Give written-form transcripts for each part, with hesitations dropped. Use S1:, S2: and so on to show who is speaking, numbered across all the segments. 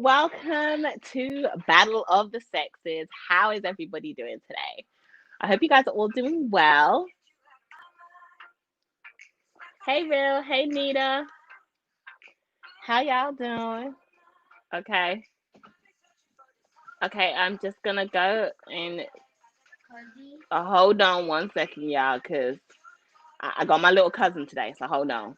S1: welcome to Battle of the Sexes. How is everybody doing today? I hope you guys are all doing well. Hey, Real. Hey, Nita. How y'all doing? Okay. Okay, I'm just gonna go and hold on 1 second, y'all, because I got my little cousin today, so hold on.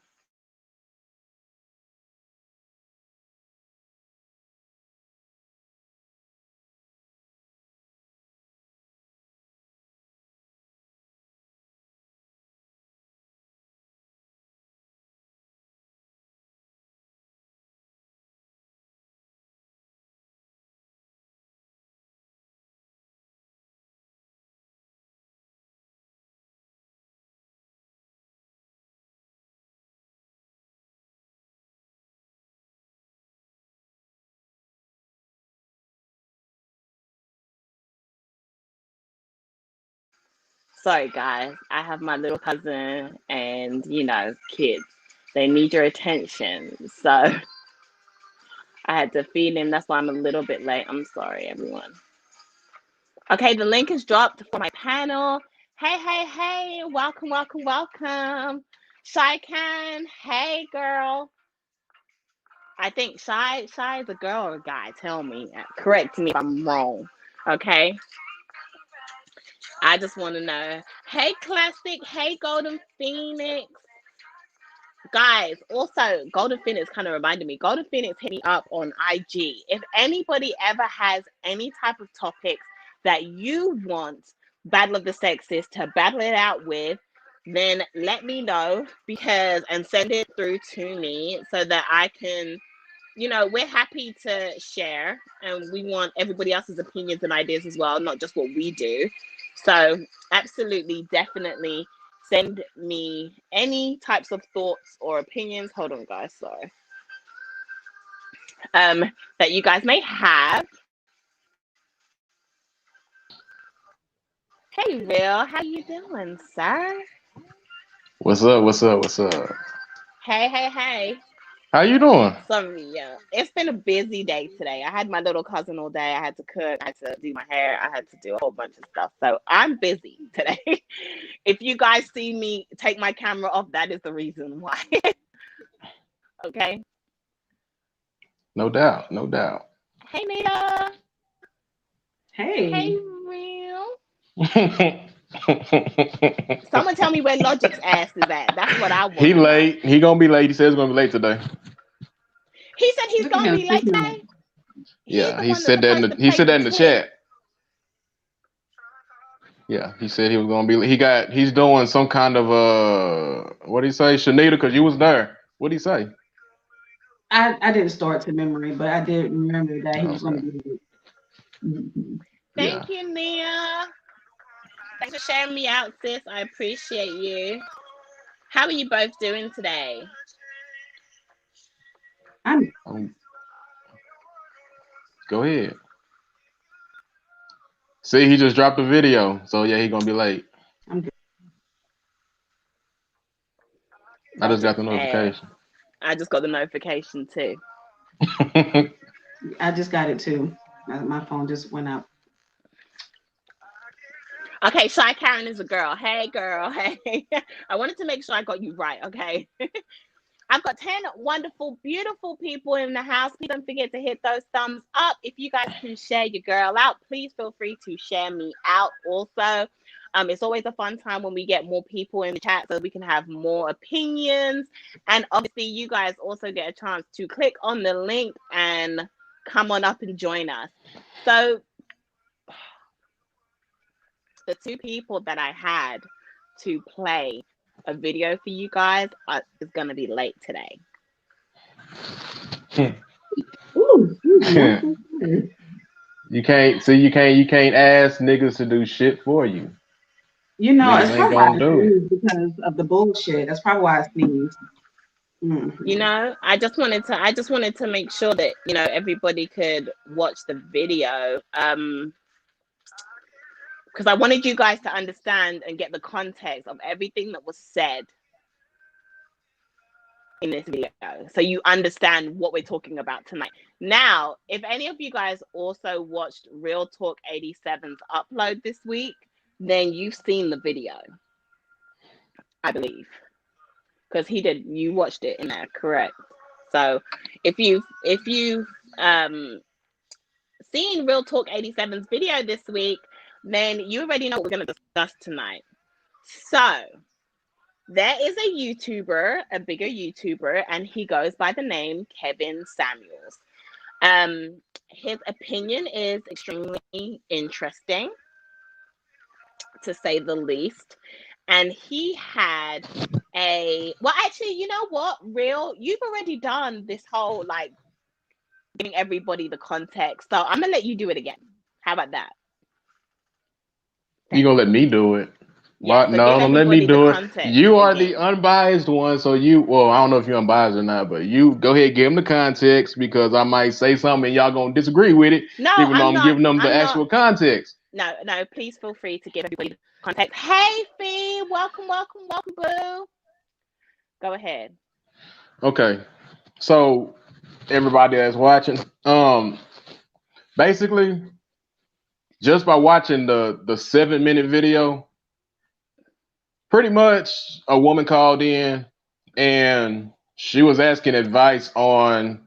S1: Sorry, guys. I have my little cousin and, kids. They need your attention. So I had to feed him. That's why I'm a little bit late. I'm sorry, everyone. Okay, the link is dropped for my panel. Hey, hey, hey. Welcome, welcome, welcome. Shy Can. Hey, girl. I think Shy is a girl or a guy. Tell me. Correct me if I'm wrong. Okay. I just want to know. Hey, Classic. Hey, Golden Phoenix. Guys, also, Golden Phoenix kind of reminded me. Golden Phoenix hit me up on IG. If anybody ever has any type of topics that you want Battle of the Sexes to battle it out with, then let me know and send it through to me so that I can, we're happy to share and we want everybody else's opinions and ideas as well, not just what we do. So, absolutely, definitely send me any types of thoughts or opinions. Hold on, guys, sorry. That you guys may have. Hey, Real, how you doing, sir?
S2: What's up? What's up? What's up?
S1: Hey, hey, hey.
S2: How you doing?
S1: Sorry, yeah. It's been a busy day today. I had my little cousin all day. I had to cook. I had to do my hair. I had to do a whole bunch of stuff. So I'm busy today. If you guys see me take my camera off, that is the reason why. Okay.
S2: No doubt, no doubt.
S1: Hey, Nita. Hey,
S3: Hey,
S1: Real. Someone tell me where Logic's ass is at. That's what I want
S2: He
S1: to know.
S2: late. He gonna be late. He says he's gonna be late today.
S1: He said he's
S3: look at
S1: going to
S3: him
S1: be late
S3: sticking up.
S1: today. He's
S2: Yeah,
S1: the
S2: he
S1: one that's
S2: said that.
S1: supposed to
S2: He
S1: play
S2: said
S1: the
S2: that in the
S1: clip.
S2: chat. Yeah, he said he was gonna be. He's doing some kind of What did he say, Shanita? Because you was there. What did he say?
S3: I didn't start to memory, but I did remember that he was going
S2: Okay.
S3: to be late. Mhm.
S2: Yeah.
S1: Thank you, Nia. Thanks for sharing me out, sis. I appreciate you. How are you both doing today?
S3: I'm
S2: Um, Go ahead. See, he just dropped a video. So yeah, he gonna be late.
S3: I'm good.
S2: I just got
S1: Logic's
S2: the
S1: ass.
S2: notification.
S1: I just got the notification too.
S3: I just got it too. My phone just went out.
S1: Okay, Shy Karen is a girl. Hey, girl. Hey. I wanted to make sure I got you right. Okay. I've got 10 wonderful, beautiful people in the house. Please don't forget to hit those thumbs up. If you guys can share your girl out, please feel free to share me out also. It's always a fun time when we get more people in the chat so we can have more opinions. And obviously, you guys also get a chance to click on the link and come on up and join us. So, the two people that I had to play a video for you guys is going to be late today.
S3: Ooh, excuse me. I'm so sorry.
S2: You can't see. You can't ask niggas to do shit for you.
S3: It's
S2: Niggas ain't
S3: probably why
S2: gonna
S3: I
S2: do it.
S3: sneezed because of the bullshit. That's probably why I sneezed. Hmm.
S1: I just wanted to make sure that everybody could watch the video, because I wanted you guys to understand and get the context of everything that was said. in this video, so you understand what we're talking about tonight. Now, if any of you guys also watched Real Talk 87's upload this week, then you've seen the video, I believe, because he did. You watched it in there, correct? So if you've seen Real Talk 87's video this week, then you already know what we're going to discuss tonight. So there is a YouTuber, a bigger YouTuber, and he goes by the name Kevin Samuels. His opinion is extremely interesting, to say the least. And he had actually, you know what, you've already done this whole, like, giving everybody the context. So I'm going to let you do it again. How about that?
S2: You gonna let me do it?
S1: Yeah,
S2: What?
S1: so
S2: No,
S1: give
S2: don't let me
S1: everybody
S2: do
S1: the
S2: it.
S1: context
S2: You are
S1: again.
S2: the unbiased one, so well, I don't know if you're unbiased or not, but you go ahead, give them the context, because I might say something and y'all gonna disagree with it,
S1: No,
S2: even though
S1: I'm
S2: I'm
S1: not.
S2: giving them the
S1: I'm not.
S2: actual context.
S1: No, please feel free to give everybody the context. Hey, Fee, welcome, boo. Go ahead.
S2: Okay, so everybody that's watching, basically, just by watching the 7-minute video, pretty much a woman called in and she was asking advice on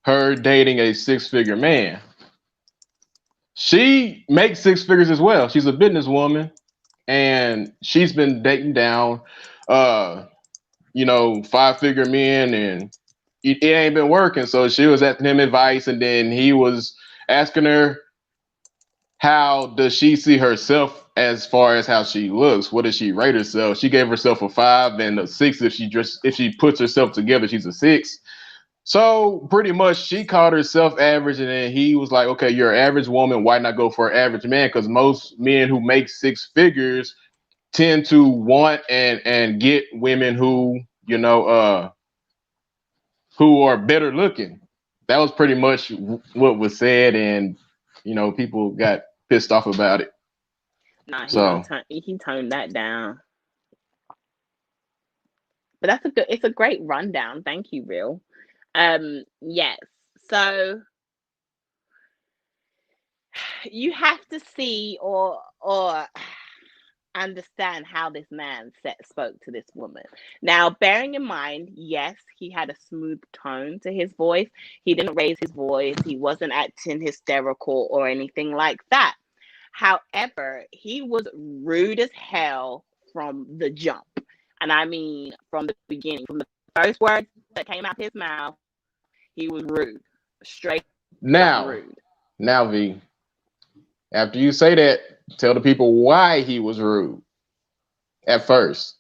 S2: her dating a 6-figure man. She makes 6 figures as well. She's a businesswoman, and she's been dating down 5-figure men, and it ain't been working. So she was asking him advice, and then he was asking her, how does she see herself as far as how she looks? What does she rate herself? She gave herself a 5 and a 6. If she puts herself together, she's a 6. So pretty much she called herself average, and then he was like, okay, you're an average woman. Why not go for an average man? Because most men who make 6 figures tend to want and get women who are better looking. That was pretty much what was said, and people got pissed off about it.
S1: Nah,
S2: So
S1: he toned that down. But it's a great rundown. Thank you, Real. Yes. So you have to see or understand how this man spoke to this woman. Now, bearing in mind, yes, he had a smooth tone to his voice. He didn't raise his voice. He wasn't acting hysterical or anything like that. However, he was rude as hell from the jump. And I mean, from the beginning, from the first words that came out his mouth, he was rude. Straight up rude.
S2: Now, V, after you say that, tell the people why he was rude at first.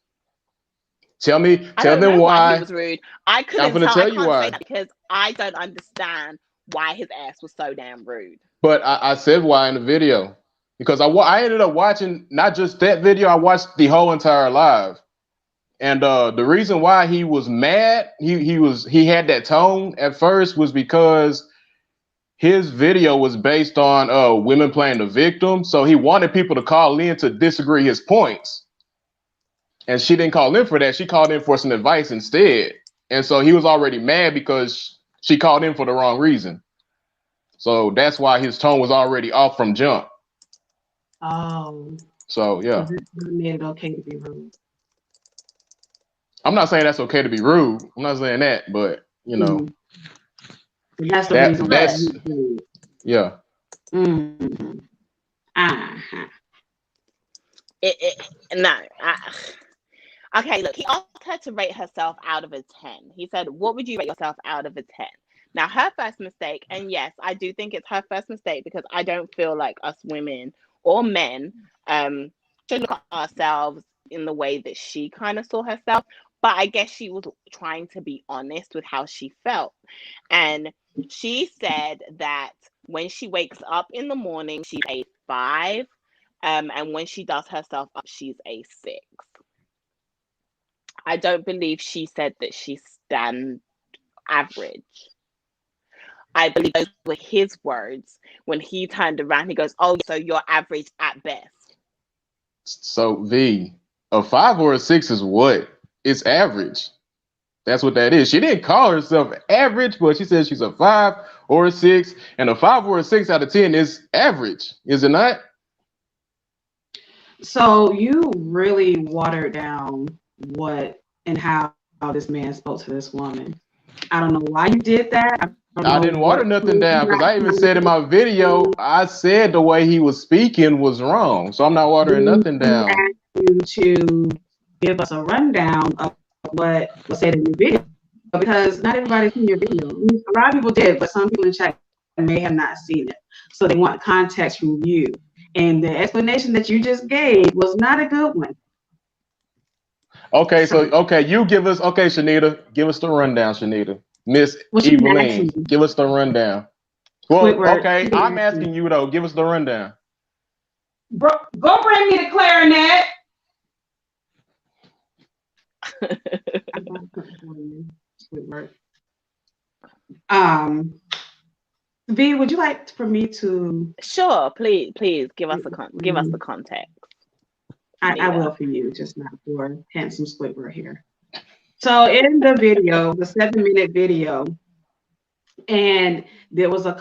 S2: Tell them why
S1: he was rude. I couldn't tell. I can't say that because I don't understand why his ass was so damn rude.
S2: But I said why in the video. Because I ended up watching not just that video, I watched the whole entire live. And the reason why he was mad, he had that tone at first, was because his video was based on women playing the victim. So he wanted people to call in to disagree his points. And she didn't call in for that. She called in for some advice instead. And so he was already mad because she called in for the wrong reason. So that's why his tone was already off from jump.
S3: Oh.
S2: So yeah.
S3: It made it okay to be rude.
S2: I'm not saying that's okay to be rude. I'm not saying that, but
S3: that's the reason why he's rude.
S2: Yeah.
S3: Mm-hmm. Uh-huh.
S1: Okay, look, he asked her to rate herself out of a 10. He said, what would you rate yourself out of a 10? Now, her first mistake, and yes, I do think it's her first mistake, because I don't feel like us women or men should look at ourselves in the way that she kind of saw herself. But I guess she was trying to be honest with how she felt. And she said that when she wakes up in the morning, she's a 5. And when she does herself up, she's a 6. I don't believe she said that she's average. I believe those were his words. When he turned around, he goes, oh, so you're average at best.
S2: So V, a 5 or a 6 is what? It's average. That's what that is. She didn't call herself average, but she said she's a 5 or a 6, and a 5 or a 6 out of 10 is average, is it not?
S3: So you really watered down what and how this man spoke to this woman. I don't know why you did that. I don't
S2: I
S3: know
S2: didn't water
S3: what
S2: nothing down because I even
S3: you
S2: said in my video, I said the way he was speaking was wrong. So I'm not watering nothing down.
S3: asked you to give us a rundown of what was said in your video because not everybody's seen your video. A lot of people did, but some people in the chat may have not seen it. So they want context from you. And the explanation that you just gave was not a good one.
S2: Okay, you give us, Shanita, give us the rundown, Shanita. Miss
S3: What you
S2: Eveline,
S3: asking?
S2: give us the rundown. Well,
S3: Squidward,
S2: okay, I'm asking you though, give us the rundown.
S3: Bro, go bring me the clarinet. Squidward. V, would you like for me to?
S1: Sure, please give us the context.
S3: I will for you, just not for handsome Squidward here. So in the video, the 7-minute video, and there was a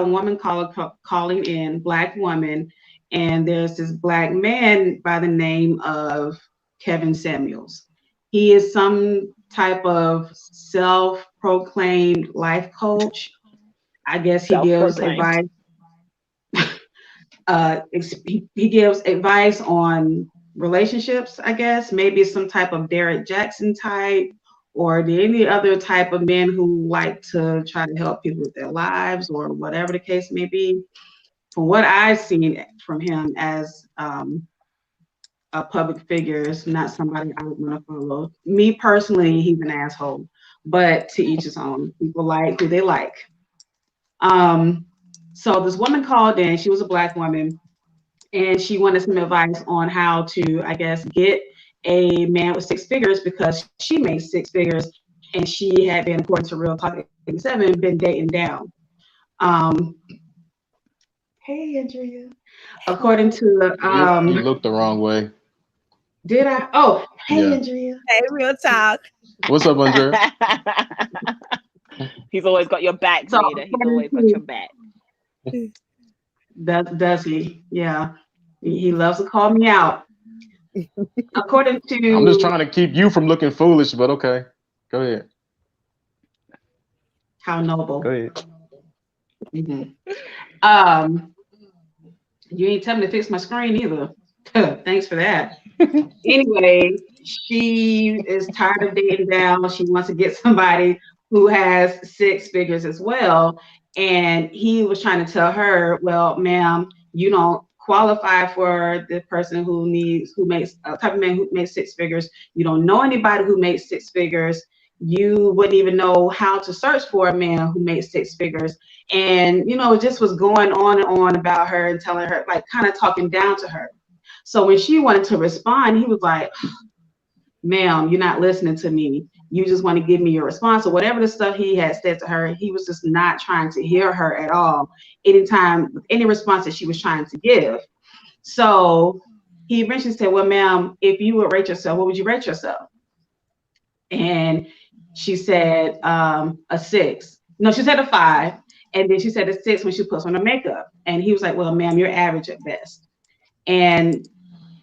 S3: woman caller calling in, Black woman, and there's this Black man by the name of Kevin Samuels. He is some type of self-proclaimed life coach. I guess he gives advice. He gives advice on relationships, I guess. Maybe some type of Derek Jackson type, or any other type of men who like to try to help people with their lives, or whatever the case may be. From what I've seen from him as a public figure, is not somebody I would want to follow. Me personally, he's an asshole, but to each his own. People like who they like. So this woman called in. She was a Black woman, and she wanted some advice on how to, I guess, get a man with 6 figures, because she made 6 figures and she had been, according to Real Talk 87, been dating down. Hey, Andrea. According to
S2: you looked the wrong way.
S3: Did I? Oh, hey,
S2: yeah.
S3: Andrea.
S4: Hey, Real Talk.
S2: What's up, Andrea?
S1: He's always got your back,
S3: So,
S1: Rita. He's always got your back.
S3: Does he? Yeah. He loves to call me out. According to...
S2: I'm just trying to keep you from looking foolish, but okay. Go ahead.
S3: How noble.
S2: Go ahead.
S3: Mm-hmm. You ain't telling me to fix my screen either. Thanks for that. Anyway, she is tired of dating down. She wants to get somebody who has 6 figures as well. And he was trying to tell her, well, ma'am, you don't qualify for the person who makes a type of man who makes 6 figures. You don't know anybody who makes 6 figures. You wouldn't even know how to search for a man who makes 6 figures. And, it just was going on and on about her and telling her, like, kind of talking down to her. So when she wanted to respond, he was like, ma'am, you're not listening to me. You just want to give me your response, or whatever the stuff he had said to her. He was just not trying to hear her at all, anytime, with any response that she was trying to give. So he eventually said, well, ma'am, if you would rate yourself, what would you rate yourself? And she said a 6. No, she said a 5. And then she said a 6 when she puts on her makeup. And he was like, well, ma'am, you're average at best. And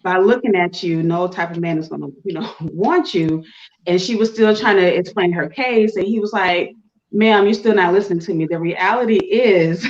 S3: by looking at you, no type of man is going to, want you. And she was still trying to explain her case. And he was like, ma'am, you're still not listening to me. The reality is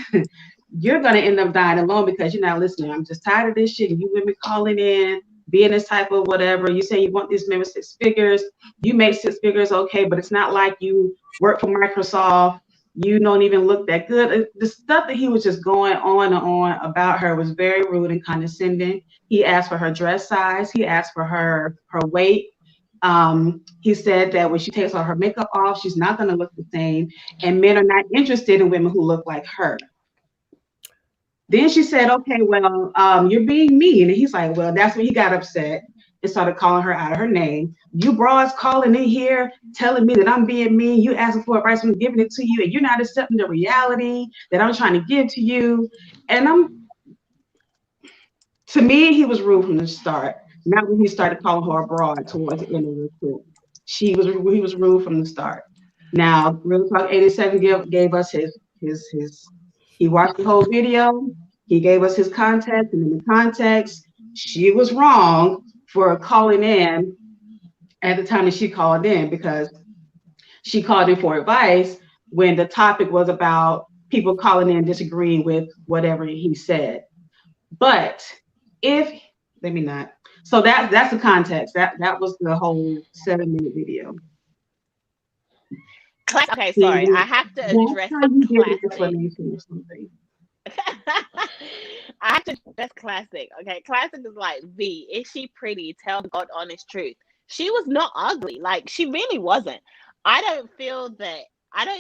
S3: you're going to end up dying alone because you're not listening. I'm just tired of this shit. And you women calling in, being this type of whatever. You say you want these men with 6 figures. You make 6 figures, okay, but it's not like you work for Microsoft. You don't even look that good. The stuff that he was just going on and on about her was very rude and condescending. He asked for her dress size. He asked for her weight. He said that when she takes all her makeup off, she's not going to look the same. And men are not interested in women who look like her. Then she said, okay, well, you're being mean. And he's like, well, that's when he got upset and started calling her out of her name. You broads calling in here, telling me that I'm being mean. You asking for advice, I'm giving it to you, and you're not accepting the reality that I'm trying to give to you. And to me, he was rude from the start. Not when he started calling her a broad towards the end of the clip. he was rude from the start. Now, Real Talk 87 gave us his he watched the whole video. He gave us his context, and in the context, she was wrong for calling in at the time that she called in, because she called in for advice when the topic was about people calling in disagreeing with whatever he said. But let me not. So that's the context. That was the whole 7-minute video.
S1: Okay, sorry. I have to address
S3: Classic.
S1: I have to address Classic. Okay, Classic is like, V, is she pretty? Tell God honest truth. She was not ugly. Like, she really wasn't. I don't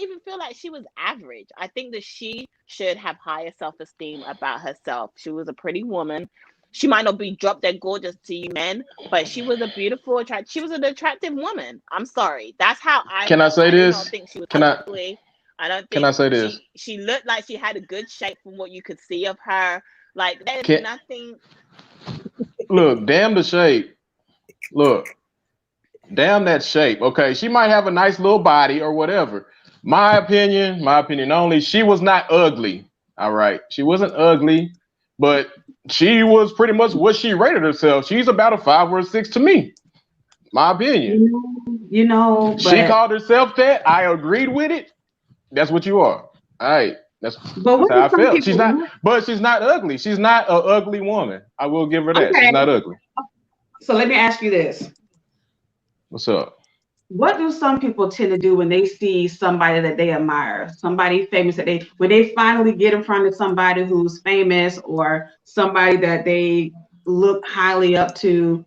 S1: even feel like she was average. I think that she should have higher self-esteem about herself. She was a pretty woman. She might not be drop dead gorgeous to you men, but she was a beautiful, she was an attractive woman. I'm sorry. That's how I
S2: Can I say this?
S1: I don't think she was ugly. I don't think.
S2: Can I say this?
S1: She looked like she had a good shape from what you could see of her. Like, there's nothing.
S2: Look, damn the shape. Look, damn that shape. Okay, she might have a nice little body or whatever. My opinion only, she was not ugly. All right. She wasn't ugly, but she was pretty much what she rated herself. She's about a 5 or a 6 to me. My opinion.
S3: You know,
S2: she called herself that. I agreed with it. That's what you are. All right. That's how I felt. She's not ugly. She's not an ugly woman. I will give her that. Okay. She's not ugly.
S3: So let me ask you this.
S2: What's up?
S3: What do some people tend to do when they see somebody that they admire, somebody famous, when they finally get in front of somebody who's famous or somebody that they look highly up to?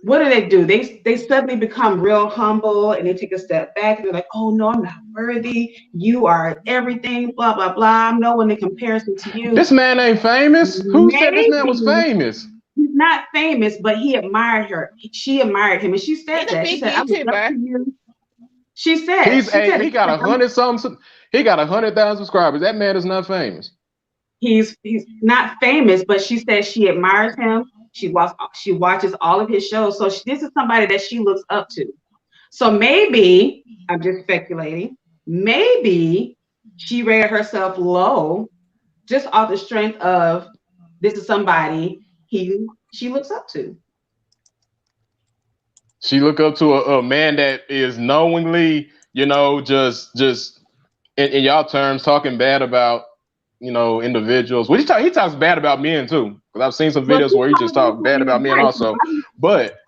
S3: What do? They suddenly become real humble and they take a step back and they're like, oh no, I'm not worthy. You are everything, blah, blah, blah. I'm no one in comparison to you.
S2: This man ain't famous. Who said this man was famous?
S3: He's not famous, but he admired her. She admired him, and she said that. She said,
S2: he got 100 something. He got 100,000 subscribers. That man is not famous.
S3: He's not famous, but she says she admires him. She watches all of his shows. So this is somebody that she looks up to. So maybe, I'm just speculating, maybe she rated herself low just off the strength of this is somebody she looks up to.
S2: She look up to a man that is knowingly, just in y'all terms, talking bad about, individuals. Well, he talks bad about men too, because I've seen some videos where he just talks bad about men also. But,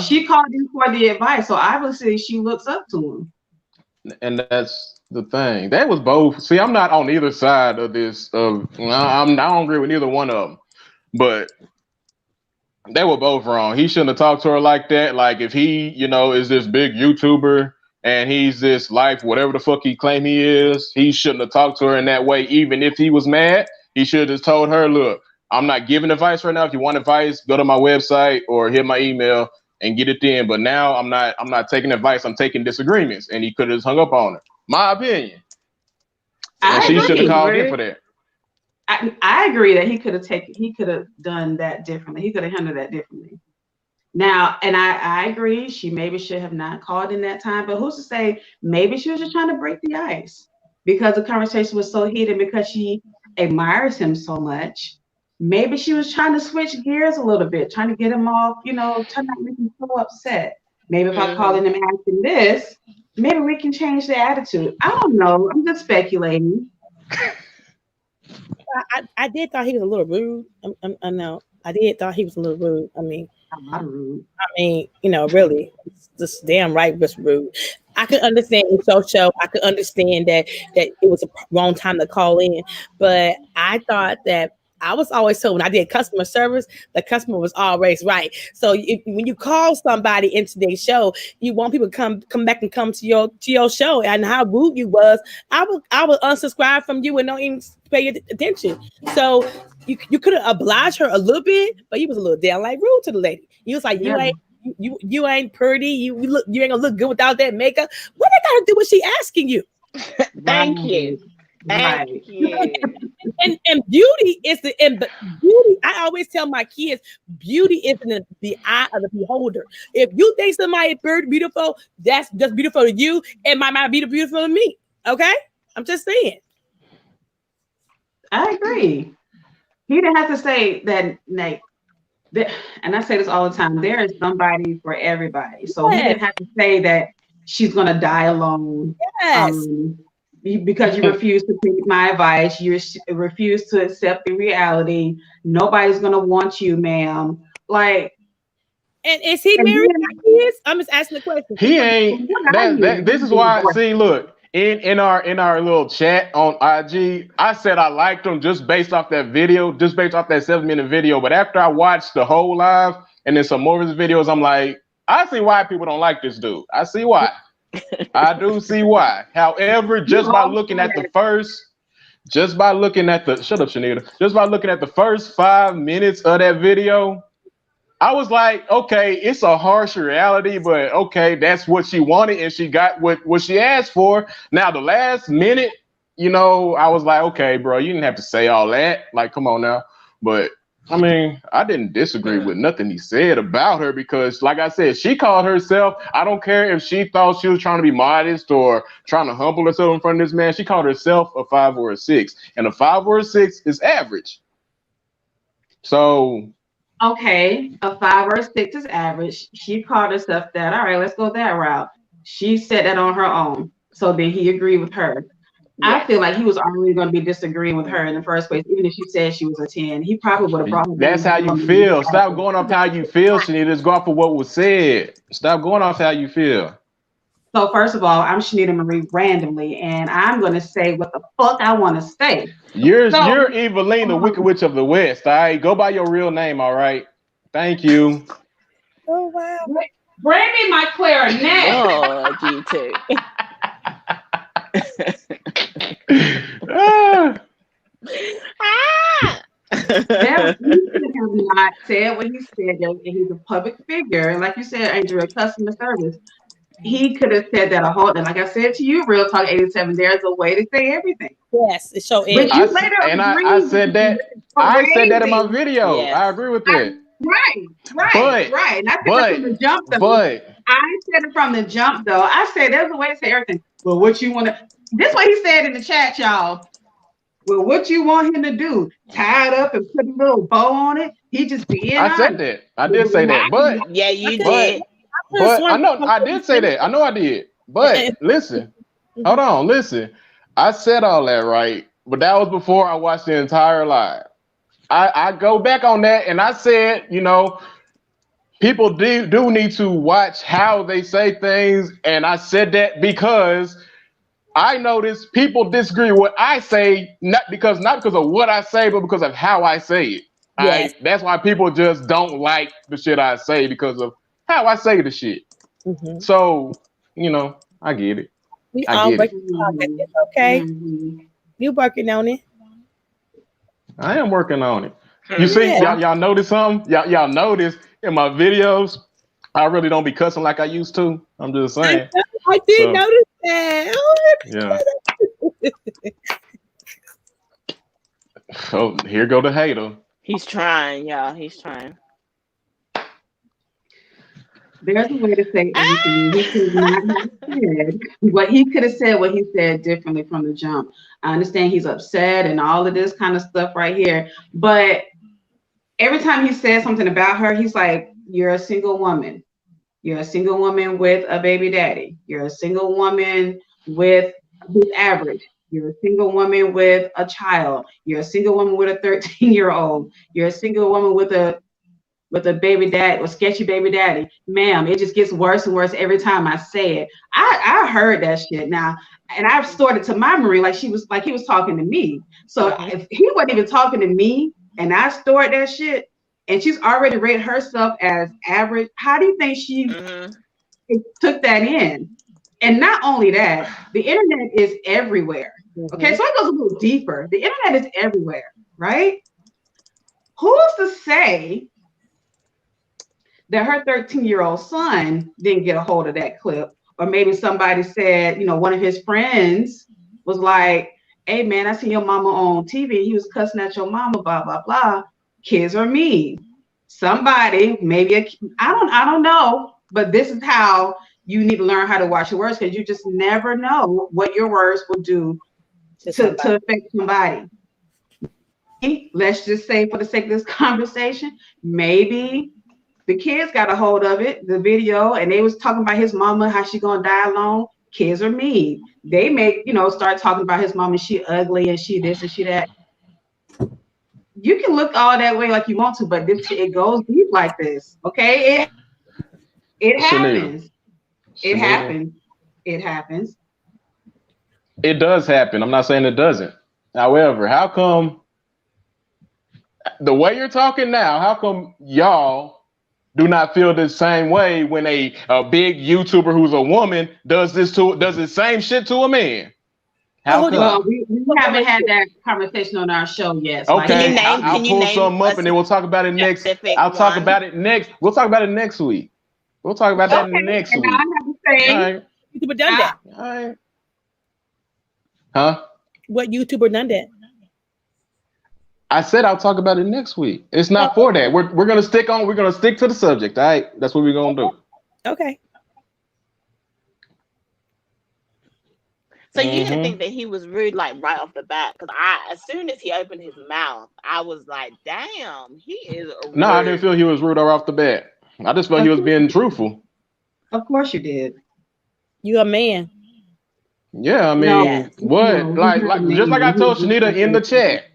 S3: she called him for the advice, so obviously she looks up to him.
S2: And that's the thing. That was both. See, I'm not on either side of this. I don't agree with neither one of them. But they were both wrong. He shouldn't have talked to her like that. Like, if he, is this big YouTuber and he's this whatever the fuck he claim he is, he shouldn't have talked to her in that way. Even if he was mad, he should have just told her, look, I'm not giving advice right now. If you want advice, go to my website or hit my email and get it then. But now I'm not taking advice. I'm taking disagreements. And he could have just hung up on her. My opinion. And she should have called in for that.
S3: I agree that he could have done that differently. He could have handled that differently. Now, and I agree, she maybe should have not called in that time, but who's to say maybe she was just trying to break the ice because the conversation was so heated, because she admires him so much. Maybe she was trying to switch gears a little bit, trying to get him off, trying not to make him so upset. Maybe if I call in and asking this, maybe we can change the attitude. I don't know. I'm just speculating.
S4: I did thought he was a little rude. I know. I did thought he was a little rude. I mean, really, just damn right was rude. I could understand in show. I could understand that it was a wrong time to call in, but I thought that I was always told when I did customer service, the customer was always right. So when you call somebody into their show, you want people to come back and come to your show. And how rude you was, I would unsubscribe from you and don't even pay attention. So you could have obliged her a little bit, but you was a little downright rude to the lady. You was like, you ain't pretty. You ain't gonna look good without that makeup. What I gotta do with she asking you?
S1: Thank you.
S4: and beauty is beauty. I always tell my kids, beauty is in the eye of the beholder. If you think somebody is beautiful, that's just beautiful to you. It might not be beautiful to me. Okay, I'm just saying.
S3: I agree. He didn't have to say that, Nate. And I say this all the time. There is somebody for everybody. So he didn't have to say that she's gonna die alone.
S4: Yes.
S3: Because you refuse to take my advice, you refuse to accept the reality. Nobody's gonna want you, ma'am. Like,
S4: and is he married? Kids? I'm just asking the question.
S2: He ain't. This is why. See, look, in our little chat on IG, I said I liked him just based off that video, just based off that 7-minute video. But after I watched the whole live and then some more of his videos, I'm like, I see why people don't like this dude. I see why. I do see why. However, just by looking at the first, just by looking at the shut up, Shanita. Just by looking at the first 5 minutes of that video, I was like, okay, it's a harsh reality, but okay, that's what she wanted, and she got what she asked for. Now, the last minute, you know, I was like, okay, bro, you didn't have to say all that. Like, come on now. But I mean, I didn't disagree with nothing he said about her because, like I said, she called herself, I don't care if she thought she was trying to be modest or trying to humble herself in front of this man. She called herself a 5 or a 6, and a 5 or a 6 is average. So,
S3: okay, a 5 or a 6 is average. She called herself that. All right, let's go that route. She said that on her own. So then he agreed with her. I feel like he was already going to be disagreeing with her in the first place, even if she said she was a 10. He probably would have brought her.
S2: That's how you feel. Stop going off how you feel, Shanita. Just go off of what was said. Stop going off how you feel.
S3: So first of all, I'm Shanita Marie randomly, and I'm going to say what the fuck I want to say.
S2: You're Evelyn, the Wicked Witch of the West. All right, go by your real name. All right. Thank you.
S4: Oh wow.
S3: Bring me my clarinet.
S1: Oh, you too.
S3: He could have not said what he said, and he's a public figure. And like you said, Andrew, customer service. He could have said that a whole. And like I said to you, Real Talk 87, there's a way to say everything.
S4: Yes, it so is.
S2: I said that. I said that in my video. Yes. I agree with that.
S3: Right. And I said it from the jump, though. I said it from the jump, though. I said there's a way to say everything. Well, what you want to? This is what he said in the chat, y'all. Well, what you want him to do? Tie it up and put a little bow on it? He just be in.
S2: I said that. I did say that. But
S1: yeah, you did.
S2: But I know I did say that. I know I did. But listen, hold on, listen. I said all that right, but that was before I watched the entire live. I go back on that and I said, you know, people do need to watch how they say things, and I said that because I notice people disagree with what I say, not because of what I say, but because of how I say it. Yes. That's why people just don't like the shit I say because of how I say the shit. Mm-hmm. So, you know, I get it.
S4: We all working on it. It's okay. Mm-hmm. You working on it.
S2: I am working on it. You see, y'all notice something? Y'all notice in my videos, I really don't be cussing like I used to. I'm just saying.
S4: I did notice that.
S2: Yeah. Oh, here go the hater.
S1: He's trying, y'all. He's trying.
S3: There's a way to say everything. He could not have said what he could have said. What he said differently from the jump. I understand he's upset and all of this kind of stuff right here, but every time he says something about her, he's like, "You're a single woman. You're a single woman with a baby daddy. You're a single woman who's average. You're a single woman with a child. You're a single woman with a 13-year-old. You're a single woman with a baby daddy, or sketchy baby daddy." Ma'am, it just gets worse and worse every time I say it. I heard that shit now, and I've stored it to my memory like he was talking to me. So if he wasn't even talking to me, and I stored that shit, and she's already rated herself as average, how do you think she took that in? And not only that, the internet is everywhere. Okay, so it goes a little deeper. The internet is everywhere, right? Who's to say that her 13-year-old son didn't get a hold of that clip? Or maybe somebody said, you know, one of his friends was like, hey man, I seen your mama on TV. He was cussing at your mama, blah, blah, blah. Kids are mean. Somebody, maybe I don't know, but this is how you need to learn how to watch your words, because you just never know what your words will do to affect somebody. Let's just say, for the sake of this conversation, maybe the kids got a hold of it, the video, and they was talking about his mama, how she gonna die alone. Kids are mean. They may, start talking about his mama, she ugly and she this and she that. You can look all that way like you want to, but it goes deep like this. Okay, it happens. It happens. It happens.
S2: It does happen. I'm not saying it doesn't. However, how come the way you're talking now, how come y'all do not feel the same way when a big YouTuber who's a woman does the same shit to a man? How come?
S3: Well, we haven't had that conversation on our show yet.
S2: So okay, I'll pull something up and then we'll talk about it next. I'll talk about it next. We'll talk about it next week. We'll talk about that next week.
S3: I have to say,
S4: all right. YouTuber done that.
S2: All right. Huh?
S4: What YouTuber done that?
S2: I said I'll talk about it next week. It's not for that. We're gonna stick to the subject. All right, that's what we're gonna do.
S4: Okay.
S1: So you didn't think that he was rude like right off the bat? Because as soon as he opened his mouth, I was like, "Damn, he is."
S2: No, I didn't feel he was rude right off the bat. I just felt he was being truthful.
S3: Of course you did.
S4: You a man.
S2: Yeah, I mean, what? Like just like I told Shanita in the chat.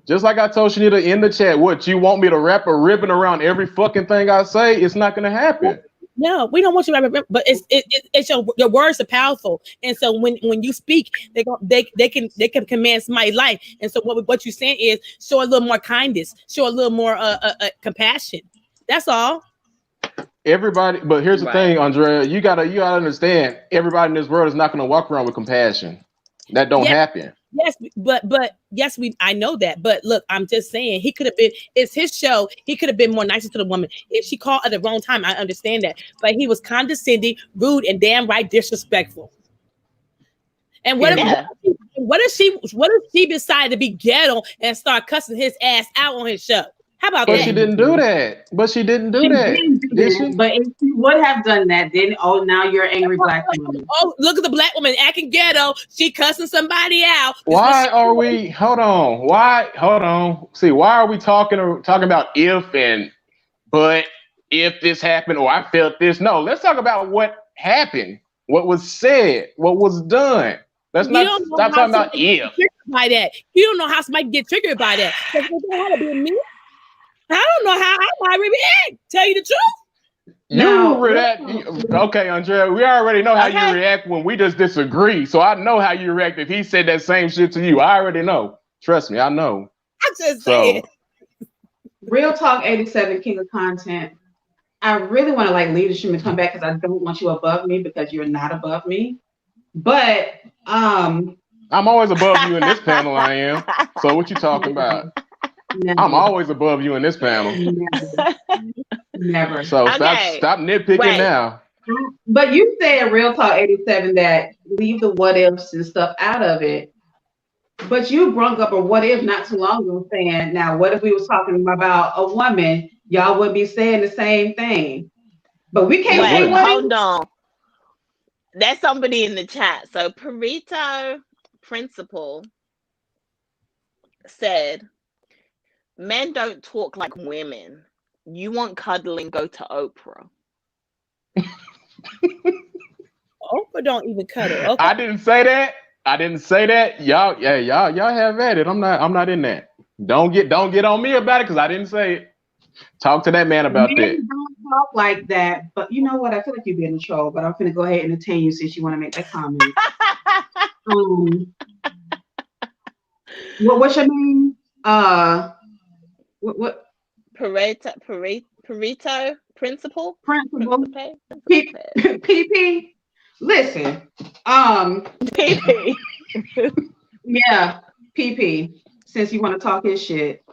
S2: Just like I told Shanita in the chat, what, you want me to wrap a ribbon around every fucking thing I say? It's not gonna happen.
S4: No, we don't want you to wrap a ribbon, but it's your words are powerful, and so when you speak, they can command somebody's life. And so what you're saying is show a little more kindness, show a little more compassion. That's all.
S2: Everybody, but here's the thing, Andrea, you gotta understand, everybody in this world is not gonna walk around with compassion. That don't happen.
S4: Yes, but yes, I know that. But look, I'm just saying he could have been. It's his show. He could have been more nicer to the woman. If she called at the wrong time, I understand that. But he was condescending, rude, and damn right disrespectful. And what if she decided to be ghetto and start cussing his ass out on his show? How about that?
S2: But she didn't do that. But she didn't do that.
S3: Did she? But if she would have done that, then now you're an angry black woman.
S4: Oh, look at the black woman acting ghetto. She cussing somebody out.
S2: Why are we? Hold on. See, why are we talking about if and but if this happened or I felt this? No, let's talk about what happened, what was said, what was done. Let's not stop talking about if.
S4: By that, you don't know how somebody get triggered by that. I don't know how I react. Tell you the truth.
S2: You react. Okay, Andrea, we already know how you react when we just disagree. So I know how you react if he said that same shit to you. I already know. Trust me, I know.
S4: I'm just saying.
S3: Real Talk 87, King of Content. I really want to leave the stream and come back because I don't want you above me because you're not above me. But I'm
S2: always above you in this panel. I am. So what you talking about? Never. I'm always above you in this panel.
S3: Never.
S2: So stop nitpicking now.
S3: But you said Real Talk 87 that leave the what ifs and stuff out of it. But you brought up a what if not too long ago saying, now what if we was talking about a woman? Y'all would be saying the same thing. But we can't say what
S1: hold on. There's somebody in the chat. So Pareto Principal said, men don't talk like women. You want cuddling, go to Oprah.
S4: Oprah don't even cuddle. Okay.
S2: I didn't say that. Y'all have at it. I'm not in that. Don't get on me about it because I didn't say it. Talk to that man about that.
S3: Don't talk like that. But you know what? I feel like you're being a troll, but I'm gonna go ahead and entertain you since you want to make that comment. What's your name? What?
S1: Pareto Principal.
S3: PP. Listen.
S1: PP.
S3: Yeah, PP. Since you want to talk his shit.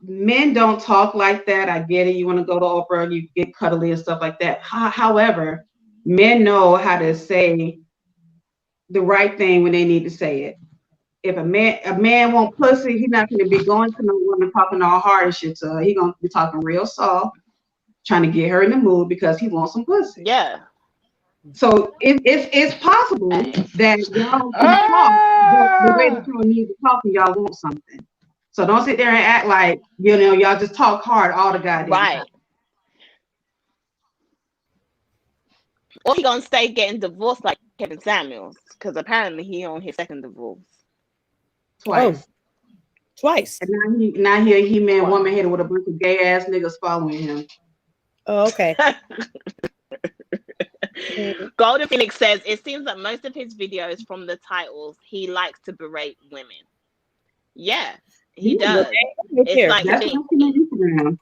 S3: Men don't talk like that. I get it. You want to go to Oprah, you get cuddly and stuff like that. However, men know how to say the right thing when they need to say it. If a man want pussy, he's not going to be going to no woman talking all hard and shit to her. He going to be talking real soft, trying to get her in the mood because he wants some pussy.
S1: Yeah.
S3: So it's possible that y'all can talk the way that y'all need to talk and y'all want something. So don't sit there and act like, y'all just talk hard all the goddamn time.
S1: Or he gonna stay getting divorced like Kevin Samuels, because apparently he on his second divorce.
S3: Twice. And now he a He-Man woman headed with a bunch of gay ass niggas following him.
S4: Oh, okay.
S1: Golden Phoenix says it seems that most of his videos from the titles he likes to berate women. Yeah, he does. It's like
S3: that's what Instagram.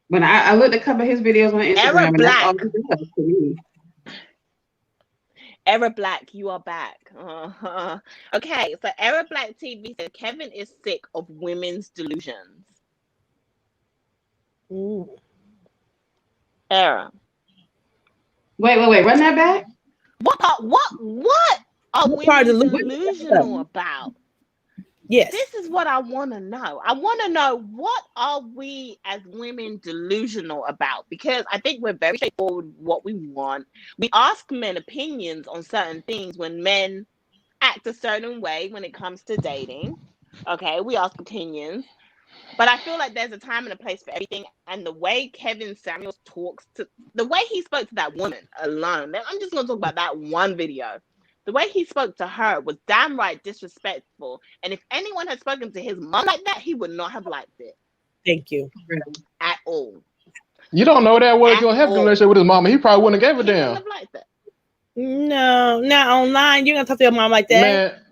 S3: When I looked at a couple of his videos on Instagram, and that's all he does to me.
S1: Era Black, you are back. Okay, so Era Black TV said Kevin is sick of women's delusions.
S4: Ooh.
S1: Era.
S3: Wait, run that back.
S1: What are women delusional about?
S4: Yes.
S1: This is what I want to know. I want to know, what are we as women delusional about? Because I think we're very straightforward what we want. We ask men opinions on certain things when men act a certain way when it comes to dating. Okay, we ask opinions. But I feel like there's a time and a place for everything. And the way Kevin Samuels the way he spoke to that woman alone, I'm just going to talk about that one video. The way he spoke to her was downright disrespectful. And if anyone had spoken to his mom like that, he would not have liked it.
S4: Thank you.
S1: At all.
S2: You don't know that was going to have a relationship with his mama. He probably wouldn't have gave a damn.
S1: He wouldn't have liked that.
S4: No, not online. You're going to talk to your mom like that.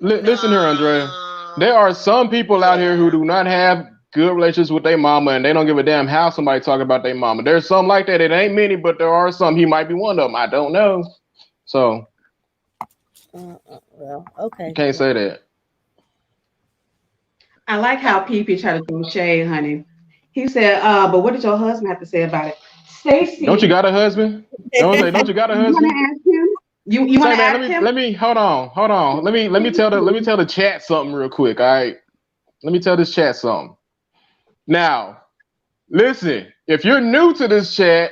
S2: Man, listen here, Andrea. There are some people out here who do not have good relationships with their mama, and they don't give a damn how somebody talk about their mama. There's some like that. It ain't many, but there are some. He might be one of them. I don't know. So...
S4: well, okay.
S2: You can't say that.
S3: I like how PP tried to throw shade, honey. He said, but what did your husband have to say about it? Stacey.
S2: Don't you got a husband? Don't you got a husband?
S3: You want to ask him?
S2: Let me hold on. Let me tell the chat something real quick. All right. Let me tell this chat something. Now, listen, if you're new to this chat,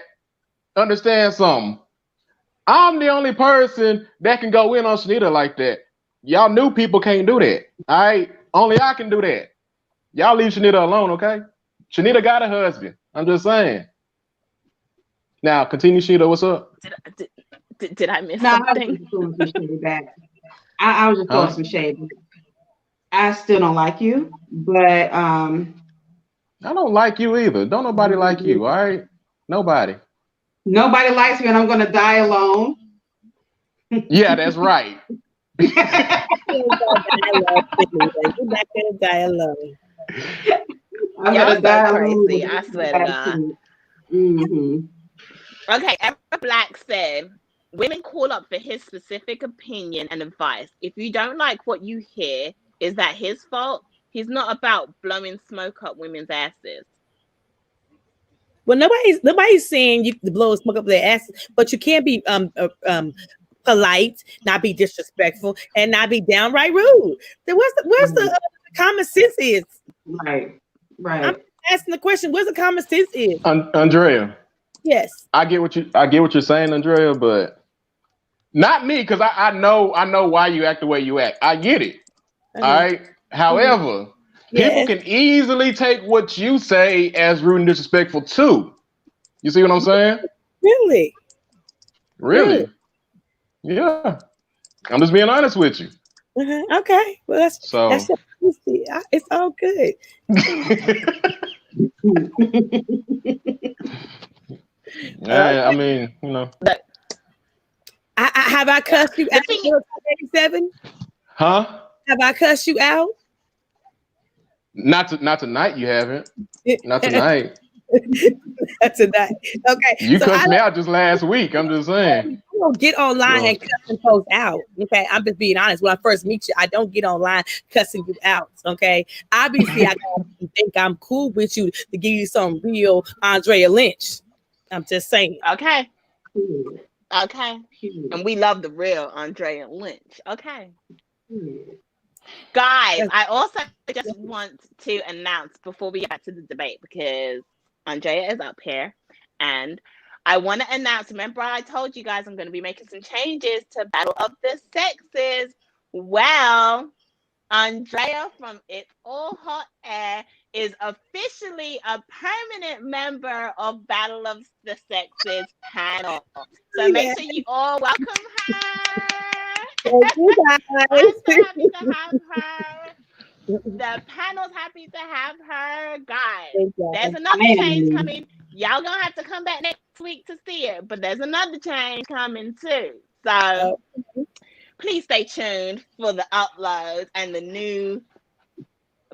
S2: understand something. I'm the only person that can go in on Shanita like that. Y'all new people can't do that. All right? Only I can do that. Y'all leave Shanita alone, okay? Shanita got a husband. I'm just saying. Now, continue, Shanita. What's up?
S1: Did I miss something?
S3: I was just throwing some shade. I still don't like you, but I
S2: don't like you either. Don't nobody like you, all right? Nobody.
S3: Nobody likes me, and I'm going to die alone.
S2: Yeah, that's right.
S4: You're not going to die alone.
S3: I'm going to die
S1: crazy.
S3: alone.
S1: I swear to God.
S3: Mm-hmm.
S1: Okay, Era Black said, women call up for his specific opinion and advice. If you don't like what you hear, is that his fault? He's not about blowing smoke up women's asses.
S4: Well, nobody's saying you to blow smoke up their ass, but you can't be polite, not be disrespectful, and not be downright rude. Then where's the common sense is?
S3: Right.
S4: I'm asking the question. Where's the common sense is?
S2: Andrea.
S4: Yes.
S2: I get what you're saying, Andrea, but not me, because I know why you act the way you act. I get it. All right. However, people can easily take what you say as rude and disrespectful too. You see what I'm saying?
S4: Really?
S2: Yeah. I'm just being honest with you.
S4: Okay. Well, that's it's all good.
S2: I mean, you know.
S4: Have I cussed you out? 87?
S2: Huh?
S4: Have I cussed you out?
S2: Not tonight. You haven't. Not tonight.
S4: Not tonight. Okay.
S2: You cussed me out just last week. I'm just saying.
S4: You don't get online and cuss and post out. Okay. I'm just being honest. When I first meet you, I don't get online cussing you out. Okay. Obviously, I don't think I'm cool with you to give you some real Andrea Lynch. I'm just saying.
S1: Okay. Okay.
S3: Period.
S1: And we love the real Andrea Lynch. Okay.
S3: Period.
S1: Guys, I also just want to announce before we get back to the debate, because Andrea is up here, and I want to announce, remember I told you guys I'm going to be making some changes to Battle of the Sexes. Well, Andrea from It's All Hot Air is officially a permanent member of Battle of the Sexes panel. So make sure you all welcome her.
S4: Thank you
S1: I'm
S4: guys.
S1: so happy to have her. The panel's happy to have her. Guys,
S4: Thank you.
S1: there's another change coming. Y'all gonna have to come back next week to see it, but there's another change coming too. So please stay tuned for the uploads and the new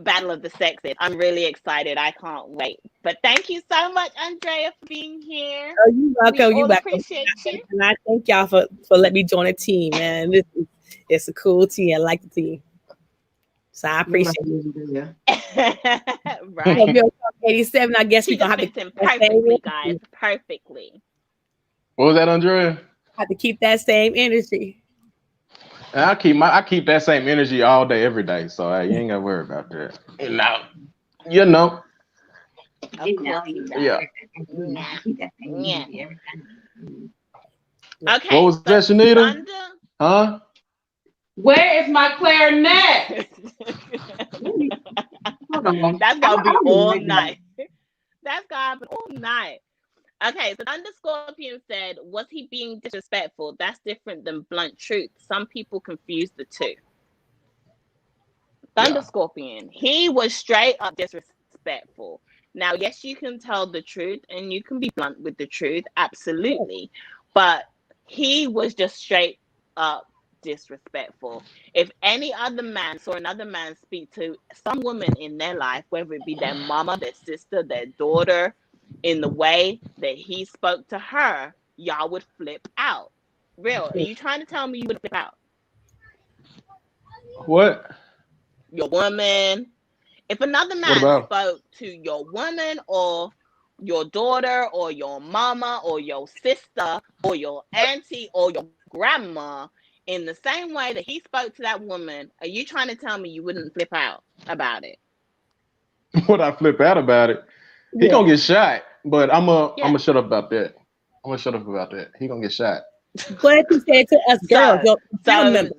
S1: Battle of the Sexes. I'm really excited. I can't wait. But thank you so much, Andrea, for being here.
S4: Oh, you're welcome.
S1: We
S4: You
S1: all
S4: welcome.
S1: appreciate you.
S4: And I thank y'all for letting me join a team, man. It's a cool team. I like the team. So I appreciate it.
S1: Right.
S4: 87, I guess
S1: She
S4: we're gonna
S1: just
S4: have
S1: fits in
S4: to
S1: perfectly, guys. Perfectly.
S2: What was that, Andrea?
S4: have to keep that same energy.
S2: And I keep that same energy all day, every day. So hey, you ain't gotta worry about that. You know. Yeah.
S1: Okay.
S2: What was that, Shanita? Huh?
S3: Where is my clarinet? Hold on.
S1: That's gonna be all night. That's gonna be all night. Okay, so Thunder Scorpion said, was he being disrespectful? That's different than blunt truth. Some people confuse the two. Thunder Scorpion, he was straight up disrespectful. Now, yes, you can tell the truth and you can be blunt with the truth, absolutely. But he was just straight up disrespectful. If any other man saw another man speak to some woman in their life, whether it be their mama, their sister, their daughter, in the way that he spoke to her, y'all would flip out. Real, are you trying to tell me you would flip out?
S2: What?
S1: Your woman. If another man spoke to your woman or your daughter or your mama or your sister or your auntie or your grandma in the same way that he spoke to that woman, are you trying to tell me you wouldn't flip out about it?
S2: Would I flip out about it? He gonna get shot, but I'm gonna shut up about that. I'm gonna shut up about that. He gonna get shot.
S4: What if he said to us girls, your panel members?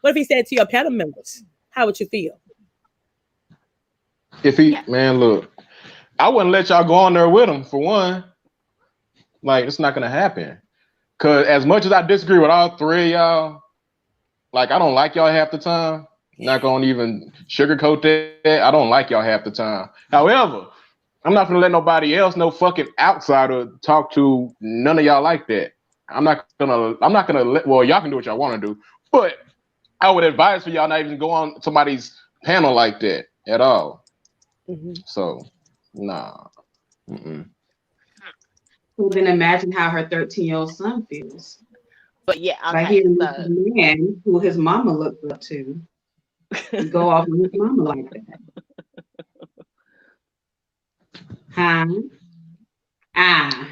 S4: What if he said to your panel members? How would you feel?
S2: If he, man, look, I wouldn't let y'all go on there with him, for one. Like, it's not gonna happen. Cause as much as I disagree with all three of y'all, like, I don't like y'all half the time. Not gonna even sugarcoat that. I don't like y'all half the time. However, I'm not gonna let nobody else, no fucking outsider, talk to none of y'all like that. I'm not gonna let, well, y'all can do what y'all want to do, but I would advise for y'all not even go on somebody's panel like that at all. So, nah.
S3: So then imagine how her 13-year-old son feels.
S1: But yeah, okay,
S3: by hearing this man who his mama looked up to go off on his mama like that.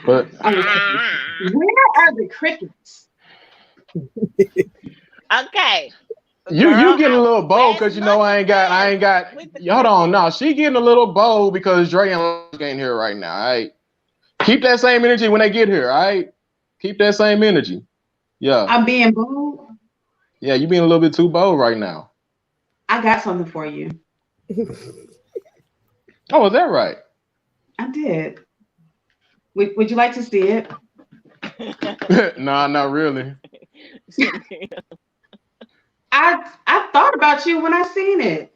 S3: But where are the crickets?
S1: Okay.
S2: You getting a little bold because you know I ain't got hold on, no, she getting a little bold because Dre and ain't here right now. All right. Keep that same energy when they get here, all right? Keep that same energy. Yeah.
S3: I'm being bold.
S2: Yeah, you being a little bit too bold right now.
S3: I got something for you.
S2: Oh, is that right?
S3: I did. Would you like to see it?
S2: Nah, not really.
S3: I thought about you when I seen it,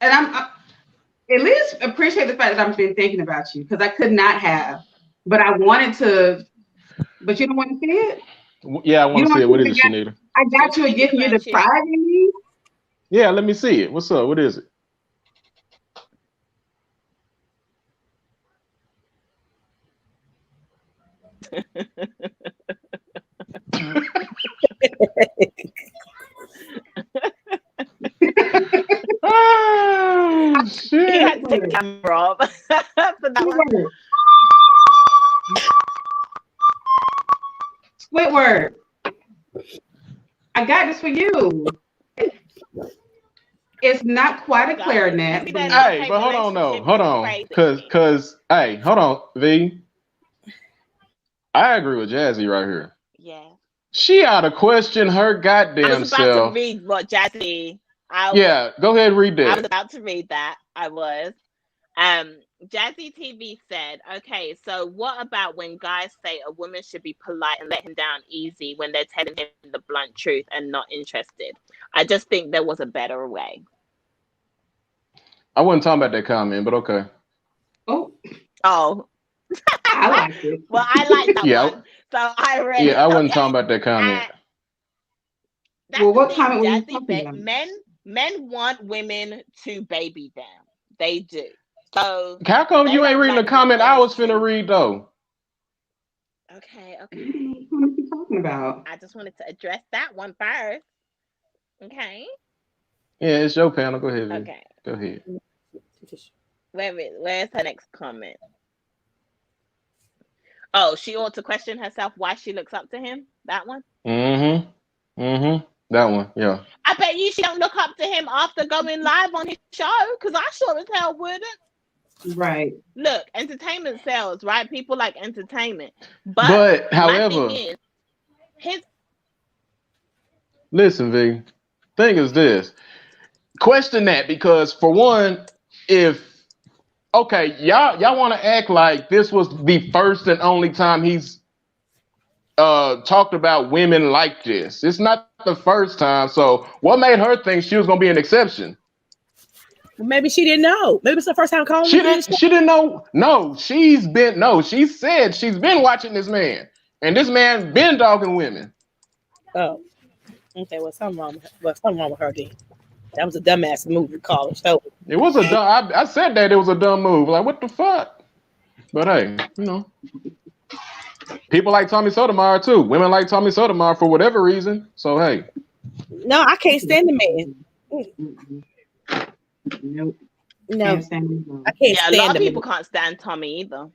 S3: and I'm at least appreciate the fact that I've been thinking about you because I could not have, but I wanted to. But you don't want to see it?
S2: Yeah, I want to see it. What is it, Shanita?
S3: I got you a gift. You're depriving me.
S2: Yeah, let me see it. What's up? What is it? Oh shit!
S1: He had to take the camera off for that one.
S3: Wait, word. I got this for you. It's not quite a clarinet. But...
S2: Hey, but hold on, no, hold on, cause, hey, hold on, V. I agree with Jazzy right here.
S1: Yeah.
S2: She ought to question her goddamn
S1: I was about
S2: self.
S1: to read what Jazzy.
S2: Go ahead, read that.
S1: I was about to read that. I was. Jazzy TV said, okay, so what about when guys say a woman should be polite and let him down easy when they're telling him the blunt truth and not interested? I just think there was a better way.
S2: I wasn't talking about that comment, but okay.
S3: Oh.
S1: I
S3: like it.
S1: Well, I like that one. So I read it.
S2: Yeah, I wasn't talking about that comment.
S3: Well, what comment were you talking about?
S1: Men want women to baby them. They do. So
S2: how come you ain't reading the comment I was finna read though?
S1: Okay.
S3: What are you talking about?
S1: I just wanted to address that one first. Okay.
S2: Yeah, it's your panel. Go ahead.
S1: Okay.
S2: Go ahead.
S1: Where's her next comment? Oh, she ought to question herself why she looks up to him. That one.
S2: That one. Yeah.
S1: I bet you she don't look up to him after going live on his show, because I sure as hell wouldn't.
S3: Right.
S1: Look, entertainment sells, right? People like entertainment. But
S2: however,
S1: his
S2: listen, V. Thing is this. Question that, because for one, if y'all want to act like this was the first and only time he's talked about women like this. It's not the first time. So what made her think she was gonna be an exception?
S4: Maybe she didn't know. Maybe it's the first time calling.
S2: She didn't know. No, she said she's been watching this man, and this man been dogging women.
S4: Oh, okay. Well, something wrong with her then. That was a dumbass move to call her. So
S2: it was a dumb. I said that it was a dumb move. Like, what the fuck? But hey, people like Tommy Sotomayor too. Women like Tommy Sotomayor for whatever reason. So hey.
S4: No, I can't stand the man.
S3: Nope.
S4: No, I can't stand
S1: a lot of people can't stand Tommy either.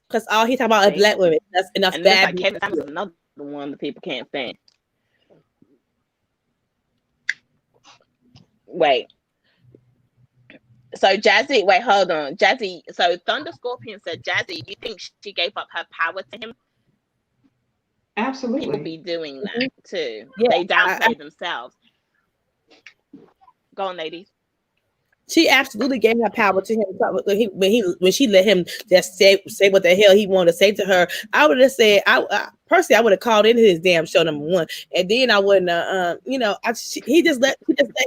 S4: Because all he talk about is black women. That's enough.
S1: And like Kevin Samuels is another one that people can't stand. Wait. So Jazzy, hold on. Jazzy, so Thunder Scorpion said, Jazzy, you think she gave up her power to him?
S3: Absolutely.
S1: People be doing that too. Yeah, they downplay themselves. Go on, ladies.
S4: She absolutely gave her power to him when she let him just say what the hell he wanted to say to her. I would have said, I personally, I would have called into his damn show, number one, and then I wouldn't. He just let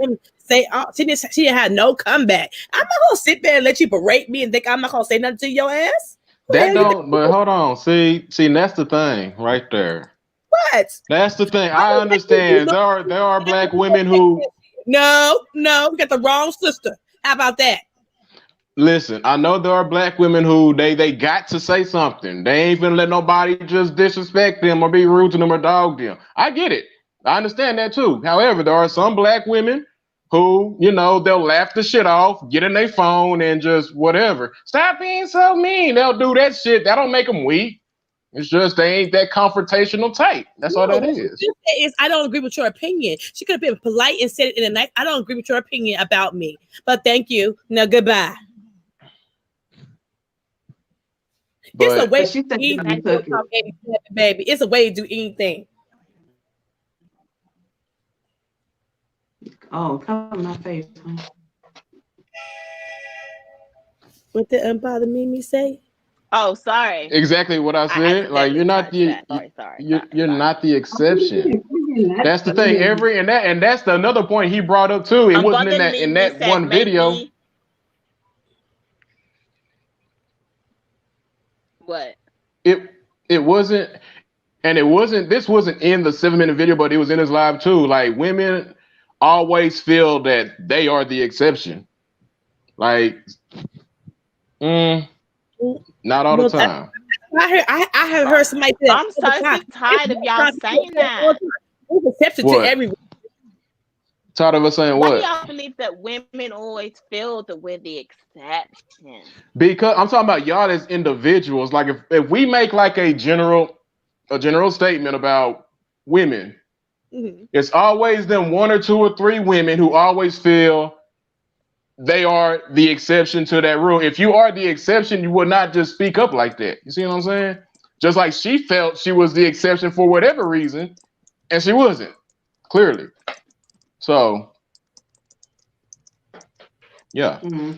S4: him say. She didn't have no comeback. I'm not gonna sit there and let you berate me and think I'm not gonna say nothing to your ass.
S2: That don't. But hold on, see, that's the thing right there.
S4: What?
S2: That's the thing. I understand there are black women who.
S4: No, we got the wrong sister. How about that?
S2: Listen, I know there are black women who they got to say something. They ain't gonna let nobody just disrespect them or be rude to them or dog them. I get it. I understand that too. However, there are some black women who, they'll laugh the shit off, get in their phone and just whatever. Stop being so mean. They'll do that shit. That don't make them weak. It's just they ain't that confrontational type. That's all that is.
S4: I don't agree with your opinion. She could have been polite and said it in a night. I don't agree with your opinion about me. But thank you. Now goodbye. It's a way to do anything, baby. It's a way to do anything.
S3: Oh, cover my face. Huh?
S4: What did Unbother Mimi say?
S1: Oh, sorry.
S2: Exactly what I said. Like you're not you're not the exception. That's the thing. And that's another point he brought up too. It wasn't in that one video.
S1: What?
S2: It wasn't, and it wasn't. This wasn't in the 7-minute video, but it was in his live too. Like women always feel that they are the exception. Like, not all the time.
S4: I have heard somebody say
S1: I'm so tired of y'all saying that.
S4: It's exception to everyone.
S2: Tired of us saying what?
S1: Why do y'all believe that women always feel that we're the exception?
S2: Because I'm talking about y'all as individuals. Like if we make like a general a general statement about women,
S4: Mhm.
S2: it's always them 1 or 2 or 3 women who always feel they are the exception to that rule. If you are the exception, you would not just speak up like that. You see what I'm saying? Just like she felt she was the exception for whatever reason, and she wasn't, clearly. So, yeah.
S3: Mm.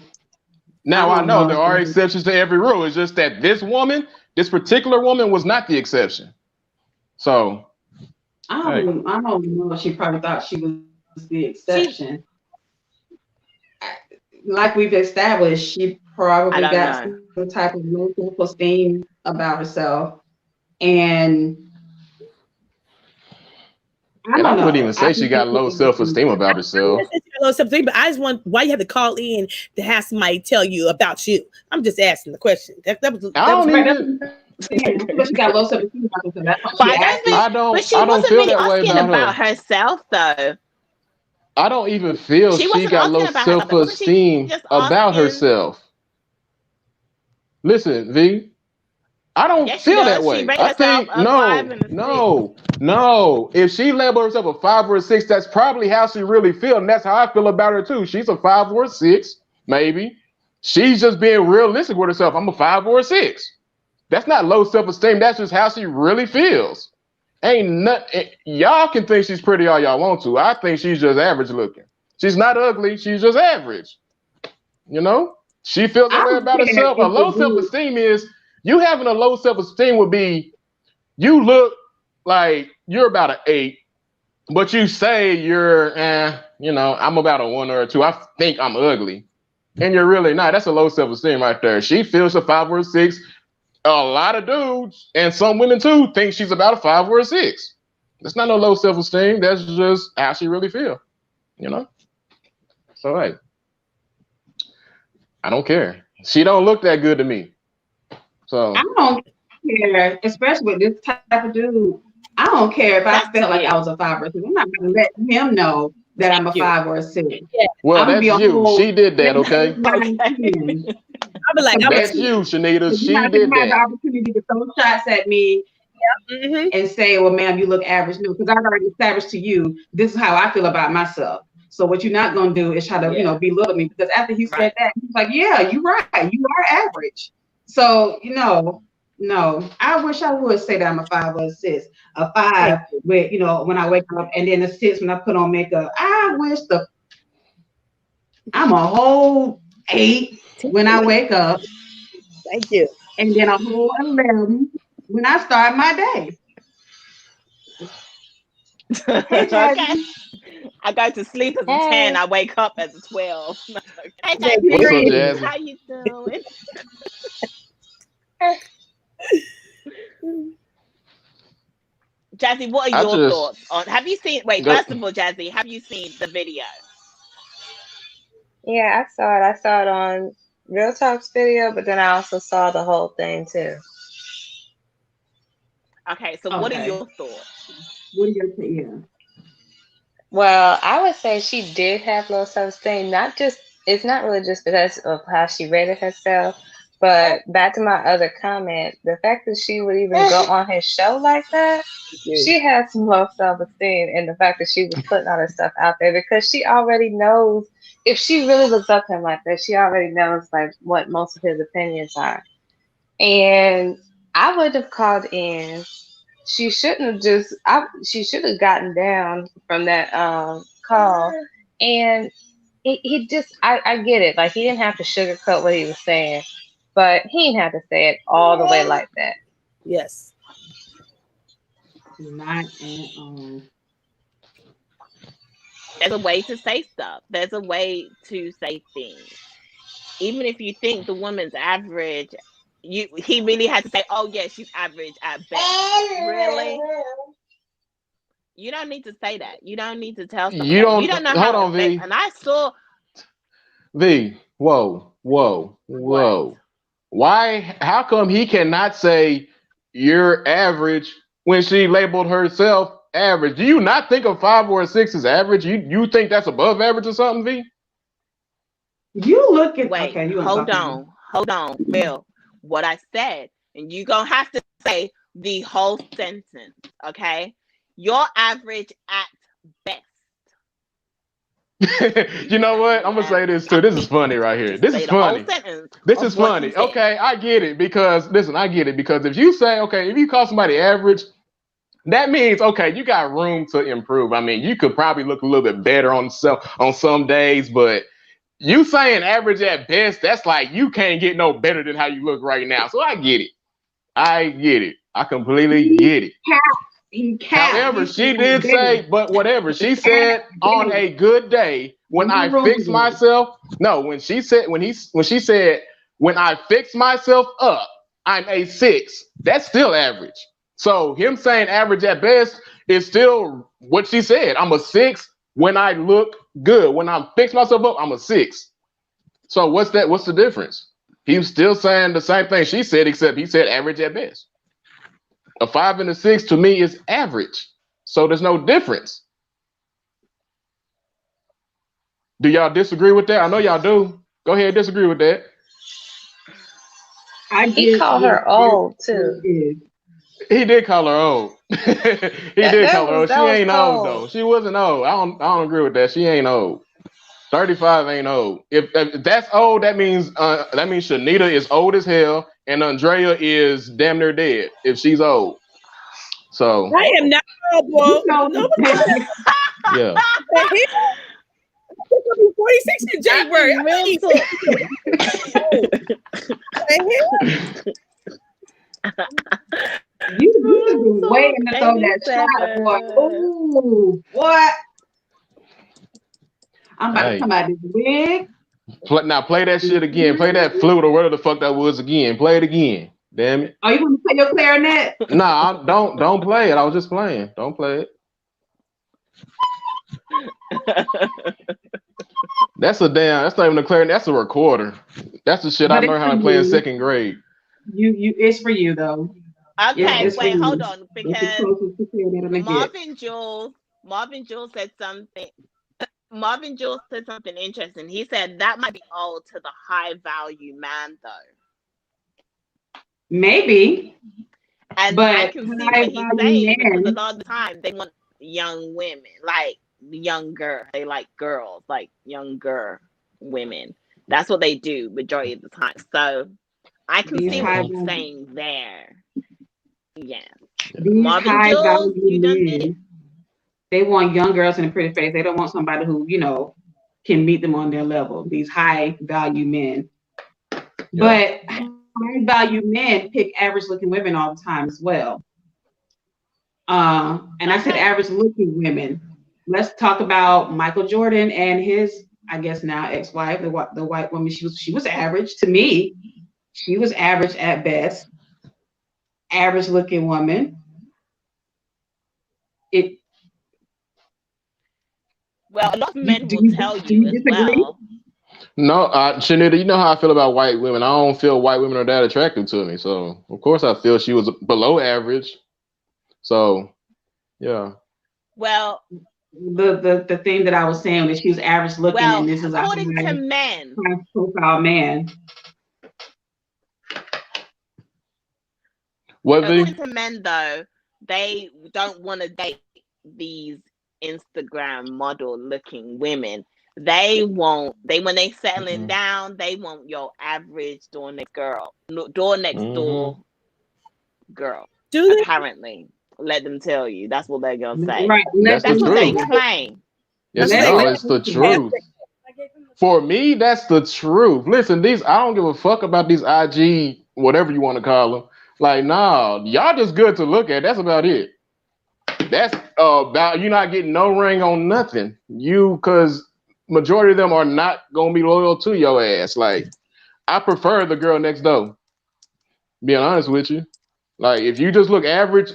S2: Now
S3: I
S2: I
S3: don't
S2: know there are
S3: know.
S2: exceptions to every rule. It's just that this particular woman was not the exception. So,
S3: I
S2: hey.
S3: don't know. She probably thought she was the exception. Like we've established, she
S1: I
S3: probably
S1: don't
S3: got
S1: know.
S3: some type of low self-esteem about herself. And I
S2: And I
S3: don't
S2: wouldn't
S3: know.
S2: even say she got low self-esteem about herself.
S4: But I just want why you had to call in to have somebody tell you about you. I'm just asking the question. That was
S2: I don't
S3: right.
S2: even.
S3: But she got low self-esteem about herself. That's
S1: But
S3: why she
S1: I don't
S3: asked.
S1: think.
S2: I
S1: But she
S2: don't
S1: wasn't
S2: feel
S1: really
S2: that way
S1: asking
S2: about
S1: about
S2: her.
S1: herself, though.
S2: I don't even feel
S1: She
S2: she
S1: wasn't
S2: got low
S1: asking about herself. Wasn't she
S2: self-esteem
S1: just
S2: about
S1: asking?
S2: herself. Listen, V, I don't
S1: Yes, she
S2: feel that
S1: does. She
S2: way.
S1: rated
S2: I
S1: herself
S2: think
S1: a 5 and a 6.
S2: no. If she labeled herself a 5 or a 6, that's probably how she really feels, and that's how I feel about her too. She's a 5 or a 6, maybe. She's just being realistic with herself. I'm a 5 or a 6. That's not low self-esteem. That's just how she really feels. Ain't nothing. Y'all can think she's pretty all y'all want to. I think she's just average looking. She's not ugly. She's just average. You know? She feels that
S3: I
S2: way
S3: don't
S2: about
S3: care
S2: herself. A
S3: if
S2: low
S3: it is.
S2: self-esteem is you having a low self-esteem would be you look like you're about an 8, but you say you're, I'm about a 1 or a 2. I think I'm ugly. And you're really not. That's a low self-esteem right there. She feels a 5 or a 6. A lot of dudes and some women too think she's about a 5 or a 6. That's not no low self-esteem. That's just how she really feel. So hey, I don't care. She don't look that good to me. So
S3: I don't care, especially with this type of dude. I don't care if I felt like I was a 5 or 6. I'm not gonna let him know that I'm a 5 or a 6.
S2: well,
S3: I'm
S2: that's you. She did that, okay?
S4: I'll be like,
S2: that's you, Shanita. She did
S3: have the
S2: that.
S3: opportunity to throw shots at me and say, well, ma'am, you look average. No, because I've already established to you, this is how I feel about myself. So what you're not going to do is try to, belittle me. Because after he said that, he's like, yeah, you're right. You are average. So, no, I wish I would say that I'm a 5 or a 6. A 5 with, when I wake up, and then a 6 when I put on makeup. I wish I'm a whole 8 when I wake up.
S4: Thank you.
S3: And then a whole 11 when I start my day. Hey,
S1: Okay. I go to sleep as a 10. I wake up as a 12. Hey, Jazzy.
S2: What's up, Jazzy?
S1: How you doing? Jazzy, what are your thoughts on? Have you seen? Wait, first of all, Jazzy, have you seen the video?
S5: Yeah, I saw it. I saw it on Real Talk's video, but then I also saw the whole thing too.
S1: Okay, so what are your thoughts?
S3: What are your thoughts?
S5: Well, I would say she did have low self-esteem. It's not really just because of how she rated herself, but back to my other comment, the fact that she would even go on his show like that, she has some low self-esteem, and the fact that she was putting all her stuff out there because she already knows, if she really looks up to him like that, she already knows like what most of his opinions are. And I would have called in. She shouldn't have she should have gotten down from that call. And he just, I get it. Like, he didn't have to sugarcoat what he was saying, but he didn't have to say it all the way like that.
S4: Yes.
S3: Not at all.
S1: There's a way to say stuff. There's a way to say things. Even if you think the woman's average, he really had to say, oh, yeah, she's average at best. Really? You don't need to say that. You don't need to tell someone you don't know how to say. And I saw
S2: V, whoa.
S1: What?
S2: Why? How come he cannot say you're average when she labeled herself average? Do you not think a 5 or a 6 is average? You think that's above average or something, V?
S3: You look at
S1: hold on, Bill. What I said, and you gonna have to say the whole sentence, okay? You're average at best.
S2: You know what? I'm gonna say this too. This is funny right here. This is
S1: Say the whole
S2: funny.
S1: sentence
S2: This
S1: of
S2: is
S1: what
S2: funny.
S1: you said.
S2: Okay, I get it because listen, I get it because if you say okay, if you call somebody average, that means okay, you got room to improve. I mean, you could probably look a little bit better on some days, but you saying average at best, that's like you can't get no better than how you look right now. So I get it. I get it. I completely get it.
S3: He can't.
S2: However, she did say, but whatever. She said on a good day, when I fix myself, no, when she said when she said when I fix myself up, I'm a 6. That's still average. So him saying average at best is still what she said. I'm a 6 when I look good. When I fix myself up, I'm a 6. So what's that? What's the difference? He's still saying the same thing she said, except he said average at best. A 5 and a 6 to me is average. So there's no difference. Do y'all disagree with that? I know y'all do. Go ahead, disagree with that.
S5: He called her old too.
S2: He did call her old. He did call her old. She ain't old though. She wasn't old. I don't agree with that. She ain't old. 35 ain't old. If that's old, that means Shanita is old as hell and Andrea is damn near dead if she's old. So
S4: I am not old, bro. No,
S2: yeah.
S4: 46 in January.
S3: You was waiting to throw that shot, boy. Ooh, what? I'm about to come out this wig.
S2: Now play that shit again. Play that flute or whatever the fuck that was again. Play it again. Damn it.
S3: Oh, you want to play your clarinet?
S2: Nah, don't play it. I was just playing. Don't play it. That's not even a clarinet. That's a recorder. That's the shit I learned how to play in 2nd grade.
S3: It's for you though.
S1: Okay, wait, hold on, because Marvin Jules said something. Marvin Jules said something interesting. He said that might be old to the high value man, though.
S3: Maybe.
S1: And I can see what he's saying because a lot of the time they want young women, like younger. They like girls, like younger women. That's what they do majority of the time. So I can see what he's saying there. Yeah. Marvin Jules, you done did it.
S3: They want young girls in a pretty face. They don't want somebody who, can meet them on their level. These high value men. Yeah. But high value men pick average looking women all the time as well. And I said average looking women. Let's talk about Michael Jordan and his, I guess now ex-wife, the white woman. She was average to me. She was average at best. Average looking woman.
S1: Well, a lot of men will tell you as well.
S2: No, Shanita, you know how I feel about white women. I don't feel white women are that attractive to me. So, of course, I feel she was below average. So, yeah.
S1: Well,
S3: the thing that I was saying that she was average looking, and this is
S1: according to men,
S3: profile man.
S1: According to men, though, they don't want to date these Instagram model looking women. When they settling down, they want your average door next door girl. Apparently, let them tell you. That's what they're gonna say.
S3: Right.
S2: That's
S1: what
S2: the
S1: they
S2: truth.
S1: claim.
S2: Yes, no, it's the truth. For me, that's the truth. Listen, I don't give a fuck about these IG, whatever you want to call them. Like, nah, y'all just good to look at. That's about it. That's about you not getting no ring on nothing. Because majority of them are not gonna be loyal to your ass. Like, I prefer the girl next door. Being honest with you, like if you just look average,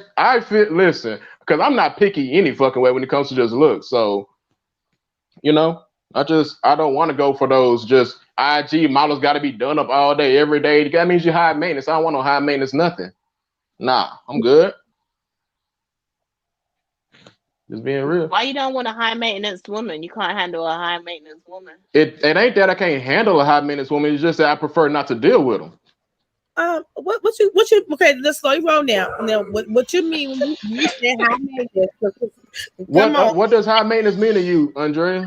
S2: listen, because I'm not picky any fucking way when it comes to just look. So, I don't want to go for those just IG models. Got to be done up all day, every day. That means you're high maintenance. I don't want no high maintenance nothing. Nah, I'm good. Just being real.
S1: Why you don't want a high maintenance woman? You can't handle a high maintenance woman.
S2: It ain't that I can't handle a high maintenance woman. It's just that I prefer not to deal with them.
S4: what you okay? Let's slow you roll now. Now, what you mean when you say high maintenance? Come on.
S2: What does high maintenance mean to you, Andrea?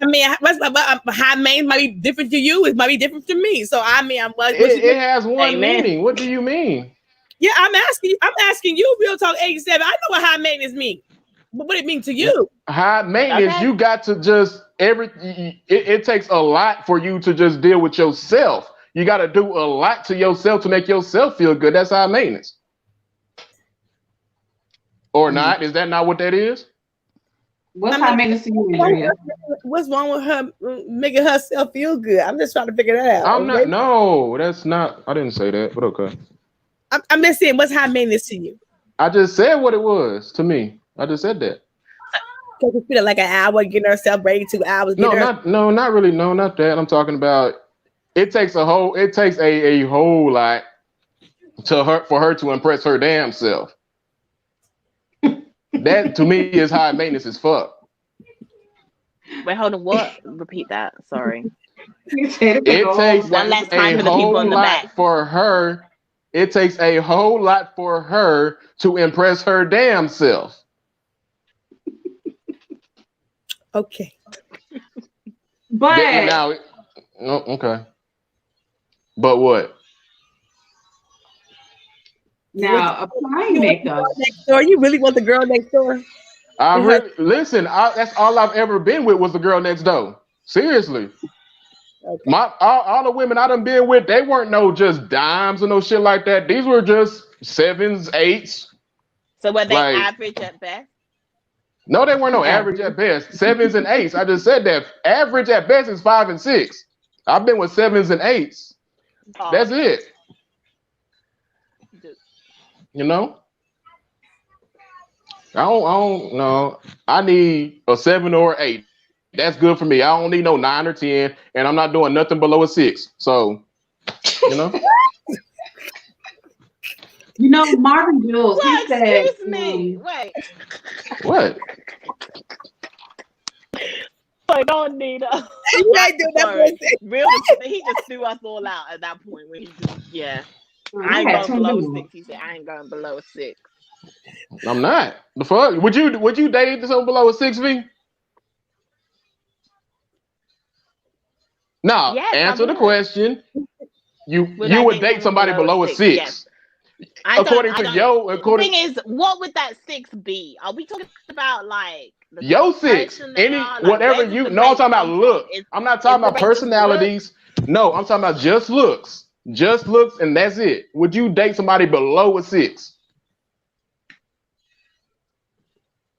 S4: I mean, high maintenance might be different to you. It might be different to me. So I mean,
S2: it has one
S1: Amen.
S2: meaning. What do you mean?
S4: Yeah, I'm asking you, Real Talk 87. I know what high maintenance means. But what it mean to you?
S2: High maintenance,
S1: Okay.
S2: you got to just it takes a lot for you to just deal with yourself. You got to do a lot to yourself to make yourself feel good. That's high maintenance. Or not? Is that not what that is?
S3: What's high maintenance to you, Andrea?
S4: What's wrong with her making herself feel good? I'm just trying to figure that out.
S2: I'm not. No, that's not. I didn't say that, but okay.
S4: I'm just saying, what's high maintenance to you?
S2: I just said what it was to me. I just said that.
S4: Because you feel like an hour getting herself ready, 2 hours.
S2: Not really. No, not that. I'm talking about. It takes a whole lot for her to impress her damn self. That to me is high maintenance as fuck.
S1: Wait, hold on. What? Repeat that. Sorry.
S2: It takes
S1: one last time
S2: a
S1: for the people
S2: whole
S1: in the
S2: lot
S1: back.
S2: for her. It takes a whole lot for her to impress her damn self.
S4: Okay.
S3: But
S2: Now, okay. But what?
S3: now applying makeup.
S4: Next door, you really want the girl next door?
S2: Listen. That's all I've ever been with was the girl next door. Seriously.
S4: Okay.
S2: All the women I done been with, they weren't no just dimes or no shit like that. These were just 7s, 8s.
S1: So were they
S2: Like-
S1: average at best?
S2: No, they weren't no average at best. 7s and 8s. I just said that. Average at best is 5 and 6. I've been with 7s and 8s.
S1: Oh,
S2: That's it.
S1: just-
S2: You know? I don't know. I need a 7 or 8. That's good for me. I don't need no 9 or 10, and I'm not doing nothing below a 6. So, you know.
S3: You know, Marvin Jules,
S1: Well,
S3: he said,
S1: excuse me. Wait.
S2: What?
S1: I don't need a.
S4: You ain't doing that
S1: Sorry.
S4: bullshit.
S1: Real, he just threw us all out at that point when he just, yeah. I ain't
S3: had
S1: going below
S3: two
S1: 6. He said, I ain't going below 6.
S2: I'm not. The fuck? Would you date something below a 6V? No.
S1: Yes, I
S2: Answer the
S1: would.
S2: question. You
S1: Would I
S2: would
S1: date
S2: date
S1: someone
S2: somebody below a 6.
S1: Yes.
S2: According to
S1: The thing is, what would that 6 be? Are we talking about like the
S2: Yo
S1: type of
S2: 6,
S1: person they
S2: any
S1: are? Like,
S2: whatever
S1: where does
S2: you.
S1: the
S2: No, I'm
S1: rate
S2: talking about
S1: come
S2: look.
S1: from?
S2: I'm not talking
S1: the
S2: about
S1: rate just
S2: personalities. No, I'm talking about just looks. Just looks, and that's it. Would you date somebody below a 6?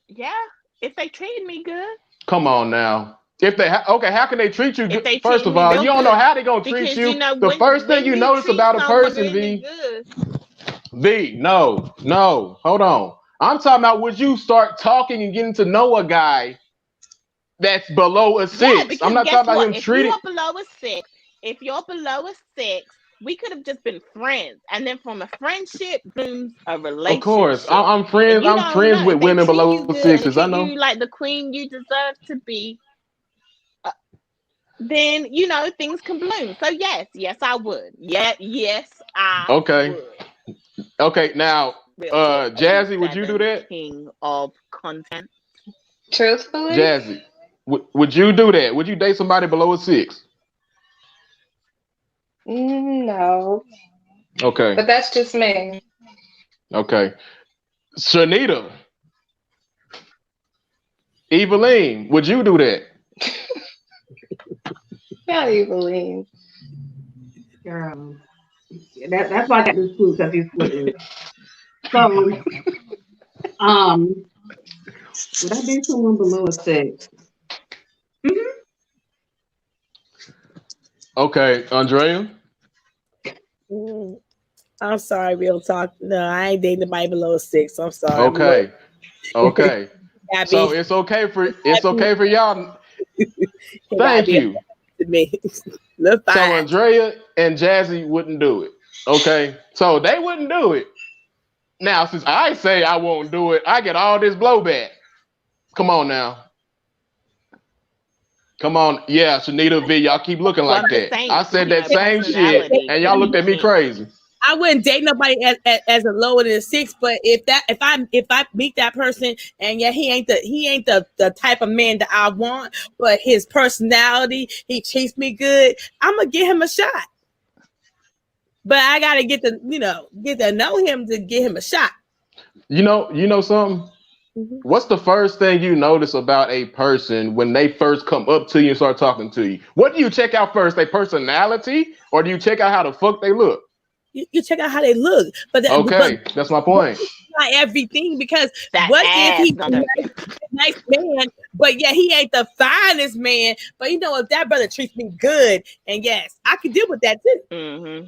S1: Yeah, if they treated me good.
S2: Come on now. If they okay, how can they treat you
S1: If
S2: good?
S1: they
S2: First
S1: treat
S2: of
S1: me
S2: all,
S1: real
S2: you don't know
S1: good.
S2: how they gonna treat
S1: Because
S2: you.
S1: you know,
S2: The first thing you notice
S1: treat
S2: about a
S1: someone
S2: person,
S1: really
S2: V.
S1: good,
S2: V, no, hold on. I'm talking about would you start talking and getting to know a guy that's below a 6?
S1: yeah, because
S2: I'm not
S1: guess
S2: talking about
S1: what?
S2: him
S1: If
S2: treating.
S1: you're below a 6, we could have just been friends, and then from a friendship blooms a relationship.
S2: Of course, I'm friends.
S1: And you
S2: I'm
S1: don't
S2: friends
S1: know
S2: with
S1: if they
S2: women
S1: treat
S2: below
S1: you good and
S2: 6s. I
S1: treat
S2: know.
S1: you like the queen you deserve to be. Then things can bloom. So yes, I would. Yes, I
S2: Okay.
S1: would.
S2: Okay, now,
S1: Real talk.
S2: Jazzy, would you do
S1: 87,
S2: that?
S1: King of content.
S5: Truthfully,
S2: Jazzy, would you do that? Would you date somebody below a 6?
S5: no,
S2: Okay.
S5: but that's just me.
S2: Okay. Shanita, Eveline, would you do that?
S5: Not Eveline.
S3: Girl. That's why I got this food because he's splitting. So, would I date someone below a 6?
S2: Okay, Andrea.
S4: I'm sorry, Real Talk. No, I ain't dating nobody below a 6. I'm sorry.
S2: Okay. Okay.
S4: Happy.
S2: So it's okay for y'all. Thank you.
S4: To me. Look
S2: So
S4: fine.
S2: Andrea and Jazzy wouldn't do it. Okay. So they wouldn't do it. Now, since I say I won't do it, I get all this blowback. Come on now. Come on. Yeah, Shanita V, y'all keep looking like
S1: I'm just
S2: that.
S1: saying,
S2: I said that same shit,
S1: personality.
S2: and y'all looked at me crazy.
S4: I wouldn't date nobody as a lower than a 6. But if I meet that person and yeah, he ain't the type of man that I want, but his personality, he treats me good, I'm gonna give him a shot. But I gotta get to know him to give him a shot.
S2: You know something?
S4: Mm-hmm.
S2: What's the first thing you notice about a person when they first come up to you and start talking to you? What do you check out first? Their personality, or do you check out how the fuck they look?
S4: You check out how they look, but
S2: that's my point.
S4: Not everything, because
S1: That
S4: what
S1: ass,
S4: if he's
S1: no,
S4: a nice man, but yeah, he ain't the finest man. But you know, if that brother treats me good, and yes, I can deal with that too.
S1: Mm-hmm.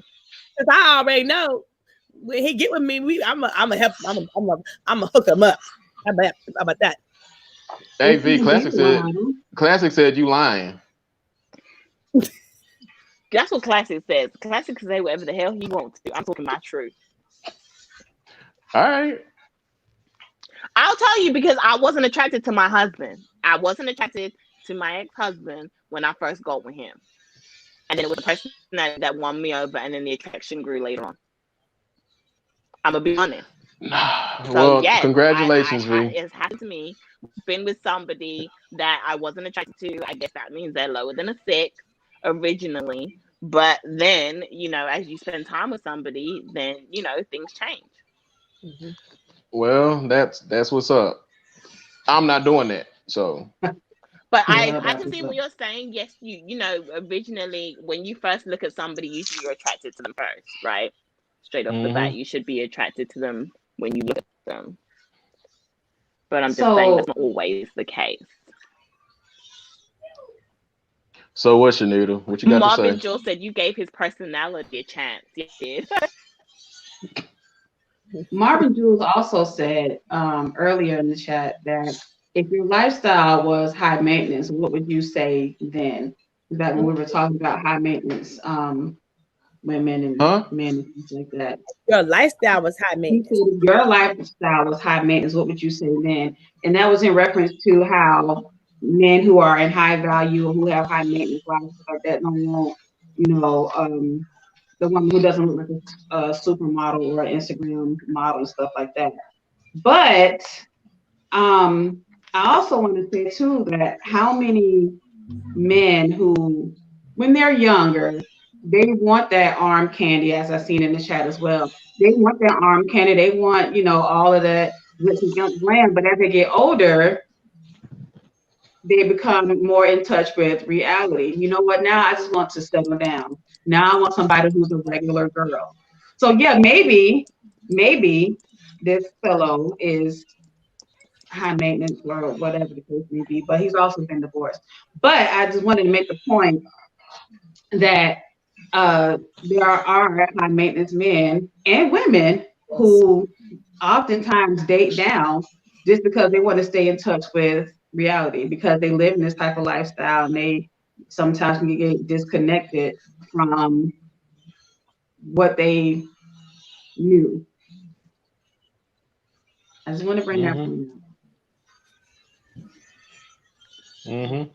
S4: Because I already know when he get with me, I'm a help. I'm a hook him up. How about that?
S2: Hey V, Classic said you lying.
S1: That's what Classic says. Classic can say whatever the hell he wants to. I'm talking my truth.
S2: All right.
S1: I'll tell you, because I wasn't attracted to my husband. I wasn't attracted to my ex-husband when I first got with him. And then it was the person that won me over, and then the attraction grew later on. I'm going to be honest.
S2: Well, yes, congratulations, V.
S1: It's happened to me. Been with somebody that I wasn't attracted to. I guess that means they're lower than a 6 originally. But then, as you spend time with somebody, then, things change.
S4: Mm-hmm.
S2: Well, that's what's up. I'm not doing that, so.
S1: But I can see what you're saying. Yes, originally when you first look at somebody, usually you're attracted to them first, right? Straight off the bat, you should be attracted to them when you look at them. But I'm just saying that's not always the case.
S2: So what, Shanita? What you got
S1: Marvin
S2: to say?
S1: Jules said you gave his personality a chance. Yes.
S3: Marvin Jules also said earlier in the chat that if your lifestyle was high maintenance, what would you say then? That when we were talking about high maintenance women and men and things like that.
S4: Your lifestyle was high maintenance.
S3: If your lifestyle was high maintenance, what would you say then? And that was in reference to how men who are in high value or who have high maintenance lives like that don't want, the one who doesn't look like a supermodel or an Instagram model and stuff like that. But I also want to say too that how many men who, when they're younger, they want that arm candy, as I've seen in the chat as well. They want that arm candy. They want, all of that glam. But as they get older, they become more in touch with reality. You know what? Now I just want to settle down. Now I want somebody who's a regular girl. So yeah, maybe this fellow is high maintenance or whatever the case may be, but he's also been divorced. But I just wanted to make the point that there are high maintenance men and women who oftentimes date down just because they want to stay in touch with reality, because they live in this type of lifestyle and they sometimes can get disconnected from what they knew. I just want to bring that point up.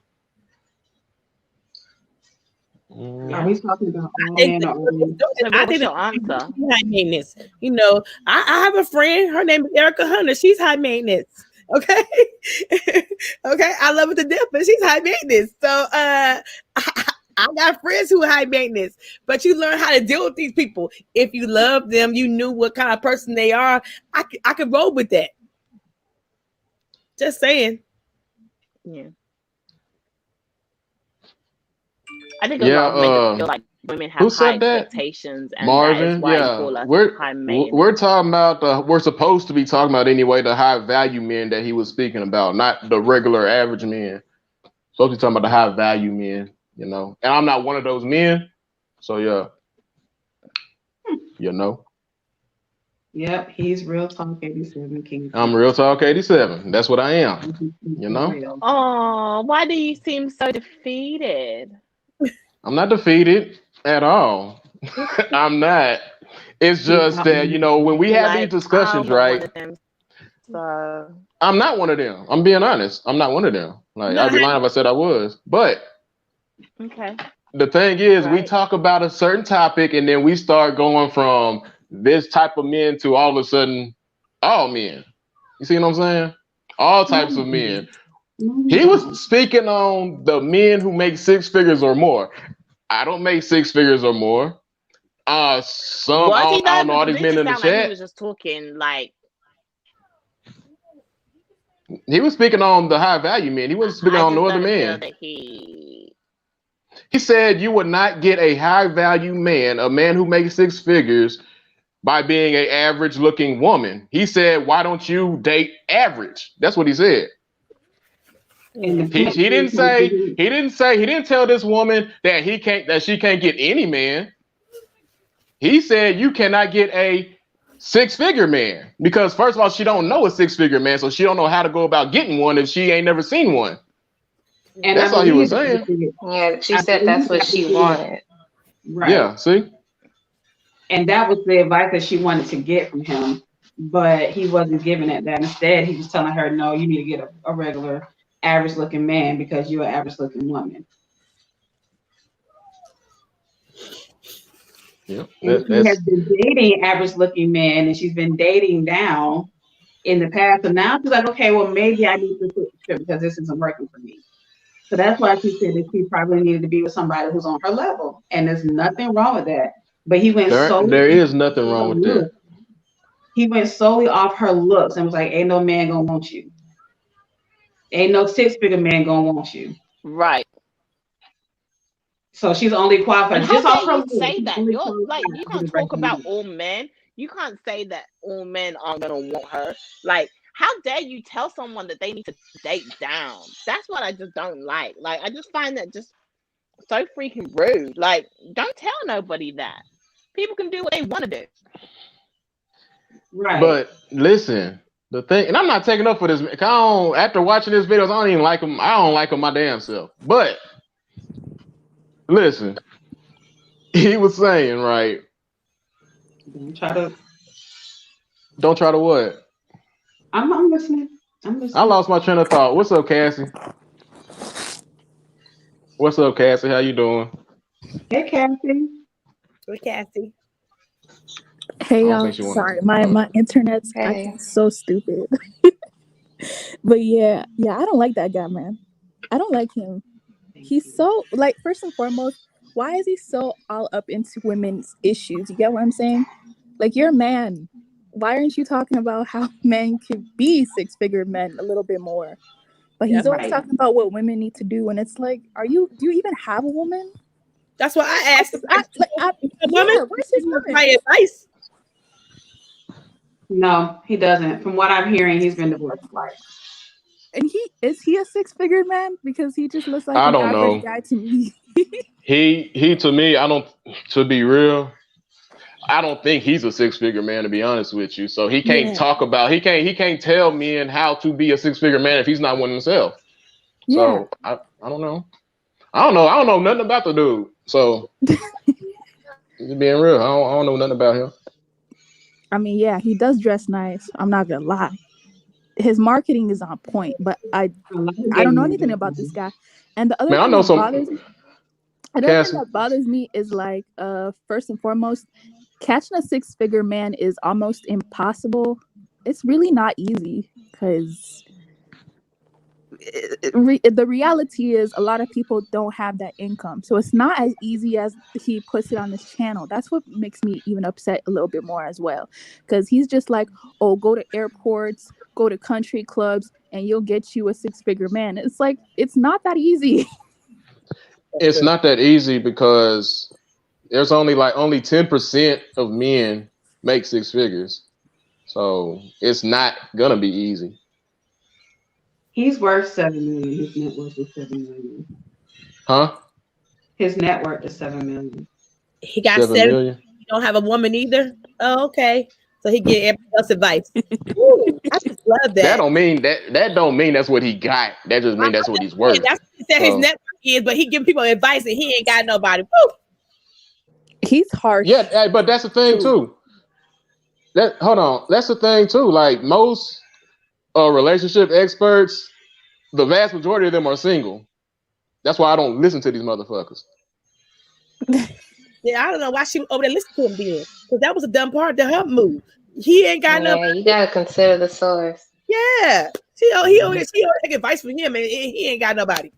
S3: Are we talking about all men or women?
S1: I think your answer.
S4: High maintenance. I have a friend. Her name is Erica Hunter. She's high maintenance. Okay. Okay. I love her to death, but she's high maintenance. So I got friends who are high maintenance, but you learn how to deal with these people. If you love them, you knew what kind of person they are. I could roll with that. Just saying.
S1: Yeah. I think a lot of men feel like women have high expectations, and
S2: Marvin,
S1: that is why you call us high maintenance.
S2: We're talking about we're supposed to be talking about anyway the high value men that he was speaking about, not the regular average men. Supposed to be talking about the high value men, and I'm not one of those men, so yeah,
S3: Yep, he's Real Talk 87 King.
S2: I'm Real Talk 87. That's what I am.
S1: Oh, why do you seem so defeated?
S2: I'm not defeated at all. I'm not. It's just that, when we have these discussions, right?
S1: So
S2: I'm not one of them. I'm being honest. I'm not one of them. Like, I'd be lying if I said I was. But
S1: okay.
S2: the thing is, we
S3: Right.
S2: talk about a certain topic and then we start going from this type of men to all of a sudden all men. You see what I'm saying? All
S3: No,
S2: types of men.
S3: we
S2: He
S3: don't.
S2: was speaking on the men who make six figures or more. I don't make six figures or more. Some
S1: Was he
S2: I
S1: though?
S2: don't know all
S1: Because
S2: these
S1: it
S2: men
S1: just
S2: in the
S1: sounded like he
S2: chat.
S1: was just talking like
S2: He was speaking on the high value men. He wasn't speaking
S1: I
S2: on
S1: just
S2: no other
S1: don't feel
S2: men.
S1: that he.
S2: He said you would not get a high value man, a man who makes six figures, by being an average looking woman. He said, why don't you date average? That's what he said.
S3: And the
S2: He
S3: point
S2: he didn't
S3: is,
S2: say he didn't tell this woman that she can't get any man. He said you cannot get a six-figure man because first of all she don't know a six-figure man, so she don't know how to go about getting one if she ain't never seen one.
S3: and I
S2: That's all he was
S3: believe that was
S2: saying.
S3: it.
S5: Yeah, she
S3: I
S5: said
S3: believe
S5: that's what
S3: that
S5: she
S3: was it.
S5: wanted.
S3: Right.
S2: Yeah, see?
S3: And that was the advice that she wanted to get from him, but he wasn't giving it that. Instead, he was telling her, no, you need to get a regular, average looking man because you're an average looking woman.
S2: Yep.
S3: And she has been dating average looking men and she's been dating down in the past. So now she's like, okay, well, maybe I need to switch the trip because this isn't working for me. So that's why she said that she probably needed to be with somebody who's on her level. And there's nothing wrong with that. But he went
S2: There is nothing wrong with that.
S3: He went solely off her looks and was like, ain't no man gonna want you. Ain't no six-figure man gonna want you.
S1: Right.
S3: So she's only qualified
S1: And how
S3: just off
S1: dare
S3: her
S1: you
S3: looks.
S1: say
S3: She's
S1: that?
S3: only
S1: You're like
S3: qualified
S1: you
S3: to be
S1: can't
S3: the
S1: talk about
S3: representative.
S1: all men. You can't say that all men aren't gonna want her. Like, how dare you tell someone that they need to date down? That's what I just don't like. Like, I just find that just so freaking rude. Like, don't tell nobody that. People can do what they want to do.
S3: Right.
S2: But listen, the thing, and I'm not taking up for this. After watching this videos, I don't even like him. I don't like him my damn self. But listen, he was saying, right? Don't try to what?
S3: I'm listening.
S2: I lost my train of thought. What's up, Cassie? What's up, Cassie? How you doing?
S3: Hey, Cassie.
S4: Hey, Cassie.
S6: Hey
S2: I don't
S6: y'all,
S2: think she wanted
S6: sorry,
S2: to.
S6: my internet's
S5: Hey.
S6: acting so stupid. But yeah, I don't like that guy, man. I don't like him. He's so like, first and foremost, why is he so all up into women's issues? You get what I'm saying? Like, you're a man. Why aren't you talking about how men could be six-figure men a little bit more? But he's
S4: Yeah,
S6: always
S3: right.
S6: talking about what women need to do, and it's like, do you even have a woman?
S4: That's why I asked.
S6: Yeah, where's his woman?
S4: My advice.
S3: No, he doesn't. From what I'm hearing, he's been divorced twice.
S6: And is he a six-figure man? Because he just looks like
S2: I
S6: an
S2: don't
S6: average
S2: know.
S6: guy to me.
S2: He to me, to be real, I don't think he's a six-figure man, to be honest with you. So he can't talk about, he can't tell men how to be a six-figure man if he's not one himself.
S6: Yeah.
S2: So I don't know. I don't know nothing about the dude. So just being real, I don't know nothing about him.
S6: I mean, yeah, he does dress nice. I'm not gonna lie. His marketing is on point, but I don't know anything about this guy. And the other
S2: Man, I
S6: thing
S2: know
S6: that
S2: some.
S6: bothers me, another thing that bothers me is like, first and foremost, catching a six-figure man is almost impossible. It's really not easy because the reality is a lot of people don't have that income, so it's not as easy as he puts it on his channel. That's what makes me even upset a little bit more as well, because he's just like, oh, go to airports, go to country clubs, and you'll get you a six-figure man. It's like, it's not that easy.
S2: It's not that easy because there's only 10% of men make six figures, so it's not gonna be easy.
S3: He's worth $7 million. His net worth is $7 million.
S2: Huh?
S3: His net worth is $7 million.
S4: He got $7 million. He don't have a woman either. Oh, okay. So he get everybody else advice. Ooh, I just love that.
S2: That don't mean that's what he got. That just means that's what he's worth.
S4: That's what he said his network is, but he giving people advice and he ain't got nobody. Woo.
S6: He's harsh.
S2: Yeah, but that's the thing too. That's the thing too. Like most relationship experts, the vast majority of them are single. That's why I don't listen to these motherfuckers.
S4: Yeah, I don't know why she was over there listening to him then, because that was a dumb part to her move. He ain't got no.
S5: Yeah, you gotta consider the source.
S4: Yeah, he always take advice from him, and he ain't got nobody.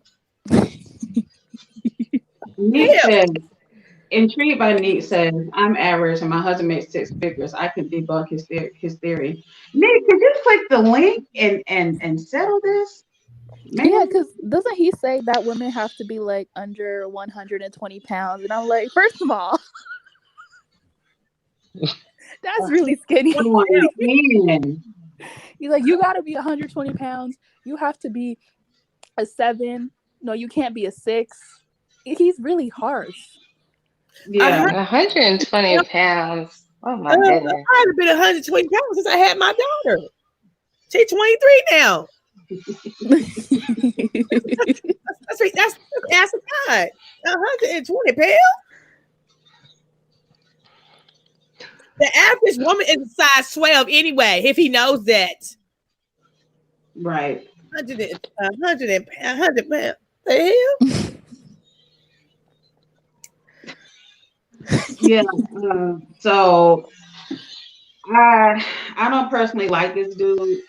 S3: Nick
S4: Yeah.
S3: says, intrigued by Nick says, I'm average and my husband makes 6 figures. I can debunk his theory. Nick, could you click the link and settle this? Man.
S6: Yeah, because doesn't he say that women have to be like under 120 pounds? And I'm like, first of all, that's really skinny.
S3: Man.
S6: He's like, you got to be 120 pounds. You have to be a 7. No, you can't be a 6. He's really harsh.
S3: Yeah.
S5: 120 pounds. Oh my goodness.
S4: I haven't been 120 pounds since I had my daughter. She's 23 now. That's ass of God. 120 pounds. The average woman is size 12 anyway, if he knows that.
S3: Right.
S4: 100 pounds. The hell?
S3: Yeah. So I don't personally like this dude.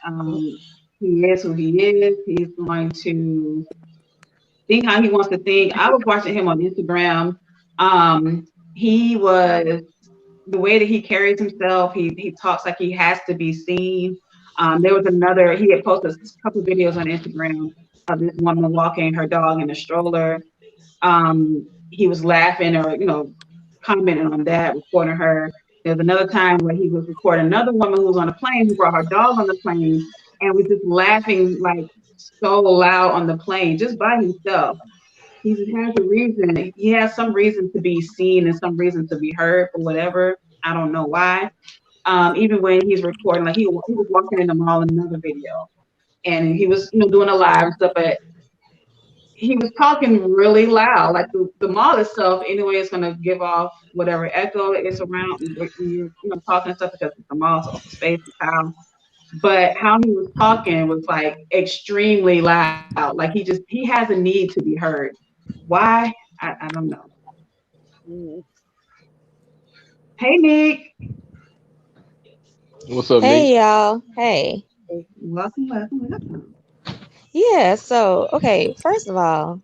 S3: He is who he is. He's going to think how he wants to think. I was watching him on Instagram. He was, the way that he carries himself, he talks like he has to be seen. There was another, he had posted a couple of videos on Instagram of this woman walking her dog in a stroller. He was laughing or, commenting on that, recording her. There's another time where he was recording another woman who was on a plane who brought her dog on the plane and was just laughing like so loud on the plane just by himself. He has a reason. He has some reason to be seen and some reason to be heard or whatever. I don't know why. Even when he's recording, like he was walking in the mall in another video, and he was doing a live and stuff, but he was talking really loud. Like the mall itself, anyway, is gonna give off whatever echo is around when you're talking and stuff because it's the mall, so space is how. But how he was talking was like extremely loud. Like he has a need to be heard. Why? I don't know. Hey Nick.
S2: What's up,
S7: Hey
S2: Nick?
S7: y'all. Hey.
S3: Welcome.
S7: Yeah, so okay, first of all,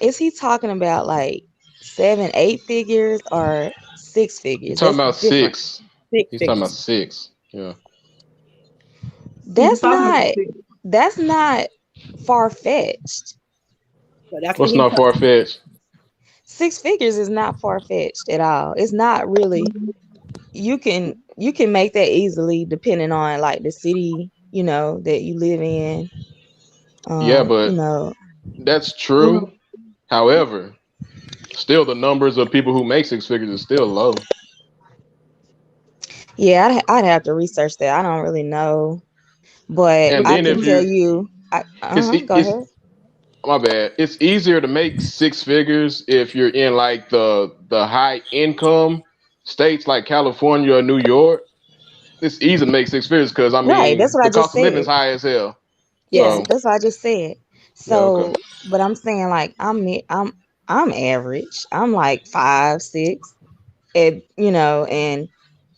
S7: is he talking about like 7, 8 figures or 6 figures?
S2: He's talking about
S7: That's different.
S2: 6.
S4: Six
S2: He's talking about
S4: figures.
S2: 6. Yeah.
S7: That's not far-fetched.
S4: But that's
S2: What's
S4: what
S2: not far fetched?
S7: 6 figures is not far-fetched at all. It's not really. You can make that easily depending on like the city, that you live in.
S2: Yeah, but that's true. However, still the numbers of people who make 6 figures is still low.
S7: Yeah, I'd have to research that. I don't really know, but
S2: And
S7: I
S2: then
S7: can
S2: if
S7: tell
S2: you,
S7: you. Go ahead.
S2: My bad. It's easier to make 6 figures if you're in like the high income states like California or New York. It's easy to make 6 figures because
S7: Right, that's what I
S2: the
S7: just
S2: cost of living
S7: said.
S2: is high as hell.
S7: Yeah,
S2: So
S7: that's what I just said.
S2: yeah, okay.
S7: So, but I'm saying like I'm average. I'm like 5, 6, and and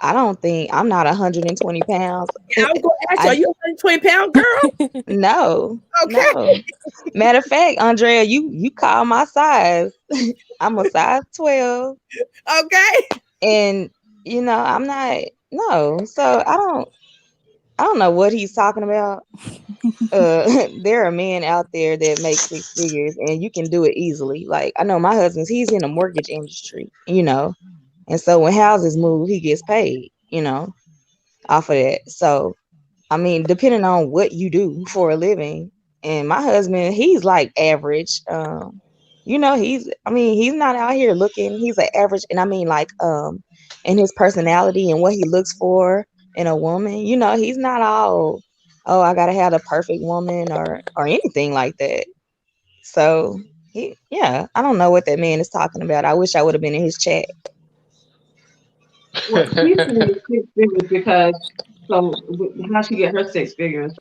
S7: I don't think I'm not 120 pounds.
S4: I was going to ask you, are you a 120 pound girl?
S7: No.
S4: Okay.
S7: No. Matter of fact, Andrea, you call my size. I'm a size 12.
S4: Okay.
S7: And I'm not. No. So I don't know what he's talking about. There are men out there that make 6 figures and you can do it easily. Like I know my husband's, he's in the mortgage industry, and so when houses move, he gets paid, off of that. So I mean, depending on what you do for a living, and my husband, he's like average. He's not out here looking, he's an average, and I mean like in his personality and what he looks for in a woman, he's not all, oh, I gotta have a perfect woman or anything like that. So I don't know what that man is talking about. I wish I would have been in his chat.
S3: Well, she's saying 6 figures because how she get her 6 figures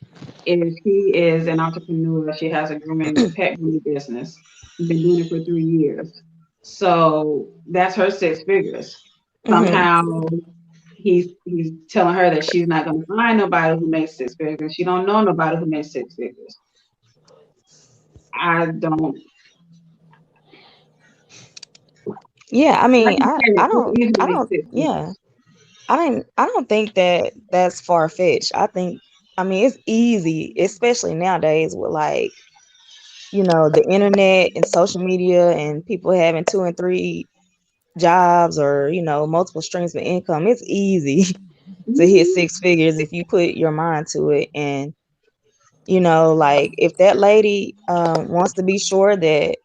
S3: is she is an entrepreneur. She has a pet grooming business. She's been doing it for 3 years. So that's her 6 figures.
S7: Mhm.
S3: Somehow he's telling her that she's not gonna find nobody who makes 6 figures. She don't know nobody who makes 6 figures. I don't
S7: Yeah, I
S3: like
S7: mean,
S3: you said,
S7: I
S3: it's easy to
S7: I
S3: make
S7: don't,
S3: 6 figures.
S7: yeah, I don't think that that's far fetched. I mean, it's easy, especially nowadays with like, you know, the internet and social media and people having 2 and 3 jobs or, you know, multiple streams of income. It's easy to hit
S3: Mhm.
S7: 6 figures if you put your mind to it. And, you know, like if that lady wants to be sure that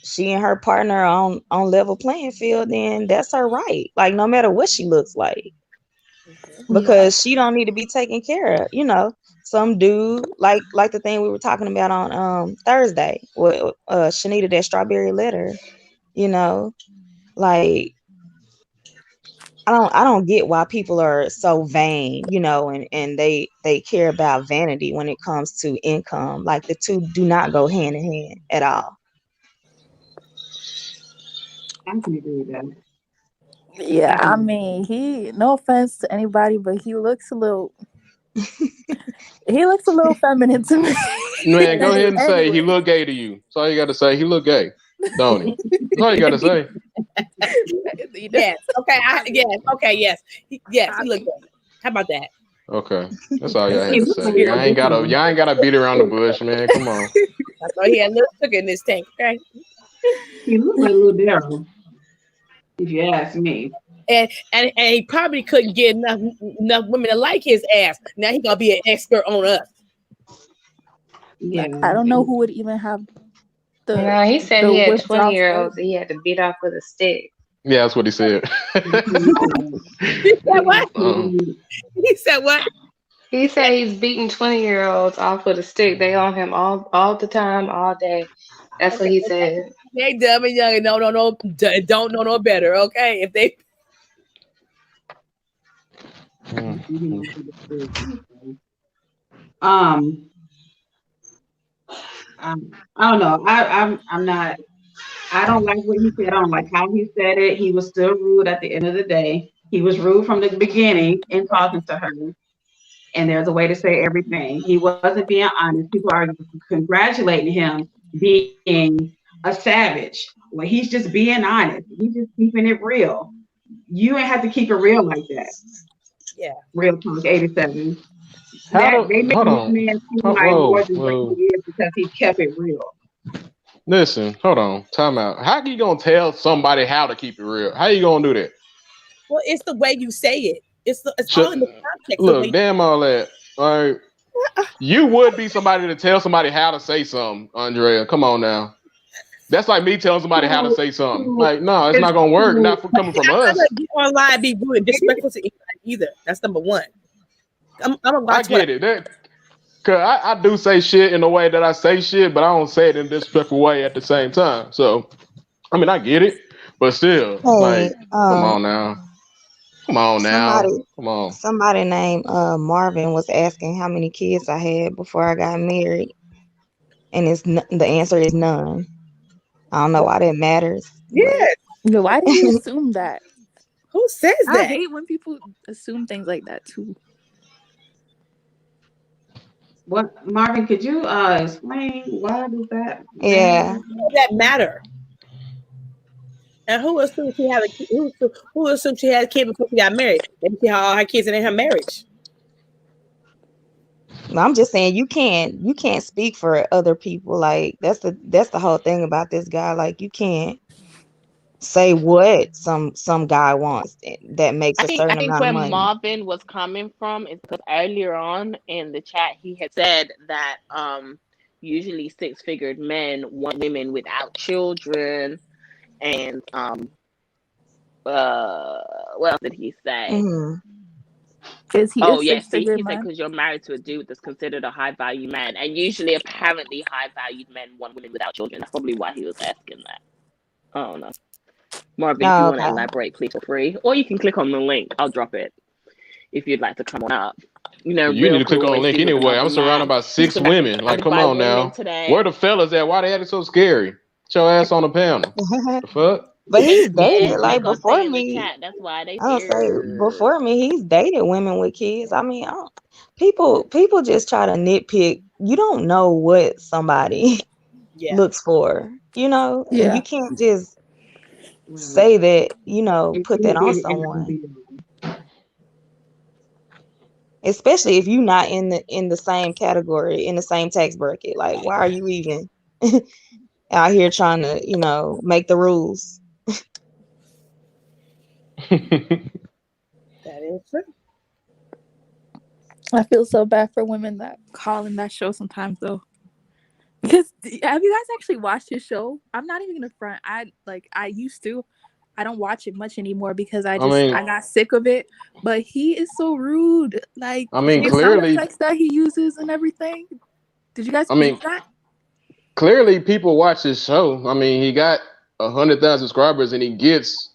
S7: she and her partner are on level playing field, then that's her right. Like no matter what she looks like,
S6: Yeah.
S7: because she don't need to be taken care of. You know, some dude like the thing we were talking about on Thursday with Shanita, that strawberry letter. You know, like I don't get why people are so vain, you know, and they care about vanity when it comes to income. Like the two do not go hand in hand at all.
S3: I can agree with that.
S6: Yeah,
S3: I
S6: I
S3: can.
S6: mean, no offense to anybody, but he looks a little feminine to me.
S2: Man, go ahead and say he
S6: Anyway.
S2: look gay to you. That's all you got to say. He look gay, don't he? That's all you got to say.
S4: Yes. Okay. Yes. Okay. Yes. Yes.
S6: I
S4: He look
S6: mean,
S4: good. How about that?
S2: Okay, that's all y'all
S3: He
S2: had to
S3: looks like
S2: say.
S3: a
S2: Y'all
S3: little
S2: ain't gotta,
S3: different.
S2: y'all ain't gotta beat around the bush, man. Come on.
S4: I thought he had a little sugar in this tank. Okay.
S3: He looks like Lil Daryl, if you ask me.
S4: And he probably couldn't get enough women to like his ass. Now he gonna be an expert on us.
S3: Yeah.
S6: I don't know who would even have
S5: No, he said
S6: the
S5: he had
S6: withdrawal
S5: 20-year-olds that he had to beat off with a stick.
S2: Yeah, that's what he said.
S3: That's what he
S4: He said what?
S3: said.
S4: He said what?
S5: He said he's beating 20-year-olds off with a stick. They on him all the time, all day. That's what
S4: Okay.
S5: he said.
S4: They dumb and young and don't know no better. Okay. If they
S3: Um, I don't know. I'm not. I don't like what he said. I don't like how he said it. He was still rude at the end of the day. He was rude from the beginning in talking to her. And there's a way to say everything. He wasn't being honest. People are congratulating him being a savage. Well, he's just being honest. He's just keeping it real. You ain't have to keep it real like that.
S4: yeah.
S3: Real Talk 87.
S2: How
S3: That they
S2: do?
S3: made
S2: Hold
S3: this
S2: on.
S3: man seem like more
S2: Whoa,
S3: than what
S2: whoa.
S3: he is because he kept it real.
S2: Listen, hold on. Time out. How you gonna tell somebody how to keep it real? How you gonna do that?
S4: Well, it's the way you say it. It's all in the context.
S2: Look, damn all that. All right. You would be somebody to tell somebody how to say something, Andrea. Come on now. That's like me telling somebody how to say something. Like, no, it's not gonna work. Not coming from
S4: I'm not
S2: us.
S4: gonna get online and be rude and disrespectful to anybody either. That's number one. I'm gonna watch
S2: I get it. Cause I do say shit in the way that I say shit, but I don't say it in a disrespectful way at the same time. So, I mean, I get it, but still,
S7: Hey,
S2: like, come on now. Come on now.
S7: somebody
S2: Come on.
S7: somebody named Marvin was asking how many kids I had before I got married, and the answer is none. I don't know why that matters.
S4: Yeah.
S6: Why did you assume that?
S4: Who says
S6: I
S4: that?
S6: hate when people assume things like that too.
S3: What, Marvin? Could you explain why does that
S7: Yeah.
S3: matter?
S4: That matter. And who assumed she had a kid? Who assumed she had a kid before she got married? Maybe she had all her kids in her marriage.
S7: I'm just saying you can't speak for other people. Like that's the whole thing about this guy. Like you can't say what some guy wants that makes a
S1: I
S7: certain
S1: think
S7: amount of
S1: where
S7: money.
S1: Marvin was coming from is because earlier on in the chat he had said that usually 6-figured men want women without children and what else did he say?
S7: Mhm.
S6: Is he
S1: Oh
S6: a
S1: yeah, see,
S6: six-figure
S1: he said
S6: man?
S1: because you're married to a dude that's considered a high value man, and usually apparently high valued men want women without children. That's probably why he was asking that. I don't know. Marvin, if you
S7: Oh,
S1: want to
S7: okay.
S1: elaborate, please feel free. Or you can click on the link. I'll drop it if you'd like to come on up. You know,
S2: You need
S1: Real
S2: to click
S1: cool
S2: on the
S1: always
S2: link
S1: be with
S2: anyway.
S1: another
S2: I'm surrounded
S1: man.
S2: by
S1: He's
S2: 6 women. Like,
S1: surrounded
S2: come
S1: by
S2: on
S1: women
S2: now.
S1: today.
S2: Where the fellas at? Why they acting so scary? Get your ass on the panel. The fuck?
S7: But he's
S1: Yes,
S7: dated
S1: they
S7: like
S1: gonna say
S7: before
S1: in the
S7: me.
S1: chat. That's why they
S7: I don't say
S1: scared.
S7: before me. He's dated women with kids. I mean, people just try to nitpick. You don't know what somebody
S4: Yeah.
S7: looks for, you know, and
S6: Yeah.
S7: you can't just
S3: Well,
S7: say that, you know,
S3: if
S7: put
S3: you
S7: that on
S3: did it, it would
S7: someone,
S3: be
S7: especially if you're not in the same category, in the same tax bracket. Like, why are you even out here trying to, you know, make the rules?
S4: That is true.
S6: I feel so bad for women that call in that show sometimes though. Because have you guys actually watched his show? I'm not even gonna front. I used to. I don't watch it much anymore because I
S2: I mean,
S6: got sick of it. But he is so rude. Like
S2: I mean,
S6: the sound
S2: clearly,
S6: effects that he uses and everything. Did you guys
S2: I
S6: peep
S2: mean,
S6: that?
S2: clearly, people watch his show. I mean, he got 100,000 subscribers and he gets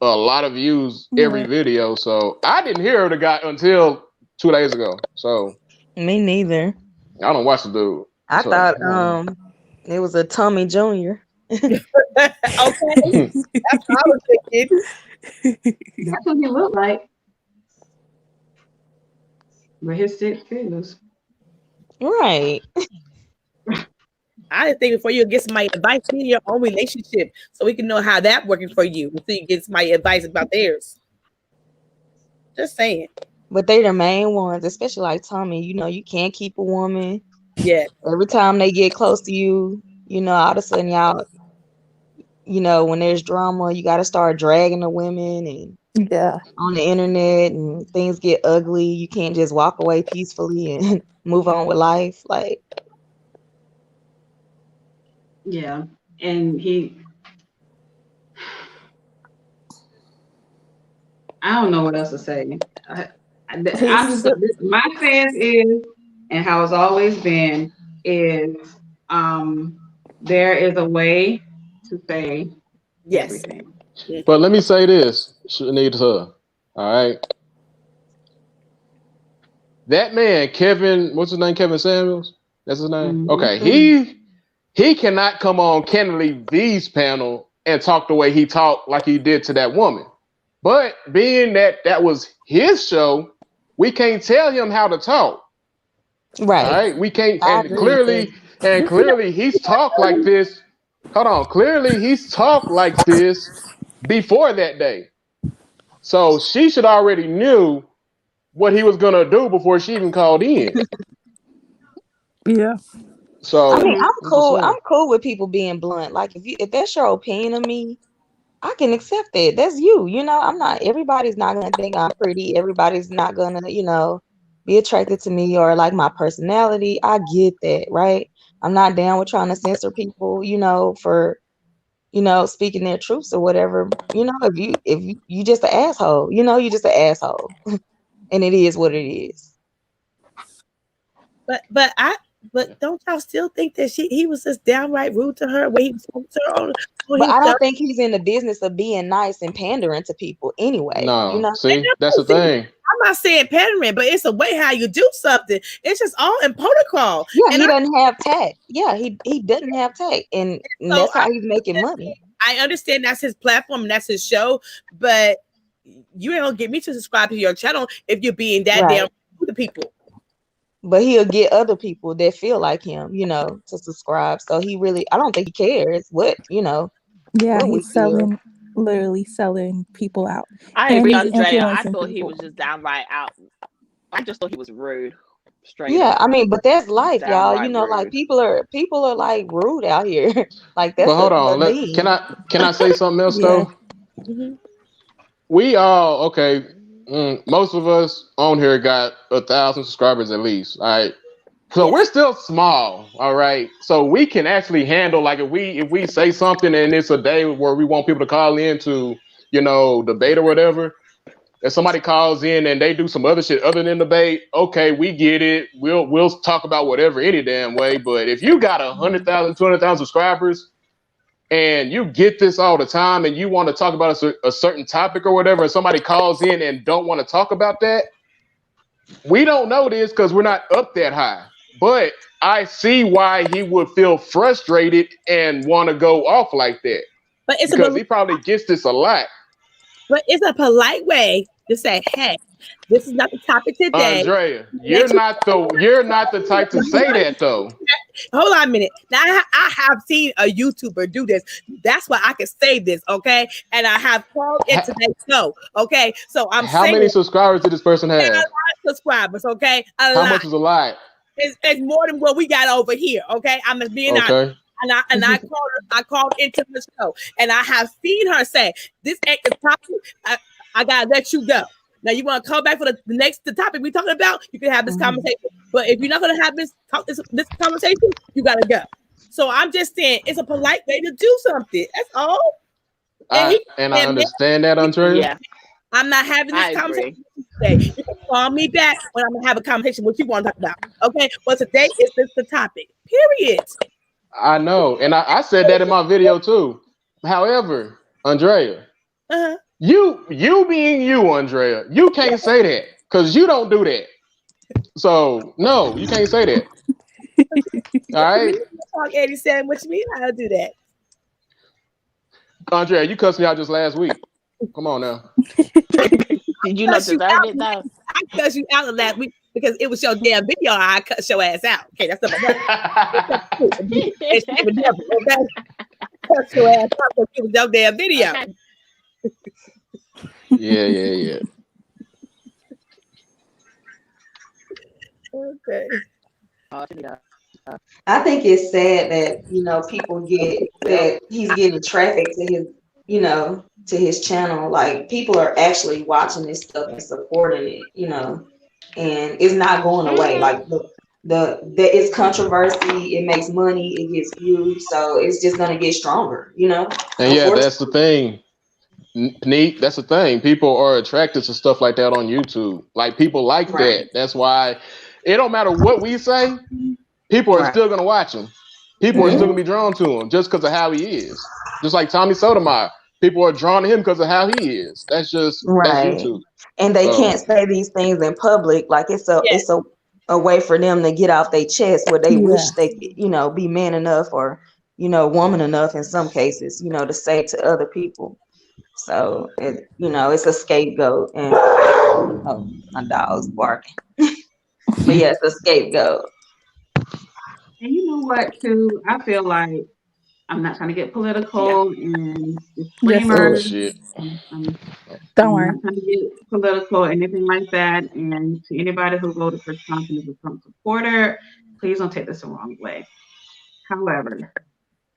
S2: a lot of views every
S6: Yeah.
S2: video. So I didn't hear of the guy until 2 days ago. So
S7: Me neither.
S2: I don't watch the dude.
S7: I
S2: So
S7: thought it was a Tommy Jr.
S4: Okay. That's what I was thinking.
S3: that's what he looked like. But his 6 figures.
S7: Right.
S4: I didn't think before you get somebody advice in your own relationship so we can know how that working for you until you get somebody advice about theirs. Just saying.
S7: But they the main ones, especially like Tommy. You know, you can't keep a woman.
S4: Yeah.
S7: Every time they get close to you, you know, all of a sudden y'all, you know, when there's drama, you got to start dragging the women and
S6: Yeah.
S7: on the internet, and things get ugly. You can't just walk away peacefully and move on with life. Like,
S3: Yeah. And I don't know what else to say. I'm just my stance is, and how it's always been, is there is a way to say
S4: Yes.
S3: everything.
S2: but let me say this, Shanita. All right. That man, Kevin, what's his name? Kevin Samuels? That's his name?
S3: Mhm.
S2: Okay. He cannot come on Kennedy V's panel and talk the way he talked like he did to that woman. But being that was his show, we can't tell him how to talk.
S7: right.
S2: All right. We can't,
S7: I
S2: and
S7: agree with
S2: clearly he's talked like this. Hold on. Clearly he's talked like this before that day. So she should already knew what he was gonna do before she even called in.
S6: Yeah.
S2: So
S7: I mean, I'm
S2: I'm just
S7: cool.
S2: saying.
S7: I'm cool with people being blunt. Like, if that's your opinion of me, I can accept it. That's you. You know, I'm not. Everybody's not gonna think I'm pretty. Everybody's not gonna, you know, be attracted to me or like my personality. I get that, right? I'm not down with trying to censor people, you know, for, you know, speaking their truths or whatever. You know, if you just an asshole, you know, you just an asshole, and it is what it is.
S4: But don't y'all still think that he was just downright rude to her when he spoke to her on
S7: But
S4: his
S7: I
S4: show?
S7: don't think he's in the business of being nice and pandering to people anyway. You
S2: No,
S7: know,
S2: see, that's the thing.
S4: I'm not saying pandering, but it's a way how you do something. It's just all in protocol.
S7: yeah,
S4: And
S7: he doesn't have tact. Yeah, he doesn't have tact, and
S4: so
S7: that's how he's making money.
S4: I understand that's his platform and that's his show, but you ain't gonna get me to subscribe to your channel if you're being that
S7: Right.
S4: damn rude to people.
S7: But he'll get other people that feel like him, you know, to subscribe. So I don't think he cares what, you know,
S6: Yeah,
S7: what we
S6: he's
S7: feel.
S6: literally selling people out.
S1: I
S6: And
S1: agree,
S6: he's
S1: Andrea. I
S6: influencing
S1: thought he
S6: people.
S1: was just downright out. I just thought he was rude, straight
S7: Yeah,
S1: up,
S7: I mean, but that's life, y'all. You
S1: downright
S7: know, like
S1: rude.
S7: people are like rude out here. Like that's
S2: But hold on,
S7: the meme.
S2: can I say something else
S6: Yeah.
S2: though?
S4: Mhm.
S2: We all okay. Most of us on here got 1,000 subscribers at least. All right. So we're still small, all right. So we can actually handle, like, if we say something and it's a day where we want people to call in to, you know, debate or whatever. If somebody calls in and they do some other shit other than debate, okay, we get it. We'll talk about whatever any damn way. But if you got 100,000, 200,000 subscribers and you get this all the time and you want to talk about a certain topic or whatever, and somebody calls in and don't want to talk about that, we don't know this because we're not up that high. but I see why he would feel frustrated and want to go off like that
S4: But it's
S2: because he probably gets this a lot.
S4: But it's a polite way to say, "Hey, this is not the topic today."
S2: Andrea, you're not the type to say that though.
S4: Hold on a minute. Now I have seen a YouTuber do this. That's why I can say this, okay? And I have called it today's show, okay? So I'm
S2: How
S4: saying
S2: many subscribers did this person
S4: a
S2: have?
S4: lot of subscribers, okay?
S2: How much is a lot?
S4: It's more than what we got over here, okay? I'm just being honest.
S2: Okay.
S4: And I called into the show, and I have seen her say, "This ain't the topic. I gotta let you go." Now you want to come back for the topic we talking about? You can have this conversation, but if you're not gonna have this conversation, you gotta go. So I'm just saying it's a polite way to do something. That's all.
S2: I understand that, Andrea.
S1: Yeah,
S4: I'm not having this conversation today. You can call me back when I'm gonna have a conversation what you want to talk about. Okay, but today is just the topic. Period.
S2: I know, and I said that in my video too. However, Andrea, you being you, Andrea, you can't say that because you don't do that. So no, you can't say that. All right.
S4: Talk 87. What you mean? I don't do that.
S2: Andrea, you cussed me out just last week. Come on now.
S1: Did you not deserve it though?
S4: I cussed you out last week because it was your damn video. I cut your ass out. Okay, that's not my It's the devil, okay? Cut your ass out because it was your damn video.
S2: Yeah.
S4: Okay.
S7: I think it's sad that people get that he's getting traffic to his to his channel. Like people are actually watching this stuff and supporting it, and it's not going away. Like the it's controversy, it makes money, it gets views, so it's just gonna get stronger,
S2: And yeah, that's the thing. Neat, that's the thing. People are attracted to stuff like that on YouTube. Like people like that. That's why it don't matter what we say, people are still gonna watch him. People are still gonna be drawn to him just because of how he is. Just like Tommy Sotomayor, people are drawn to him because of how he is. That's just that's YouTube.
S7: And they can't say these things in public. Like it's a way for them to get off their chest where they wish they could, be man enough or woman enough in some cases, to say to other people. So it's a scapegoat, and my dog's barking. But yeah, it's a scapegoat.
S3: And you know what, too? I feel like I'm not trying to get political and disclaimer.
S6: Don't worry.
S3: I'm not trying to get political, anything like that. And to anybody who voted for Trump and is a Trump supporter, please don't take this the wrong way. However,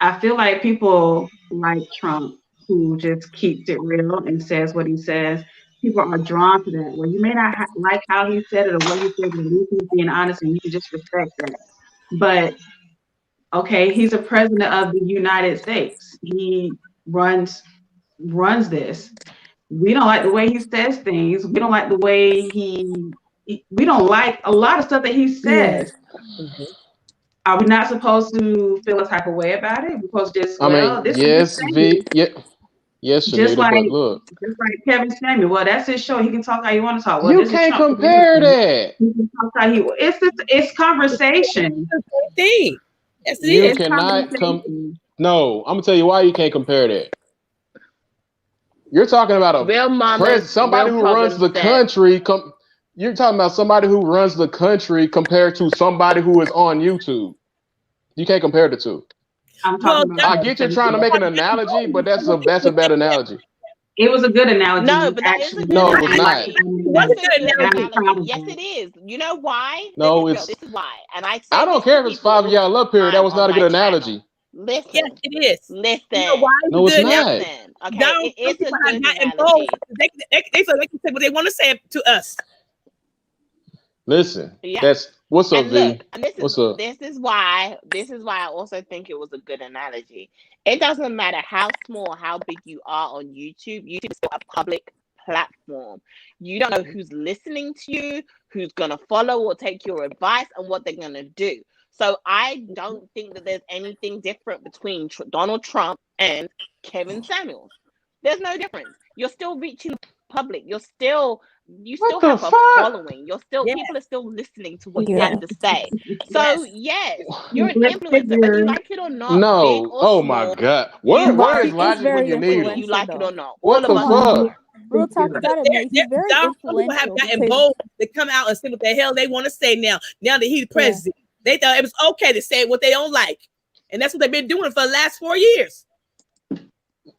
S3: I feel like people like Trump who just keeps it real and says what he says. People are drawn to that. Well, you may not like how he said it or what he said, but he's being honest, and you can just respect that. But okay, he's a president of the United States. He runs this. We don't like the way he says things. We don't like the way we don't like a lot of stuff that he says. Are we not supposed to feel a type of way about it? Because just
S2: yes,
S3: just like Kevin Samuel. Well, that's his show. He can talk how you want to talk. Well,
S2: you can't compare that.
S3: He can talk how it's conversation.
S2: You cannot come. No, I'm gonna tell you why you can't compare that. You're talking about somebody who runs the country. You're talking about somebody who runs the country compared to somebody who is on YouTube. You can't compare the two. I get you're trying to make an analogy, but that's a bad analogy.
S3: It was a good analogy.
S1: No, but that is a good
S2: analogy.
S1: That's a good analogy. Yes, it is. You know why?
S2: No,
S1: this is why. And I
S2: don't care if it's 5 of y'all up here. That was not a good analogy.
S1: Listen.
S4: Yes, it is.
S1: Listen.
S4: You know why?
S2: No, it's not.
S1: Listen. Okay, it's a good analogy.
S4: They can say what they want to say to us.
S2: Listen, that's what's up, V?
S1: What's up? This is why I also think it was a good analogy. It doesn't matter how small, how big you are on YouTube. YouTube is still a public platform. You don't know who's listening to you, who's gonna follow or take your advice, and what they're gonna do. So I don't think that there's anything different between Donald Trump and Kevin Samuels. There's no difference. You're still reaching the public. You're still you
S2: What
S1: still
S2: the
S1: have a
S2: fuck?
S1: following. You're still
S4: Yeah.
S1: people are still listening to what you
S6: Yeah.
S1: have to say. So
S4: Yes.
S1: yes, you're an
S3: Public
S1: influencer, whether you
S3: figure.
S1: like it or not, big
S2: No.
S1: or
S2: Oh my
S1: small.
S2: god.
S1: You
S2: Where
S6: But
S1: are
S2: is
S6: he
S1: an
S6: is
S2: logic when
S6: very
S2: you
S1: influencer,
S2: need
S1: whether
S2: him?
S1: you
S6: influential,
S1: like it or
S6: though.
S1: not.
S2: What
S1: All of
S2: the
S6: Come
S1: us
S6: on,
S2: fuck?
S1: are.
S6: real talk. You
S3: Figure.
S6: gotta admit he's very
S4: Some people have
S6: influential
S4: gotten
S6: because
S4: bold to come out and say what the hell they want to say now. Now that he's
S6: yeah,
S4: president, they thought it was okay to say what they don't like, and that's what they've been doing for the last 4 years.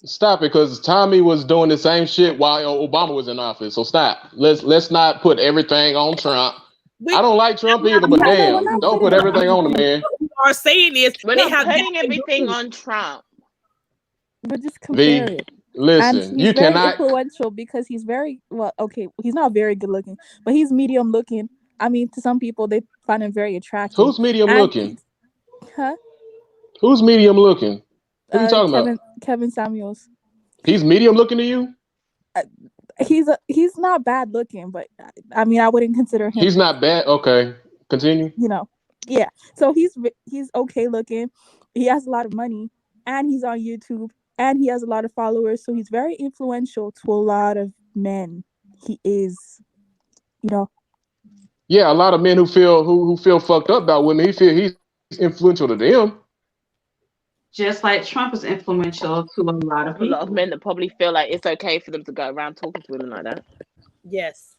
S2: Stop it, because Tommy was doing the same shit while Obama was in office. So stop. Let's not put everything on Trump.
S4: We
S2: I don't like Trump either, but
S6: no, we're
S2: damn,
S6: not
S2: don't
S6: putting
S2: put
S6: it
S2: everything on
S6: on.
S2: the man.
S4: what we are saying is
S1: We're
S4: they
S1: not
S4: have
S1: putting
S4: gotten
S1: everything
S4: bold.
S1: on Trump.
S6: But just
S2: V,
S6: compare it. And
S2: listen,
S6: he's
S2: you
S6: very
S2: cannot.
S6: influential because he's very well. Okay, he's not very good looking, but he's medium looking. I mean, to some people, they find him very attractive.
S2: Who's medium
S6: And
S2: looking?
S6: huh?
S2: Who's medium looking? What are you talking about?
S6: Kevin Samuels.
S2: He's medium looking to you?
S6: He's not bad looking, but I mean, I wouldn't consider him.
S2: He's not bad. Okay, continue.
S6: You know, yeah. So he's okay looking. He has a lot of money, and he's on YouTube, and he has a lot of followers. So he's very influential to a lot of men. He is, you know.
S2: Yeah, a lot of men who feel fucked up about women. He feel he's influential to them.
S3: Just like Trump is influential to a lot of
S1: A
S3: people.
S1: lot of men that probably feel like it's okay for them to go around talking to women like that.
S4: Yes.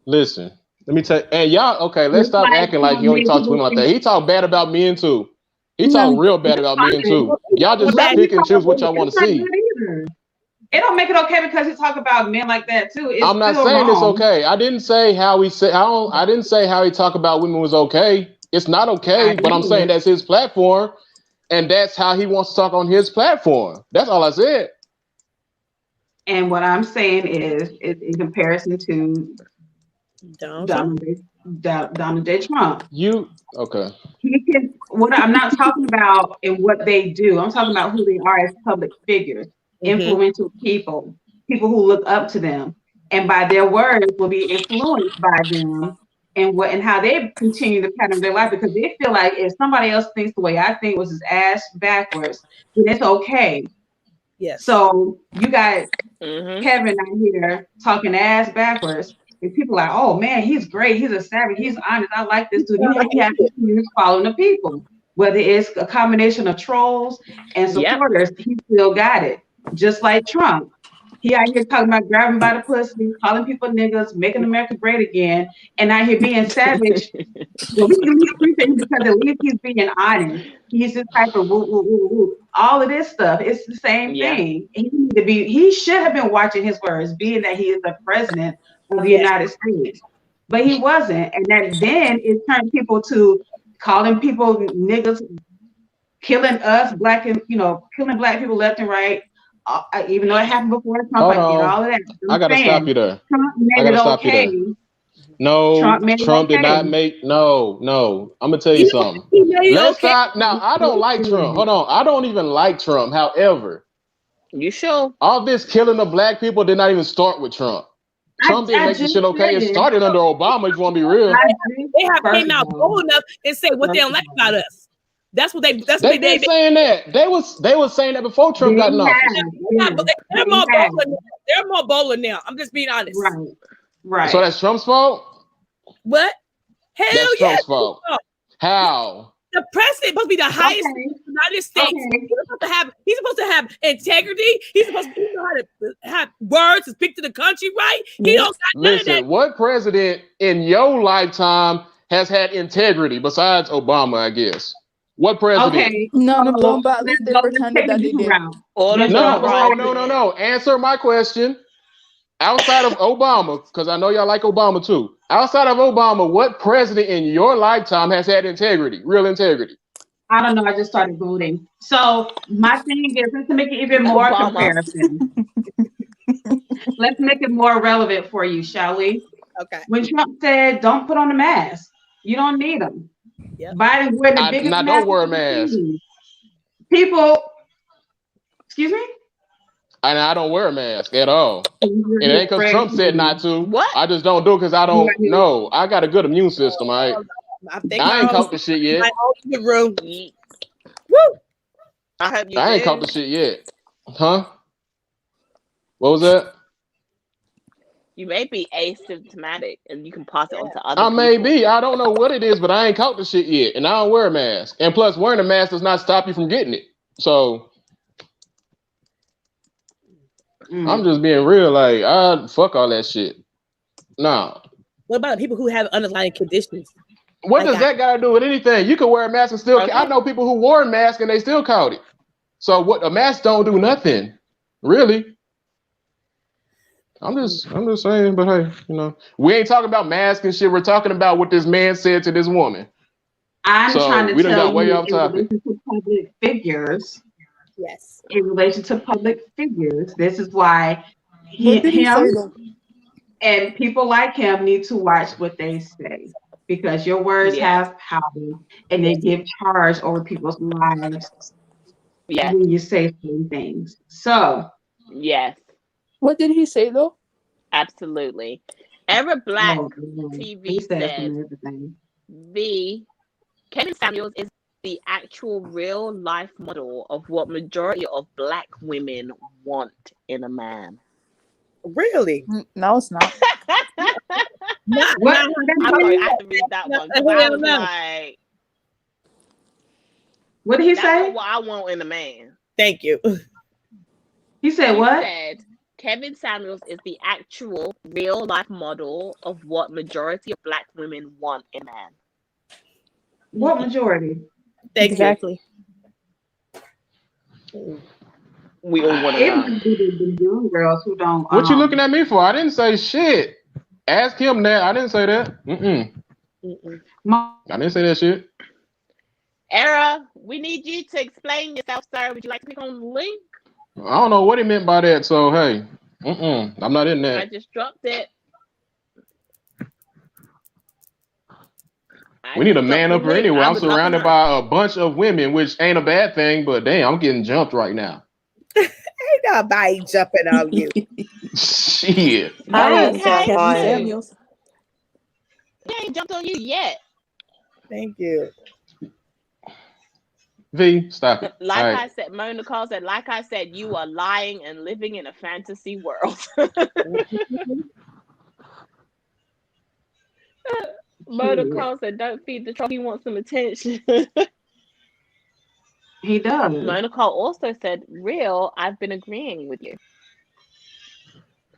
S2: Listen, let me tell you, and y'all, okay, let's
S3: Just
S2: stop
S3: like
S2: acting like he only talks to women like that. He talk bad about men too. He talk real bad about men too. Y'all just
S3: Right.
S2: pick and choose what y'all want
S3: It's
S2: to
S3: not
S2: see.
S3: good either. It don't make it okay because he talk about men like that too. It's
S2: I'm not
S3: still
S2: saying it's
S3: wrong.
S2: okay. I didn't say how he said. I didn't say how he talk about women was okay. It's not okay. But I'm saying that's his platform, and that's how he wants to talk on his platform. That's all I said.
S3: And what I'm saying is in comparison to Donald J. Trump.
S2: You okay?
S3: He can. What I'm not talking about and what they do. I'm talking about who they are as public figures, influential people who look up to them, and by their words will be influenced by them, and how they continue the pattern of their life because they feel like if somebody else thinks the way I think was his ass backwards, then it's okay.
S4: Yes.
S3: So you got Kevin out here talking ass backwards. And people are like, oh man, he's great. He's a savage. He's honest. I like this dude. You have to continue following the people. Whether it's a combination of trolls and supporters, he still got it. Just like Trump. He out here talking about grabbing by the pussy, calling people niggas, making America great again, and out here being savage. Well, we can appreciate him because at least he's being honest. He's this type of woo, woo, woo, woo. All of this stuff, it's the same thing. He should have been watching his words, being that he is the president of the United States. But he wasn't. And then it turned people to calling people niggas, killing us, killing black people left and right. Even though it happened before Trump, I get all of that.
S2: I gotta stop you there.
S3: Trump made it okay.
S2: No, Trump did not make. No. I'm gonna tell you something. Let's stop. Now, I don't like Trump. Hold on. I don't even like Trump. However,
S1: you sure?
S2: All this killing of black people did not even start with Trump. Trump didn't make this shit okay. It started under Obama, if you want to be real.
S4: They have came out bold enough and say what they don't like about us. That's what they. That's
S2: They've
S4: what
S2: been saying that. They was saying that before Trump got in office.
S4: They're more bold now. They're more bold now. I'm just being honest.
S3: Right.
S2: So that's Trump's fault.
S4: What? Hell
S2: that's Trump's fault. How?
S4: The president supposed to be the highest in the United States. He's supposed to have integrity. He's supposed to know how to have words to speak to the country, right? He don't got none of that.
S2: What president in your lifetime has had integrity besides Obama, I guess? What president?
S6: Okay. No, but they pretended that they did.
S2: No. Answer my question. Outside of Obama, because I know y'all like Obama too. Outside of Obama, what president in your lifetime has had integrity, real integrity?
S3: I don't know. I just started voting. So my thing is, let's make it even more comparison. Let's make it more relevant for you, shall we?
S4: Okay.
S3: When Trump said, "Don't put on a mask," you don't need them.
S4: Yep.
S3: Biden wearing the biggest mask.
S2: Don't wear a mask.
S3: People, excuse me.
S2: And I don't wear a mask at all. It ain't because Trump said not to.
S1: What?
S2: I just don't do it because I don't know. I got a good immune system. I ain't caught the shit yet.
S4: Woo!
S1: I hope you
S2: I ain't caught the shit yet. Huh? What was that?
S1: You may be asymptomatic and you can pass it on to other
S2: I may
S1: people.
S2: be. I don't know what it is, but I ain't caught the shit yet, and I don't wear a mask. And plus, wearing a mask does not stop you from getting it. So I'm just being real. Like, I fuck all that shit. Nah.
S4: What about people who have underlying conditions?
S2: What
S4: Like
S2: does that got to do with anything? You can wear a mask and still.
S1: Okay.
S2: I know people who wore a mask and they still caught it. So what? A mask don't do nothing, really. I'm just saying. But hey, you know, we ain't talking about masks and shit. We're talking about what this man said to this woman.
S3: I'm
S2: So
S3: trying to
S2: we done
S3: tell
S2: got way
S3: you
S2: off
S3: in
S2: topic.
S3: relation to public figures.
S4: Yes.
S3: In relation to public figures, this is why
S6: What did he say
S3: him
S6: though?
S3: and people like him need to watch what they say, because your words
S1: Yes.
S3: have power and they give charge over people's lives
S1: Yes.
S3: when you say certain things. So,
S1: Yes.
S6: What did he say though?
S1: Absolutely. Era Black
S3: he
S1: TV
S3: said
S1: said
S3: some everything.
S1: Kevin Samuels is the actual real life model of what majority of Black women want in a man.
S4: Really?
S6: No, it's not.
S3: What?
S1: I'm sorry, I had to read that one because I was like,
S3: What did he
S1: that's
S3: say?
S1: not what I want in a man.
S4: Thank you.
S3: He said
S1: He
S3: what?
S1: said Kevin Samuels is the actual real life model of what majority of Black women want in a man.
S3: What majority?
S4: Thank
S6: Exactly.
S1: We all want to
S3: It
S1: know.
S3: must be the young girls who don't.
S2: What you looking at me for? I didn't say shit. Ask him that. I didn't say that. I didn't say that shit.
S1: Era, we need you to explain yourself, sir. Would you like to click on the link?
S2: I don't know what he meant by that. So hey, I'm not in
S1: I
S2: that.
S1: just dropped it.
S2: We need a man up here anyway. I'm surrounded by a bunch of women, which ain't a bad thing, but damn, I'm getting jumped right now.
S4: Ain't nobody jumping on you.
S2: Shit.
S5: I
S1: Okay,
S5: jump
S6: Kevin
S5: on
S6: Samuels.
S1: He ain't jumped on you yet.
S4: Thank you.
S2: V, stop it.
S1: Like
S2: All right.
S1: I said, Mona Cole said, like I said, you are lying and living in a fantasy world. Mona Cole said, don't feed the troll, he wants some attention.
S3: He does.
S1: Mona Cole also said, real, I've been agreeing with you.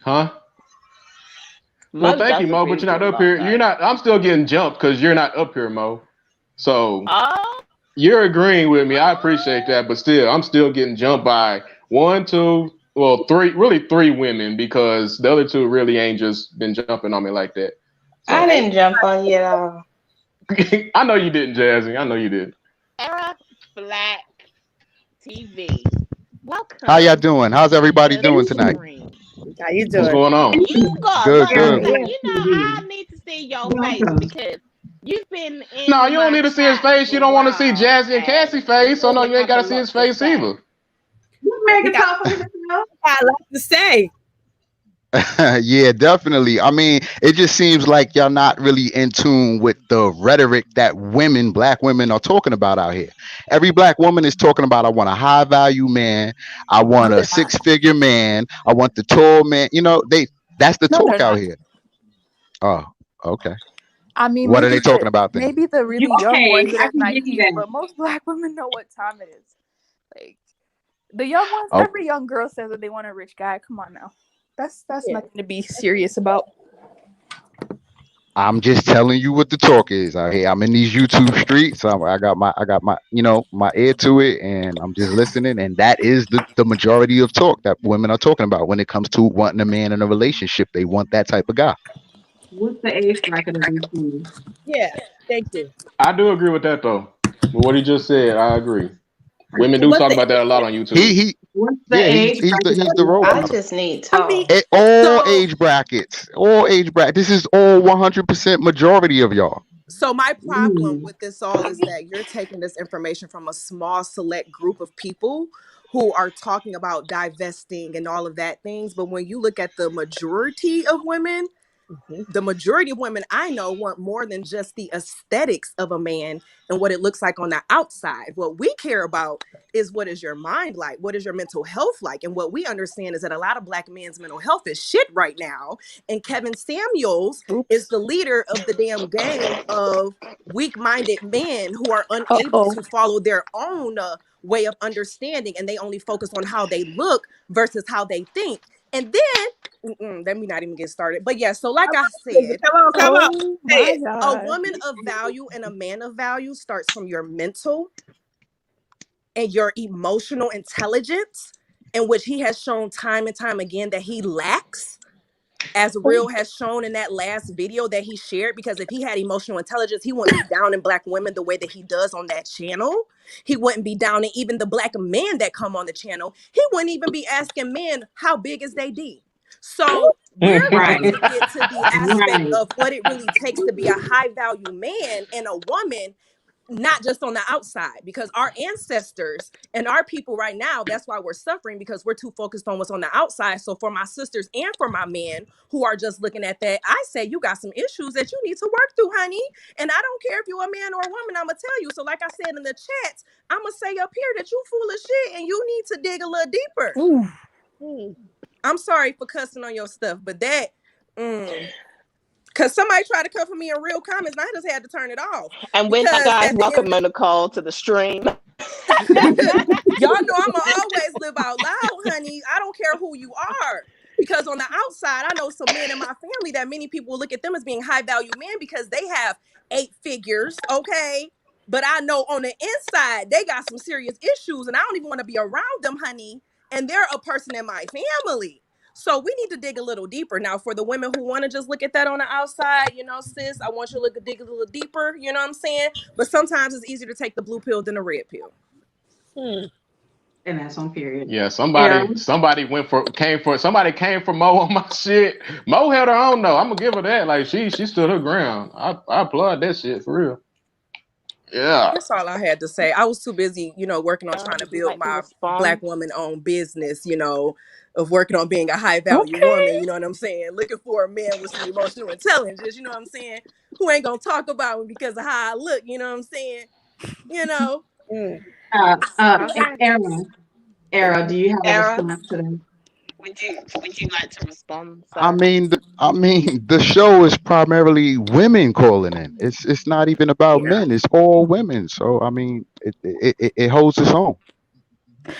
S2: Huh? Well, thank you, Mo, but you're not up here. You're not. I'm still getting jumped because you're not up here, Mo. So you're agreeing with me. I appreciate that, but still, I'm still getting jumped by three women, because the other two really ain't just been jumping on me like that. So,
S5: I didn't jump on you at all.
S2: I know you didn't, Jazzy. I know you did.
S1: Era Black TV. Welcome.
S8: How y'all doing? How's everybody doing tonight?
S4: How you doing?
S2: What's going on?
S1: You got
S8: Good,
S1: good.
S8: good.
S1: You know, I need to see your face because you've been in.
S2: No, you don't need to see his face. You don't want to see Jazzy and Cassie face, so no, you ain't got to see his face either.
S3: You make it talk for himself.
S4: I like to say.
S8: Yeah, definitely. I mean, it just seems like y'all not really in tune with the rhetoric that Black women are talking about out here. Every Black woman is talking about, I want a high value man. I want a 6-figure man. I want the tall man. You know, that's the talk out here. Oh, okay.
S6: I mean,
S8: what are they talking about then?
S6: Maybe the really young
S3: Okay,
S6: ones
S3: I
S6: that are
S3: can give you
S6: naive,
S3: that.
S6: but most Black women know what time it is. Like the young ones,
S8: Oh.
S6: every young girl says that they want a rich guy. Come on now. That's nothing to be serious about.
S8: I'm just telling you what the talk is out here. I'm in these YouTube streets. I got my my ear to it, and I'm just listening. And that is the majority of talk that women are talking about when it comes to wanting a man in a relationship. They want that type of guy.
S3: What's the age bracket of these women?
S4: Yeah, thank you.
S2: I do agree with that though. With what he just said, I agree. Women do talk about that a lot on YouTube.
S3: What's the age
S8: he's
S3: bracket?
S8: the role
S5: I
S8: model.
S5: just need talk.
S8: All age brackets. This is all 100% majority of y'all.
S9: So my problem with this all is that you're taking this information from a small select group of people who are talking about divesting and all of that things. But when you look at the majority of women, the majority of women I know want more than just the aesthetics of a man and what it looks like on the outside. What we care about is what is your mind like? What is your mental health like? And what we understand is that a lot of Black men's mental health is shit right now. And Kevin Samuels is the leader of the damn gang of weak-minded men who are unable to follow their own way of understanding, and they only focus on how they look versus how they think. And then, let me not even get started. But yeah, so like I said,
S4: Come on.
S6: My
S9: a
S6: God.
S9: woman of value and a man of value starts from your mental and your emotional intelligence, in which he has shown time and time again that he lacks, as Real has shown in that last video that he shared. Because if he had emotional intelligence, he wouldn't be down in Black women the way that he does on that channel. He wouldn't be down in even the Black men that come on the channel. He wouldn't even be asking men how big is they D. So we're going to get to the aspect of what it really takes to be a high value man and a woman, not just on the outside, because our ancestors and our people right now, that's why we're suffering, because we're too focused on what's on the outside. So for my sisters and for my men who are just looking at that, I say you got some issues that you need to work through, honey. And I don't care if you're a man or a woman, I'm gonna tell you. So like I said in the chat, I'm gonna say up here that you full of shit and you need to dig a little deeper. I'm sorry for cussing on your stuff, but that because somebody tried to come for me in real comments, and I just had to turn it off.
S1: And with that, guys, welcome Nicole to the stream.
S9: Y'all know I'm gonna always live out loud, honey. I don't care who you are. Because on the outside, I know some men in my family that many people will look at them as being high value men because they have 8 figures, okay? But I know on the inside, they got some serious issues, and I don't even want to be around them, honey. And they're a person in my family. So we need to dig a little deeper. Now, for the women who want to just look at that on the outside, you know, sis, I want you to dig a little deeper, you know what I'm saying? But sometimes it's easier to take the blue pill than the red pill.
S3: And that's on period.
S2: Yeah, somebody came for Mo on my shit. Mo held her own though. I'm gonna give her that. Like she stood her ground. I applaud that shit for real. Yeah.
S9: That's all I had to say. I was too busy, you know, working on trying to build my Black woman-owned business, you know, of working on being a high-value woman, you know what I'm saying? Looking for a man with some emotional intelligence, you know what I'm saying? Who ain't gonna talk about me because of how I look, you know what I'm saying? You know?
S3: Era, do you have a response to that?
S1: Would you like to respond?
S8: I mean, the show is primarily women calling in. It's not even about men. It's all women. So I mean, it holds its own.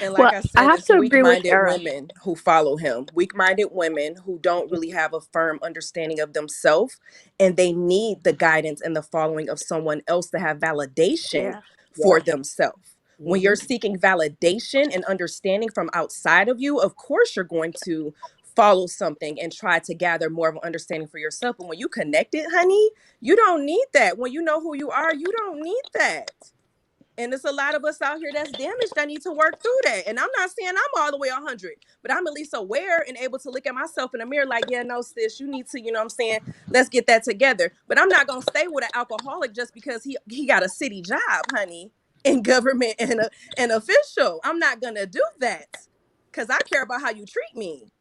S9: And like I said, I have to agree with women who follow him. Weak-minded women who don't really have a firm understanding of themselves, and they need the guidance and the following of someone else to have validation for themselves. When you're seeking validation and understanding from outside of you, of course you're going to follow something and try to gather more of an understanding for yourself. But when you connect it, honey, you don't need that. When you know who you are, you don't need that. And there's a lot of us out here that's damaged that need to work through that. And I'm not saying I'm all the way 100, but I'm at least aware and able to look at myself in the mirror like, yeah, no, sis, you need to, you know what I'm saying? Let's get that together. But I'm not going to stay with an alcoholic just because he got a city job, honey, in government and official. I'm not going to do that because I care about how you treat me.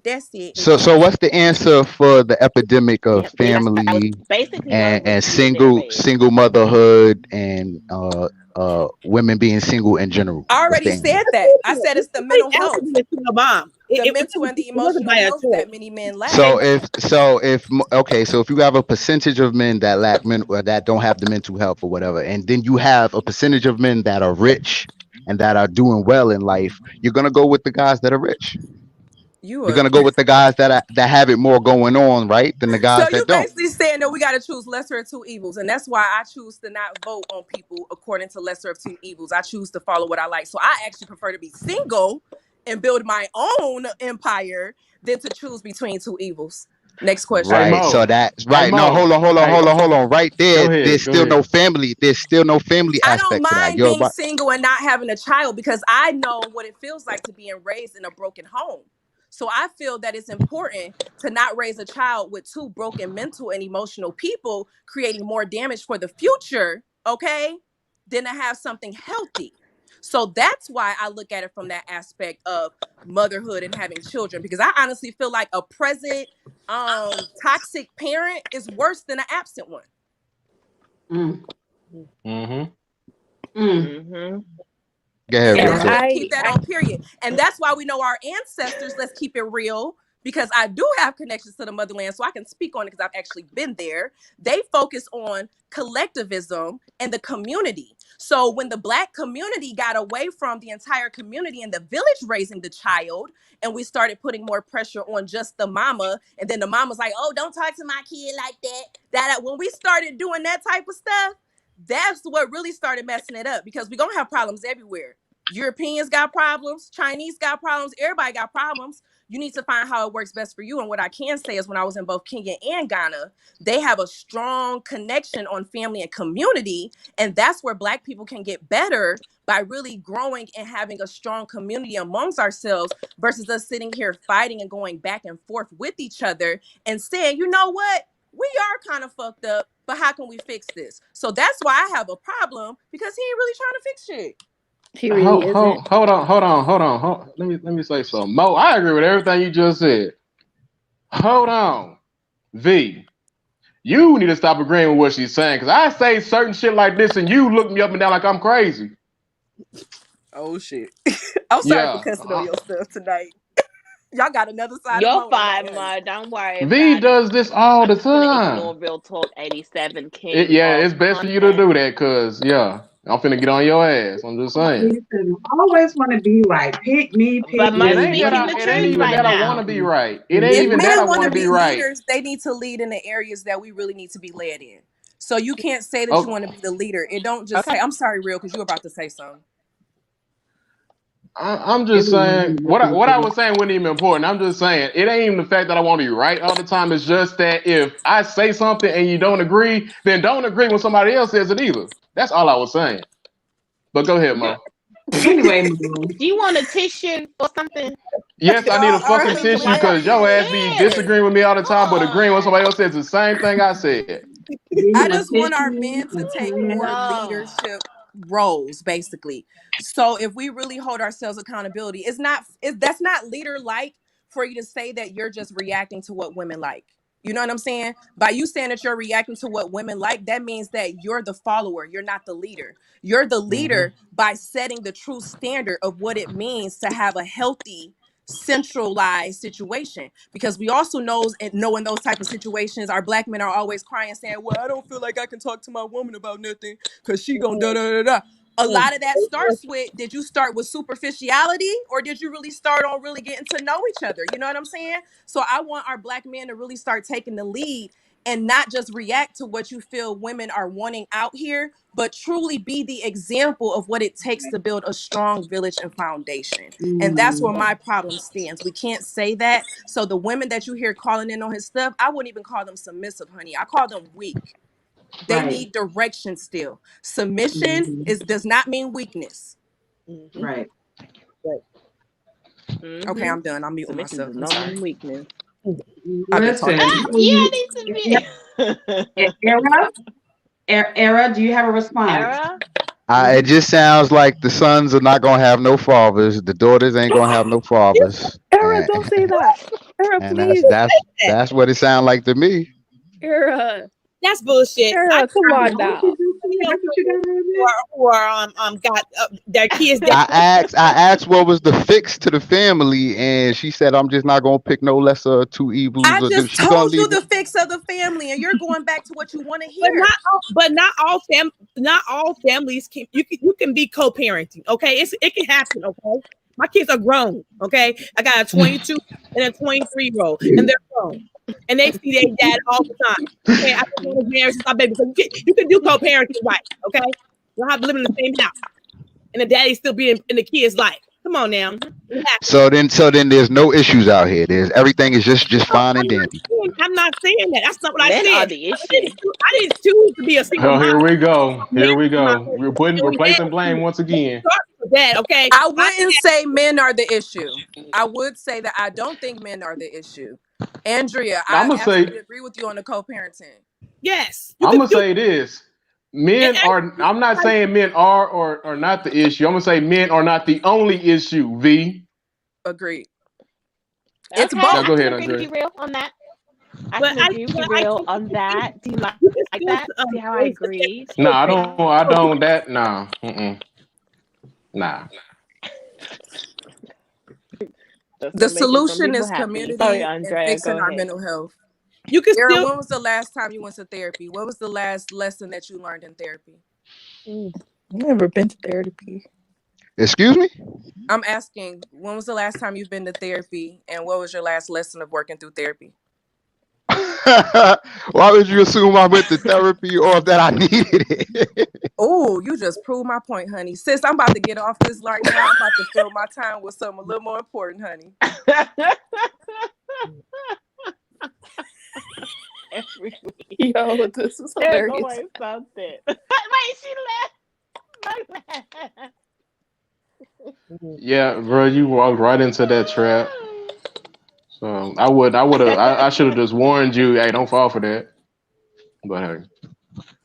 S9: That's it.
S8: So what's the answer for the epidemic of family and single motherhood and women being single in general?
S9: I already said that. I said it's the mental health. The mental and the emotional health that many men lack.
S8: So if you have a percentage of men that lack or that don't have the mental health or whatever, and then you have a percentage of men that are rich and that are doing well in life, you're gonna go with the guys that are rich. You're gonna go with the guys that have it more going on, right, than the guys that don't.
S9: So you're basically saying that we got to choose lesser of two evils, and that's why I choose to not vote on people according to lesser of two evils. I choose to follow what I like. So I actually prefer to be single and build my own empire than to choose between two evils. Next question.
S8: Right. So that's right. No, hold on. Right there, there's still no family. There's still no family aspect to that.
S9: I don't mind being single and not having a child because I know what it feels like to being raised in a broken home. So I feel that it's important to not raise a child with 2 broken mental and emotional people creating more damage for the future, okay, than to have something healthy. So that's why I look at it from that aspect of motherhood and having children, because I honestly feel like a present toxic parent is worse than an absent one.
S2: Mm-hmm.
S1: Mm-hmm.
S8: Go ahead,
S9: And
S8: Rachel.
S9: that's why I keep that on period. And that's why we know our ancestors, let's keep it real, because I do have connections to the motherland, so I can speak on it because I've actually been there. They focus on collectivism and the community. So when the Black community got away from the entire community and the village raising the child, and we started putting more pressure on just the mama, and then the mama's like, oh, don't talk to my kid like that. When we started doing that type of stuff, that's what really started messing it up, because we're going to have problems everywhere. Europeans got problems. Chinese got problems. Everybody got problems. You need to find how it works best for you. And what I can say is when I was in both Kenya and Ghana, they have a strong connection on family and community. And that's where Black people can get better by really growing and having a strong community amongst ourselves versus us sitting here fighting and going back and forth with each other and saying, you know what? We are kind of fucked up, but how can we fix this? So that's why I have a problem, because he ain't really trying to fix shit.
S6: He really isn't.
S2: Hold on. Let me say something. Mo, I agree with everything you just said. Hold on. V, you need to stop agreeing with what she's saying, because I say certain shit like this and you look me up and down like I'm crazy.
S9: Oh shit. I'm sorry for cussing on your stuff tonight. Y'all got another side
S1: You're
S9: of Mo.
S1: fine, Mo. Don't worry.
S2: V does this all the time.
S1: Ignore Real Talk 87 King.
S2: It's best for you to do that, because I'm finna get on your ass. I'm just saying.
S3: I always want to be right. Pick me.
S1: But
S3: me.
S1: Mo's speaking the
S2: It ain't
S1: truth
S2: even
S1: right
S2: that I
S1: now.
S2: want to be right. It ain't
S9: If
S2: even that I
S9: men
S2: want to be right.
S9: leaders, they need to lead in the areas that we really need to be led in. So you can't say that you want to be the leader. It don't just say, I'm sorry, Real, because you were about to say something.
S2: I'm just saying what I was saying wasn't even important. I'm just saying it ain't even the fact that I want to be right all the time. It's just that if I say something and you don't agree, then don't agree when somebody else says it either. That's all I was saying. But go ahead, Mo.
S3: Anyway,
S1: do you want a tissue or something?
S2: Yes, I need a fucking tissue, because your ass be disagreeing with me all the time, but agreeing when somebody else says the same thing I said.
S9: I just want our men to take more leadership roles, basically. So if we really hold ourselves accountability, that's not leader-like for you to say that you're just reacting to what women like. You know what I'm saying? By you saying that you're reacting to what women like, that means that you're the follower. You're not the leader. You're the leader by setting the true standard of what it means to have a healthy, centralized situation, because we also know in those type of situations our Black men are always crying saying, well, I don't feel like I can talk to my woman about nothing because she gonna da da da da. A lot of that starts with, did you start with superficiality, or did you really start on really getting to know each other? You know what I'm saying? So I want our Black men to really start taking the lead and not just react to what you feel women are wanting out here, but truly be the example of what it takes to build a strong village and foundation. And that's where my problem stands. We can't say that. So the women that you hear calling in on his stuff, I wouldn't even call them submissive, honey. I call them weak. They need direction still. Submission does not mean weakness.
S3: Right.
S9: Okay, I'm done. I'm muting myself.
S1: Does not mean weakness.
S3: Listen.
S1: Yeah, it needs to be.
S3: Era, do you have a response?
S1: Era?
S8: It just sounds like the sons are not gonna have no fathers. The daughters ain't gonna have no fathers.
S6: Era, don't say that. Era,
S8: And
S6: please.
S8: that's what it sounds like to me.
S6: Era.
S4: That's bullshit.
S6: Era, come on now.
S4: Who are got their kids.
S8: I asked what was the fix to the family, and she said, "I'm just not gonna pick no lesser of two evils."
S9: I just told you the fix of the family, and you're going back to what you want to hear.
S4: But not all families can. You can be co-parenting. Okay, it can happen. Okay, my kids are grown. Okay, I got a 22 and a 23-year-old, and they're grown. And they see their dad all the time. Okay, I just want to marry my baby. So you can do co-parenting right. Okay, you don't have to live in the same house, and the daddy still be in the kid's life. Come on now.
S8: So then there's no issues out here. Everything is just fine and dandy.
S4: I'm not saying that. That's not what I
S1: Men
S4: said.
S1: are the issue.
S4: I didn't choose to be a single mom.
S2: Here we go. We're replacing blame once again.
S4: That, okay.
S9: I wouldn't say men are the issue. I would say that I don't think men are the issue. Andrea, I absolutely agree with you on the co-parenting.
S4: Yes.
S2: I'm gonna say this. Men are. I'm not saying men are or not the issue. I'm gonna say men are not the only issue. V.
S9: Agreed. It's
S1: Okay,
S2: Now
S9: both.
S2: go
S1: I
S2: ahead,
S1: can agree with
S2: Andre.
S1: you real on that. I
S4: But
S1: can agree with you real on that. Do you like
S4: you can still
S1: that? See how I agreed?
S2: No, I don't. I don't. That nah. Nah.
S1: Just
S9: The
S1: for making some
S9: solution
S1: people
S9: is
S1: happy.
S9: community
S1: Sorry,
S9: and
S1: Andrea.
S9: fixing
S1: Go
S9: our
S1: ahead.
S9: mental health.
S4: You can
S9: Era,
S4: still.
S9: when was the last time you went to therapy? What was the last lesson that you learned in therapy?
S6: I've never been to therapy.
S8: Excuse me?
S9: I'm asking, when was the last time you've been to therapy, and what was your last lesson of working through therapy?
S8: Why would you assume I went to therapy or that I needed it?
S9: Oh, you just proved my point, honey. Sis, I'm about to get off this right now. I'm about to fill my time with something a little more important, honey.
S1: Every week.
S6: Yo, this is
S1: There's
S6: hilarious.
S1: always something. Wait, she left.
S2: Yeah, bro, you walked right into that trap. So I should have just warned you. Hey, don't fall for that. But hey,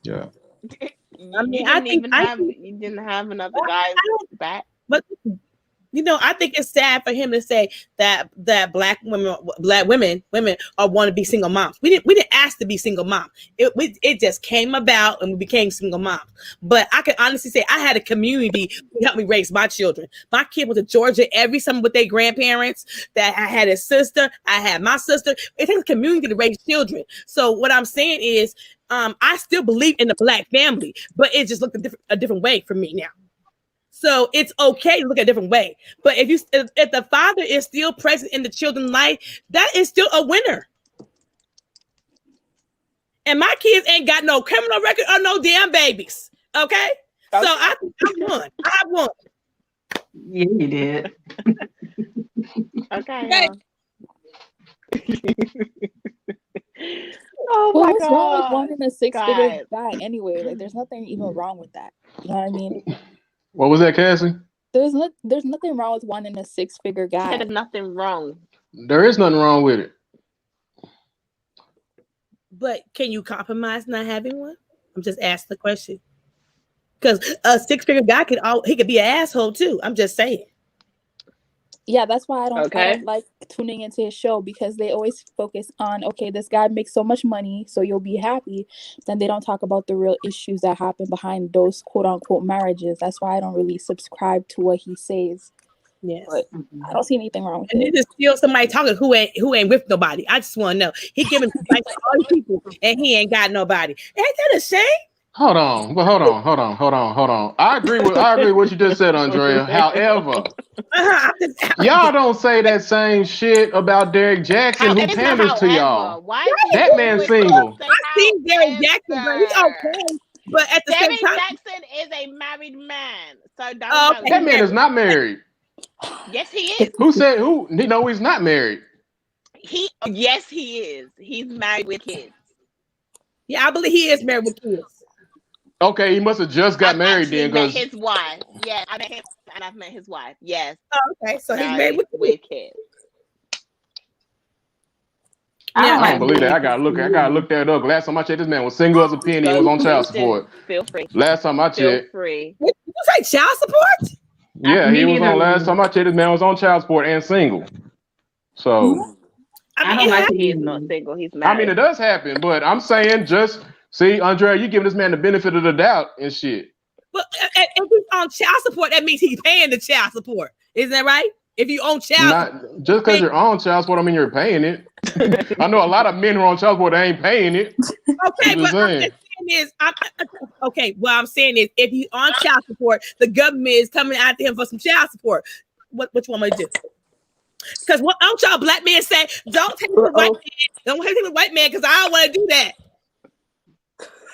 S2: yeah.
S4: I mean, I think
S1: You didn't have another guy's back.
S4: but I think it's sad for him to say that black women are want to be single moms. We didn't ask to be single mom. It just came about and we became single moms. But I can honestly say I had a community to help me raise my children. My kid went to Georgia every summer with their grandparents. That I had a sister. I had my sister. It takes a community to raise children. So what I'm saying is, I still believe in the black family, but it just looked a different way for me now. So it's okay to look at a different way. But if the father is still present in the children's life, that is still a winner. And my kids ain't got no criminal record or no damn babies. Okay? So I think I won. I won.
S3: Yeah, you did.
S1: Okay. Oh
S6: Well,
S1: my
S6: what's wrong with
S1: God.
S6: wanting a six-figure
S1: Guys.
S6: guy anyway? Like, there's nothing even wrong with that. You know what I mean?
S2: What was that, Cassie?
S6: There's nothing wrong with wanting a six-figure guy.
S1: There's nothing wrong.
S2: There is nothing wrong with it.
S4: But can you compromise not having one? I'm just asking the question. Because a six-figure guy could be an asshole too. I'm just saying.
S6: Yeah, that's why I don't
S1: Okay.
S6: like tuning into his show, because they always focus on, okay, this guy makes so much money, so you'll be happy. Then they don't talk about the real issues that happen behind those quote unquote marriages. That's why I don't really subscribe to what he says.
S4: Yes.
S6: But I don't see anything wrong with
S4: And
S6: it.
S4: then just still somebody talking who ain't with nobody. I just want to know. He giving advice to all these people and he ain't got nobody. Ain't that a shame?
S2: Hold on. I agree with what you just said, Andrea. However, y'all don't say that same shit about Derek Jackson, who panders to y'all.
S1: Why is he
S2: That man's
S1: always
S2: single.
S1: say
S4: I see Derek Jackson, but he's
S1: however?
S4: okay. But at the
S1: Derek
S4: same time,
S1: Jackson is a married man, so don't
S4: Oh,
S1: go
S4: okay.
S2: That man is not married.
S1: Yes, he is.
S2: Who said who? No, he's not married.
S1: Yes, he is. He's married with kids.
S4: yeah, I believe he is married with kids.
S2: Okay, he must have just got married
S1: actually
S2: then,
S1: met
S2: because
S1: his wife. Yeah, I met him, and I've met his wife. Yes,
S4: Oh, okay, so he's married with kids.
S1: kids.
S3: I
S4: Yeah,
S3: don't
S2: I
S3: like
S2: don't believe that. I
S3: being
S2: gotta look that up. Last time I checked, this man was single as a penny and was on child support.
S1: Feel free.
S2: Last time I
S1: Feel
S2: checked,
S1: free.
S4: What, you say child support?
S2: yeah, he
S3: Me
S2: was on.
S3: neither.
S2: Last time I checked, this man was on child support and single. So
S3: I
S4: mean,
S3: don't
S4: it
S3: like
S4: happens.
S1: He is not single. He's
S2: I
S1: married.
S2: mean, it does happen, but I'm saying just see, Andrea, you giving this man the benefit of the doubt and shit.
S4: But if he's on child support, that means he's paying the child support. Isn't that right? If you own child support.
S2: Not just because you're on child support, I mean you're paying it. I know a lot of men who are on child support, they ain't paying it.
S4: Okay,
S2: I'm
S4: but
S2: just
S4: I'm
S2: saying.
S4: just saying is, okay, what I'm saying is, if he's on child support, the government is coming after him for some child support. What you want me to do? Because what don't y'all black men say? Don't take the white man. Don't take the white man because I don't want to do that.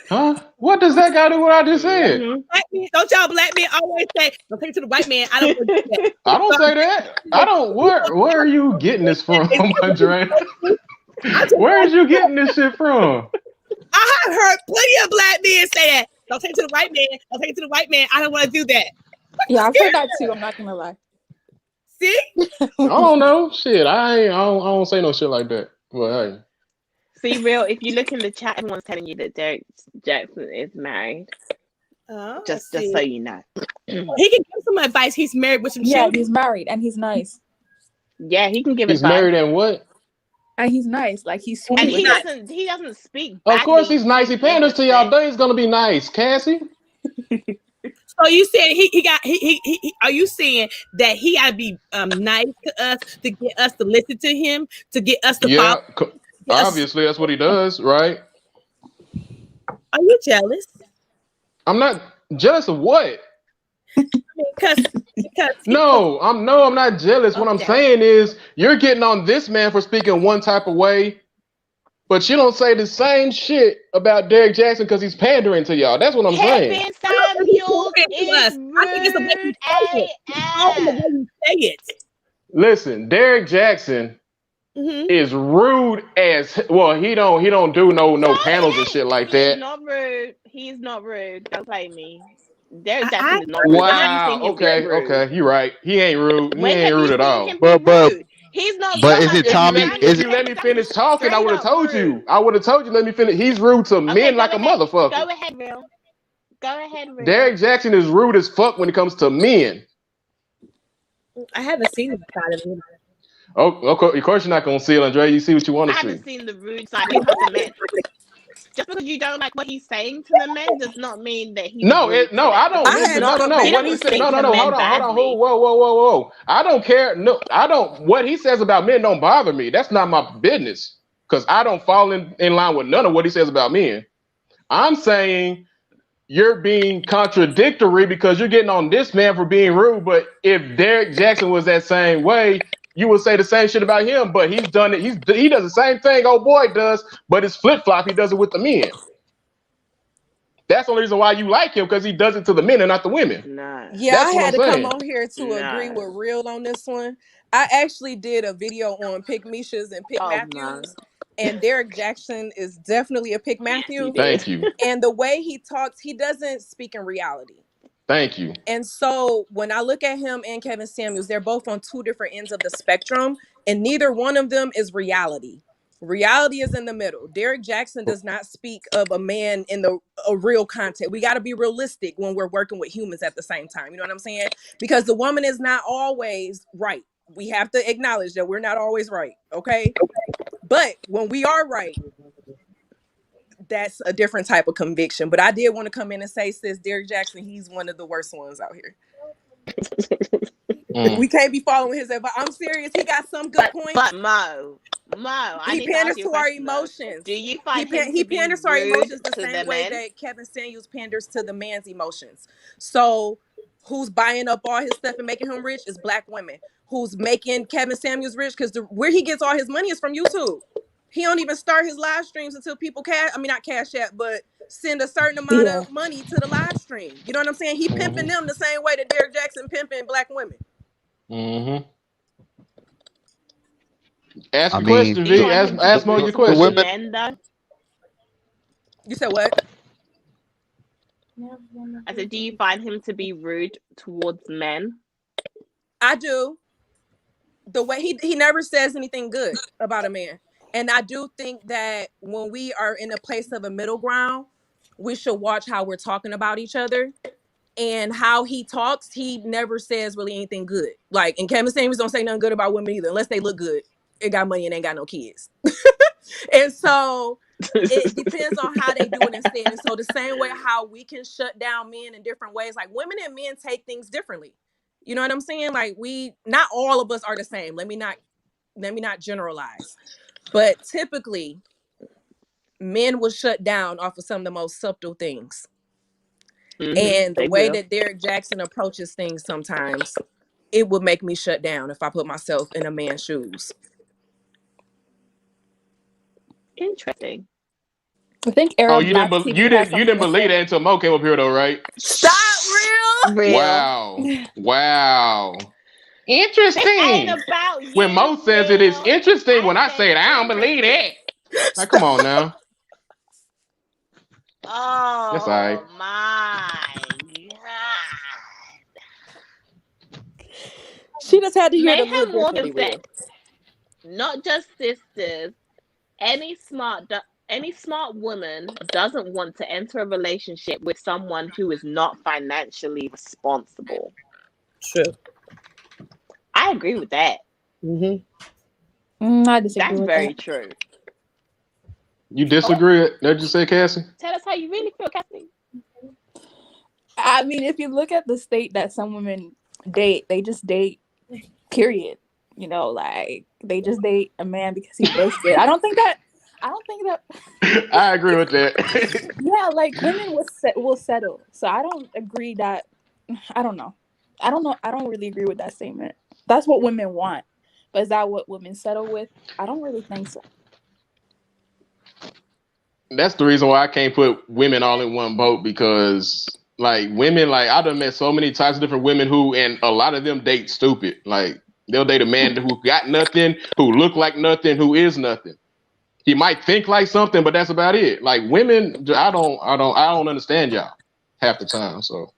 S2: Huh? What does that got to do with what I just said?
S4: Black men, don't y'all black men always say, don't take it to the white man? I don't want to do that.
S2: I don't say that. I don't. Where are you getting this from, Andrea? Where is you getting this shit from?
S4: I have heard plenty of black men say that. Don't take it to the white man. Don't take it to the white man. I don't want to do that.
S6: Yeah, I've heard that too. I'm not gonna lie.
S4: See?
S2: I don't know. Shit, I don't say no shit like that. Well, hey.
S1: See, real. If you look in the chat, everyone's telling you that Derek Jackson is married.
S4: Oh,
S1: Just so you know.
S4: He can give some advice. He's married with some
S6: Yeah,
S4: children.
S6: he's married and he's nice.
S1: Yeah, he can give
S2: He's
S1: advice.
S2: married and what?
S6: And he's nice. Like he's sweet.
S1: And
S6: with
S1: he
S6: it.
S1: doesn't speak.
S2: Of course he's nice. He
S1: badly.
S2: panders to y'all. He's gonna be nice, Cassie.
S4: So you said he are you saying that he gotta be nice to us to get us to listen to him, to get us to
S2: Yeah,
S4: follow?
S2: obviously that's what he does, right?
S4: Are you jealous?
S2: I'm not jealous of what?
S4: Because
S2: No, I'm not jealous. What I'm saying is you're getting on this man for speaking one type of way, but you don't say the same shit about Derek Jackson because he's pandering to y'all. That's what I'm saying.
S1: Kevin Samuels is
S4: I think it's the way you say it. It's the way you say it.
S2: Listen, Derek Jackson
S4: Mhm.
S2: is rude as well. He don't do no panels and shit like
S1: He's
S2: that.
S1: not rude. He's not rude. Don't play me. Derek Jackson is not rude. When have you
S2: Wow.
S1: seen him
S2: Okay.
S1: be rude?
S2: Okay. You're right. He ain't rude. He
S1: When
S2: ain't
S1: have
S2: rude
S1: you
S2: at
S1: seen
S2: all.
S1: him be rude? He's not.
S8: But is it Tommy?
S2: If you let me finish talking, I would have told you. I would have told you. Let me finish. He's rude to men like a motherfucker.
S1: Go ahead, Real. Go ahead, Real.
S2: Derek Jackson is rude as fuck when it comes to men.
S4: I haven't seen the side of him.
S2: Oh, of course you're not gonna see it, Andre. You see what you want
S1: I
S2: to see.
S1: haven't seen the rude side of the men. Just because you don't like what he's saying to the men does not mean that he's
S2: No,
S1: rude to them.
S2: I don't listen. No. What he said? No. Hold on. Whoa. I don't care. No, I don't. What he says about men don't bother me. That's not my business because I don't fall in line with none of what he says about men. I'm saying you're being contradictory because you're getting on this man for being rude. But if Derek Jackson was that same way, you would say the same shit about him. But he's done it. He does the same thing old boy does, but it's flip flop. He does it with the men. That's the only reason why you like him because he does it to the men and not the women.
S1: No.
S9: Yeah,
S2: That's
S9: I
S2: what
S9: had
S2: I'm
S9: to
S2: saying.
S9: come on here to agree with Real on this one. I actually did a video on Pick Mishas and Pick Matthews, and Derek Jackson is definitely a Pick Matthew.
S2: Thank you.
S9: And the way he talks, he doesn't speak in reality.
S2: Thank you.
S9: And so when I look at him and Kevin Samuels, they're both on two different ends of the spectrum, and neither one of them is reality. Reality is in the middle. Derek Jackson does not speak of a man in a real context. We got to be realistic when we're working with humans at the same time. You know what I'm saying? Because the woman is not always right. We have to acknowledge that we're not always right. Okay. But when we are right, that's a different type of conviction. But I did want to come in and say, sis, Derek Jackson, he's one of the worst ones out here. We can't be following his advice. I'm serious. He got some good points.
S1: But Mo,
S9: he panders to our emotions.
S1: Do you find
S9: he panders to our emotions the same way that Kevin Samuels panders to the man's emotions? So who's buying up all his stuff and making him rich is black women. Who's making Kevin Samuels rich? Because where he gets all his money is from YouTube. He don't even start his live streams until people not cash out, but send a certain amount of money to the live stream. You know what I'm saying? He pimping them the same way that Derek Jackson pimping black women.
S2: Ask a question, V. Ask more your question.
S9: You said what?
S1: I said, do you find him to be rude towards men?
S9: I do. The way he never says anything good about a man. And I do think that when we are in a place of a middle ground, we should watch how we're talking about each other. And how he talks, he never says really anything good. Like, and Kevin Samuels don't say nothing good about women either, unless they look good and got money and ain't got no kids. And so it depends on how they do it instead. And so the same way how we can shut down men in different ways, like women and men take things differently. You know what I'm saying? Like not all of us are the same. Let me not generalize. But typically, men will shut down off of some of the most subtle things. And the way that Derek Jackson approaches things sometimes, it would make me shut down if I put myself in a man's shoes.
S1: Interesting.
S6: I think
S2: you didn't believe that until Mo came up here though, right?
S9: Stop, real.
S2: Wow. Interesting. When Mo says it is interesting, when I say it, I don't believe it. Now, come on now.
S1: Oh,
S2: that's all right.
S1: My God.
S6: She just had to hear
S1: Mayhem
S6: the
S1: Morgan said, not just sisters, any smart woman doesn't want to enter a relationship with someone who is not financially responsible.
S4: True.
S1: I agree with that.
S6: I disagree
S1: That's
S6: with
S1: very
S6: that.
S1: true.
S2: You disagree? Did you say, Cassie?
S1: Tell us how you really feel, Cassie.
S6: I mean, if you look at the state that some women date, they just date, period. You know, like they just date a man because he does it. I don't think that.
S2: I agree with that.
S6: Yeah, like women will settle. So I don't agree that. I don't know. I don't really agree with that statement. That's what women want, but is that what women settle with? I don't really think so.
S2: That's the reason why I can't put women all in one boat, because like women, like I done met so many types of different women who, and a lot of them date stupid. Like they'll date a man who got nothing, who look like nothing, who is nothing. He might think like something, but that's about it. Like women, I don't understand y'all half the time. So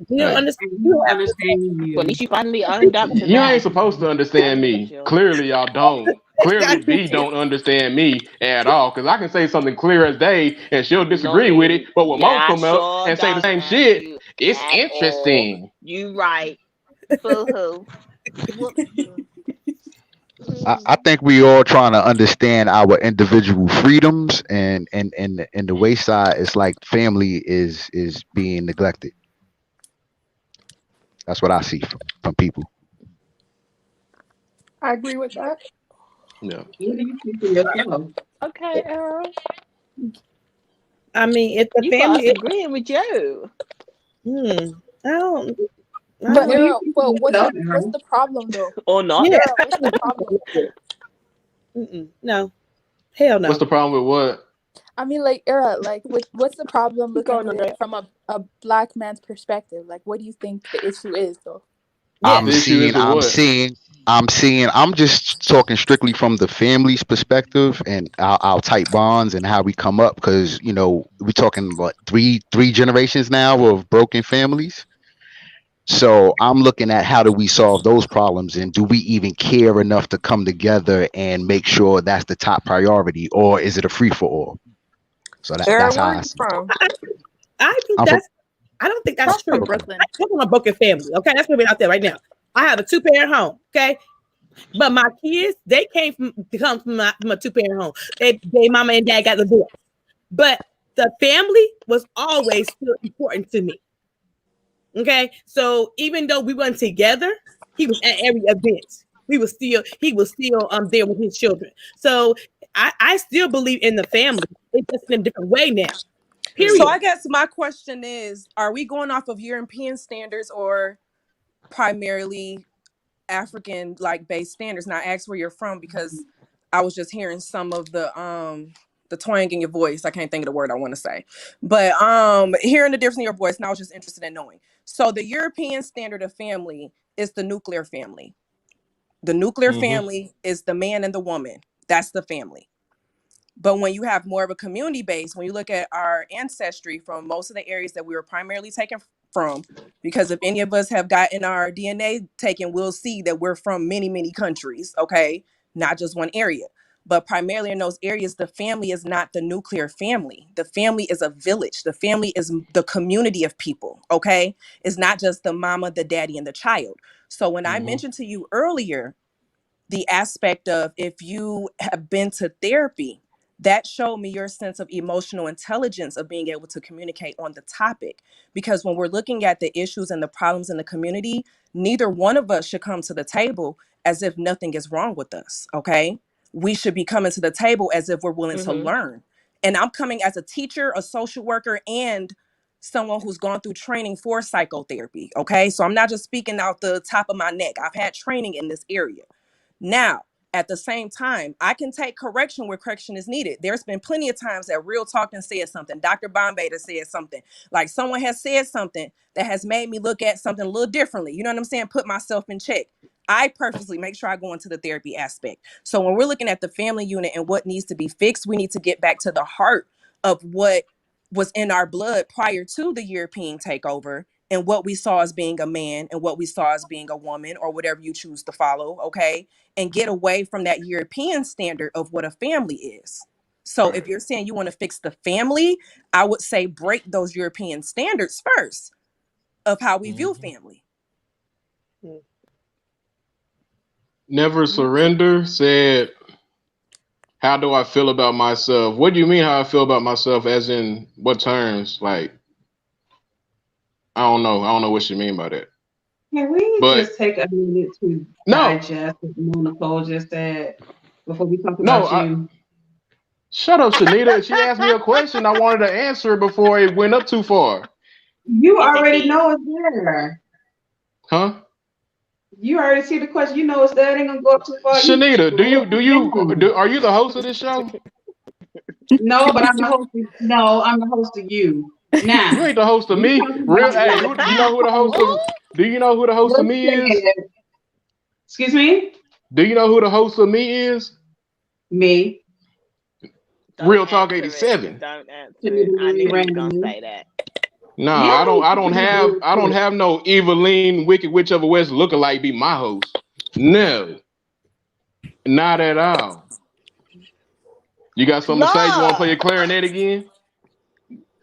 S4: You don't
S2: like,
S4: understand.
S3: You understand
S1: Well,
S3: you.
S1: at least you finally owned up to
S2: you
S1: that.
S2: ain't supposed to understand me. Clearly, y'all don't. Clearly, B don't understand me at all. Because I can say something clear as day, and she'll disagree with it. But when most come up and say the same shit, it's interesting.
S1: You right. Boo-hoo.
S8: I think we all trying to understand our individual freedoms, and the wayside is like family is being neglected. That's what I see from people.
S6: I agree with that.
S2: Yeah.
S3: What do you think for yourself?
S1: Okay, Earl.
S4: I mean, if the
S1: You got us
S4: family,
S1: agreeing with you.
S4: I don't.
S6: But
S3: What do you
S6: Earl,
S3: think
S6: well,
S3: for yourself,
S6: what's
S3: Earl?
S6: the problem though?
S1: Or not.
S4: Yeah.
S6: Earl, what's the problem?
S4: No. Hell no.
S2: What's the problem with what?
S6: I mean, like, Era, like, what's the problem looking
S1: Going
S6: at
S1: on
S6: it
S1: that.
S6: from a black man's perspective? Like, what do you think the issue is, though?
S4: Yeah.
S2: The issue is with what?
S8: I'm just talking strictly from the family's perspective and our tight bonds and how we come up, because we're talking what three generations now of broken families. So I'm looking at how do we solve those problems, and do we even care enough to come together and make sure that's the top priority, or is it a free for all? So
S9: Era,
S8: that's how
S9: where are
S8: I
S9: you
S8: see it.
S9: from?
S4: I think
S8: I'm
S4: that's. I don't think that's true.
S6: From Brooklyn.
S4: I come from a broken family. Okay, that's gonna be out there right now. I have a 2-parent home. Okay, but my kids, they come from a 2-parent home. They mama and dad got divorced, but the family was always still important to me. Okay, so even though we weren't together, he was at every event. He was still there with his children. So I still believe in the family. It's just in a different way now. Period.
S9: So I guess my question is, are we going off of European standards or primarily African like based standards? And I asked where you're from because I was just hearing some of the twang in your voice. I can't think of the word I want to say. But hearing the difference in your voice, and I was just interested in knowing. So the European standard of family is the nuclear family. The nuclear family is the man and the woman. That's the family. But when you have more of a community base, when you look at our ancestry from most of the areas that we were primarily taken from, because if any of us have gotten our DNA taken, we'll see that we're from many, many countries, okay? Not just one area. But primarily in those areas, the family is not the nuclear family. The family is a village. The family is the community of people, okay? It's not just the mama, the daddy, and the child. So when I mentioned to you earlier, the aspect of if you have been to therapy, that showed me your sense of emotional intelligence of being able to communicate on the topic. Because when we're looking at the issues and the problems in the community, neither one of us should come to the table as if nothing is wrong with us, okay? We should be coming to the table as if we're willing to learn. And I'm coming as a teacher, a social worker, and someone who's gone through training for psychotherapy, okay? So I'm not just speaking out the top of my neck. I've had training in this area. Now, at the same time, I can take correction where correction is needed. There's been plenty of times that Real Talk has said something. Dr. Bombay has said something. Like someone has said something that has made me look at something a little differently. You know what I'm saying? Put myself in check. I purposely make sure I go into the therapy aspect. So when we're looking at the family unit and what needs to be fixed, we need to get back to the heart of what was in our blood prior to the European takeover and what we saw as being a man and what we saw as being a woman, or whatever you choose to follow, okay? And get away from that European standard of what a family is. So if you're saying you want to fix the family, I would say break those European standards first of how we view family.
S2: Never Surrender said, how do I feel about myself? What do you mean how I feel about myself, as in what terms? Like, I don't know. I don't know what you mean by that.
S3: Can we
S2: But
S3: just take a minute to
S2: no,
S3: digest what Nicole just said before we talk about you?
S2: Shut up, Shanita. She asked me a question. I wanted to answer before it went up too far.
S3: You already know it's there.
S2: Huh?
S3: You already see the question. You know it's there. It ain't gonna go up too far.
S2: Shanita, are you the host of this show?
S3: No, but I'm the host. I'm the host of you. Now
S2: you ain't the host of me. Real? Hey, you know who the host of? Do you know who the host of me is?
S3: Excuse me.
S2: Do you know who the host of me is?
S3: Me.
S2: Real Talk 87.
S1: Don't answer it. I knew you were gonna say that.
S2: No, I don't have no Eveline Wicked Witch of the West lookalike be my host. No. Not at all. You got something to say? You want to play your clarinet again?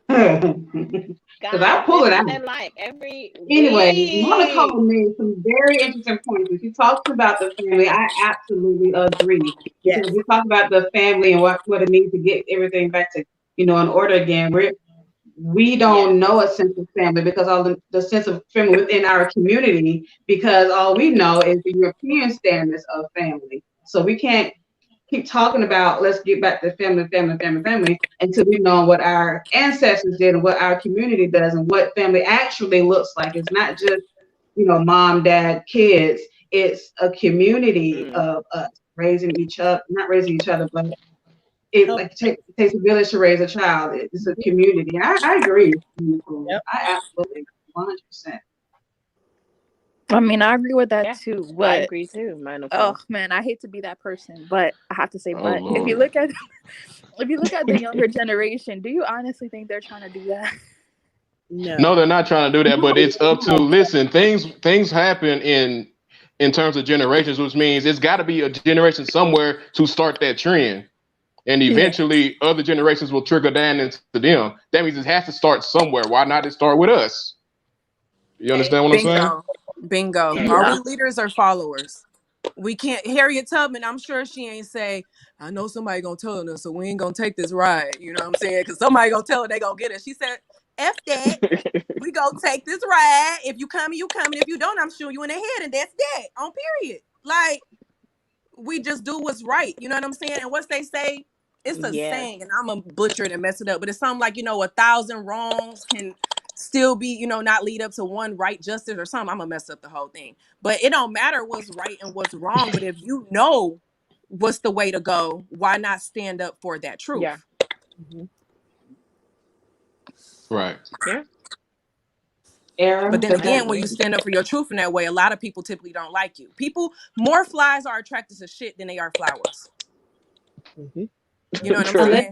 S3: Because I pull it out.
S1: Like every
S3: anyway, Monica made some very interesting points. When she talks about the family, I absolutely agree.
S4: Yes.
S3: Because we talk about the family and what it means to get everything back to, in order again. We don't know a sense of family because all the sense of family within our community, because all we know is the European standards of family. So we can't keep talking about let's get back to family until we know what our ancestors did and what our community does and what family actually looks like. It's not just mom, dad, kids. It's a community of us not raising each other, but it takes a village to raise a child. It's a community. I agree with you. Yep. I absolutely 100%.
S6: I mean, I agree with that too. But
S1: I agree too.
S6: Oh man, I hate to be that person, but I have to say, but if you look at the younger generation, do you honestly think they're trying to do that?
S2: No, they're not trying to do that. But it's up to things happen in terms of generations, which means it's got to be a generation somewhere to start that trend. And eventually other generations will trickle down into them. That means it has to start somewhere. Why not it start with us? You understand what I'm saying?
S9: Bingo.
S3: Yeah.
S9: Are we leaders or followers? We can't. Harriet Tubman, I'm sure she ain't say, I know somebody gonna tell us, so we ain't gonna take this ride. You know what I'm saying? Because somebody gonna tell her they gonna get it. She said, F that. We gonna take this ride. If you coming, you coming. If you don't, I'm shooting you in the head, and that's that. On period. Like, we just do what's right. You know what I'm saying? And what they say, it's a saying, and I'm gonna butcher it and mess it up, but it's something like 1,000 wrongs can still be not lead up to one right justice or something. I'm gonna mess up the whole thing, but it don't matter what's right and what's wrong. But if you know what's the way to go, why not stand up for that truth?
S1: Yeah. Mm-hmm.
S2: Right.
S3: Yeah.
S9: But then again, when you stand up for your truth in that way, a lot of people typically don't like you. More flies are attracted to shit than they are flowers.
S1: Mm-hmm.
S9: You know what I'm saying?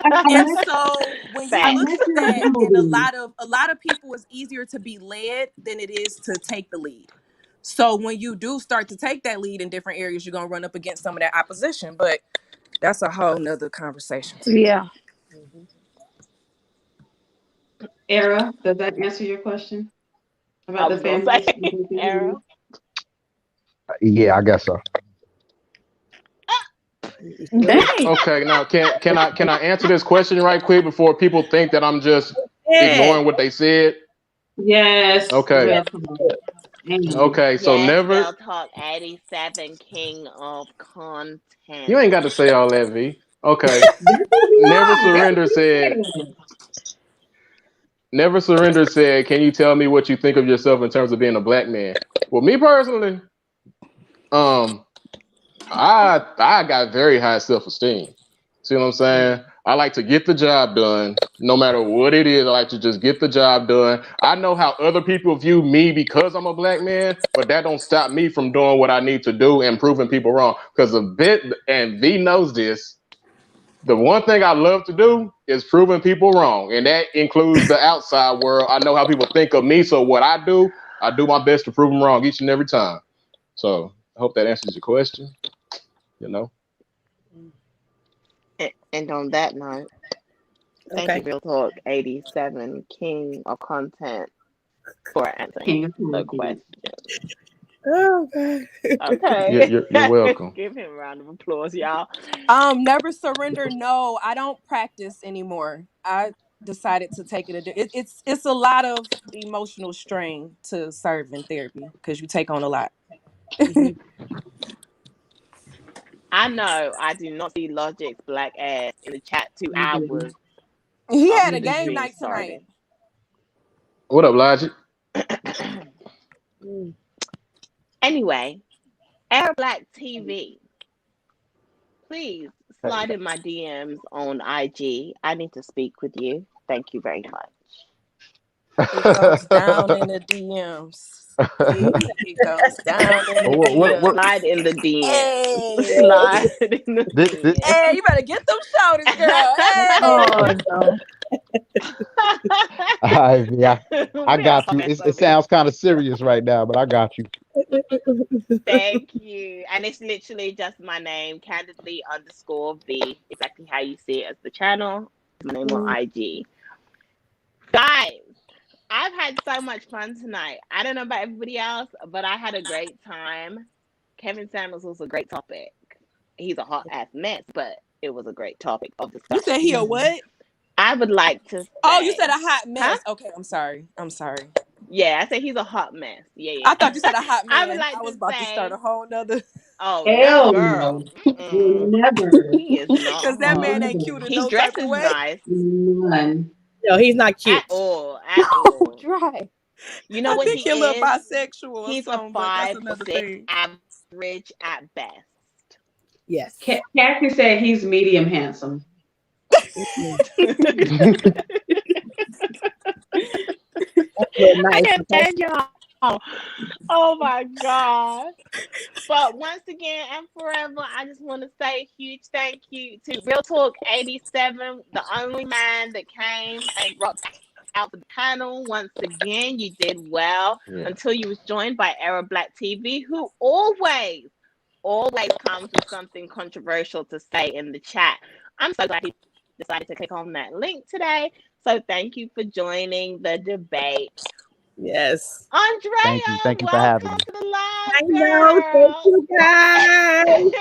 S9: And so when you look at that, and a lot of people, it's easier to be led than it is to take the lead. So when you do start to take that lead in different areas, you're gonna run up against some of that opposition. But that's a whole nother conversation.
S6: Yeah.
S3: Era, does that answer your question about the family?
S1: Era.
S8: Yeah, I guess so.
S2: Okay, now can I answer this question right quick before people think that I'm just ignoring what they said?
S3: Yes.
S2: Okay.
S3: Yes.
S2: Okay, so never
S1: Real Talk 87, king of content.
S2: You ain't got to say all that, V. Okay. Never Surrender said, can you tell me what you think of yourself in terms of being a black man? Well, me personally, I got very high self-esteem. See what I'm saying? I like to get the job done, no matter what it is. I like to just get the job done. I know how other people view me because I'm a black man, but that don't stop me from doing what I need to do and proving people wrong. Because and V knows this, the one thing I love to do is proving people wrong, and that includes the outside world. I know how people think of me, so what I do my best to prove them wrong each and every time. So I hope that answers your question. You know.
S1: And on that note, thank you, Real Talk 87, King of Content, for answering the question.
S4: Oh, God.
S1: Okay.
S2: You're welcome.
S1: Give him a round of applause, y'all.
S9: Never surrender. No, I don't practice anymore. I decided to take it. It's a lot of emotional strain to serve in therapy because you take on a lot.
S1: I know I do not see Logic's black ass in the chat 2 hours.
S9: He had a game night tonight.
S2: What up, Logic?
S1: Anyway, Air Black TV, please slide in my DMs on IG. I need to speak with you. Thank you very much.
S9: It goes down in the DMs. It goes down in the DMs.
S1: Slide in the DMs.
S9: Hey.
S1: Slide in the DMs.
S9: Hey, you better get them shoulders, girl. Hey.
S6: Oh no.
S10: I got you. It sounds kind of serious right now, but I got you.
S1: Thank you. And it's literally just my name, candidly_V, exactly how you see it as the channel. My name on IG. Guys, I've had so much fun tonight. I don't know about everybody else, but I had a great time. Kevin Samuels was a great topic. He's a hot ass mess, but it was a great topic of discussion.
S9: You said he a what?
S1: I would like to say,
S9: Oh, you said a hot mess. Huh? Okay, I'm sorry.
S1: Yeah, I said he's a hot mess. Yeah.
S9: I thought you said a hot man.
S1: I would like
S9: I was about to start a whole nother.
S1: Oh,
S3: hell
S1: no, girl.
S3: Never.
S1: He is not.
S9: Because that man ain't cute in no type of way.
S1: Nice.
S3: None.
S4: No, he's not cute
S1: At all.
S6: Dry.
S1: You know
S9: I
S1: what
S9: think
S1: he
S9: he's a little
S1: is?
S9: bisexual.
S1: He's
S9: or
S1: a 5'6" average at best.
S4: Yes.
S3: Cassie said he's medium handsome.
S1: I can't stand y'all. Oh my God. But once again and forever, I just want to say a huge thank you to Real Talk 87, the only man that came and rocked out the panel. Once again, you did well until you was joined by Era Black TV, who always comes with something controversial to say in the chat. I'm so glad he decided to click on that link today. So thank you for joining the debate.
S4: Yes.
S1: Andrea,
S10: Thank you for having me.
S1: To the live,
S4: I know. Thank you guys.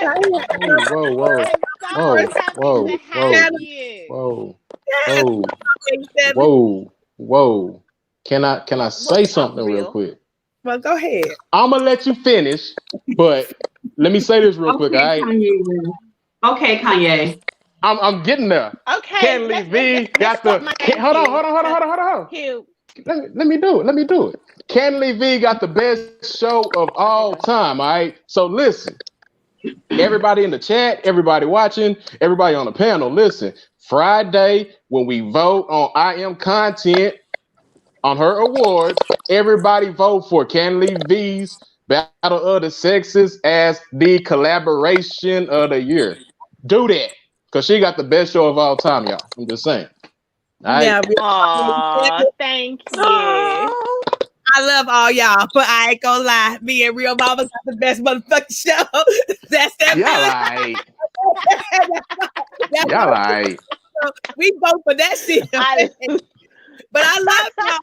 S2: Whoa. Can I say something real quick?
S4: Well, go ahead.
S2: I'm gonna let you finish, but let me say this real quick. All right.
S3: Okay, Kanye.
S2: I'm getting there.
S1: Okay.
S2: Kenley V got the. Hold on. Let me do it. Kenley V got the best show of all time. All right. So listen, everybody in the chat, everybody watching, everybody on the panel. Listen, Friday when we vote on I Am Content on her awards, everybody vote for Kenley V's Battle of the Sexes as the collaboration of the year. Do that. Because she got the best show of all time, y'all. I'm just saying. Right?
S1: Yeah. Aww, thank you.
S4: I love all y'all, but I ain't gonna lie. Me and Real Mama got the best motherfucking show. That's that.
S2: Y'all right.
S4: We vote for that shit. But I love y'all.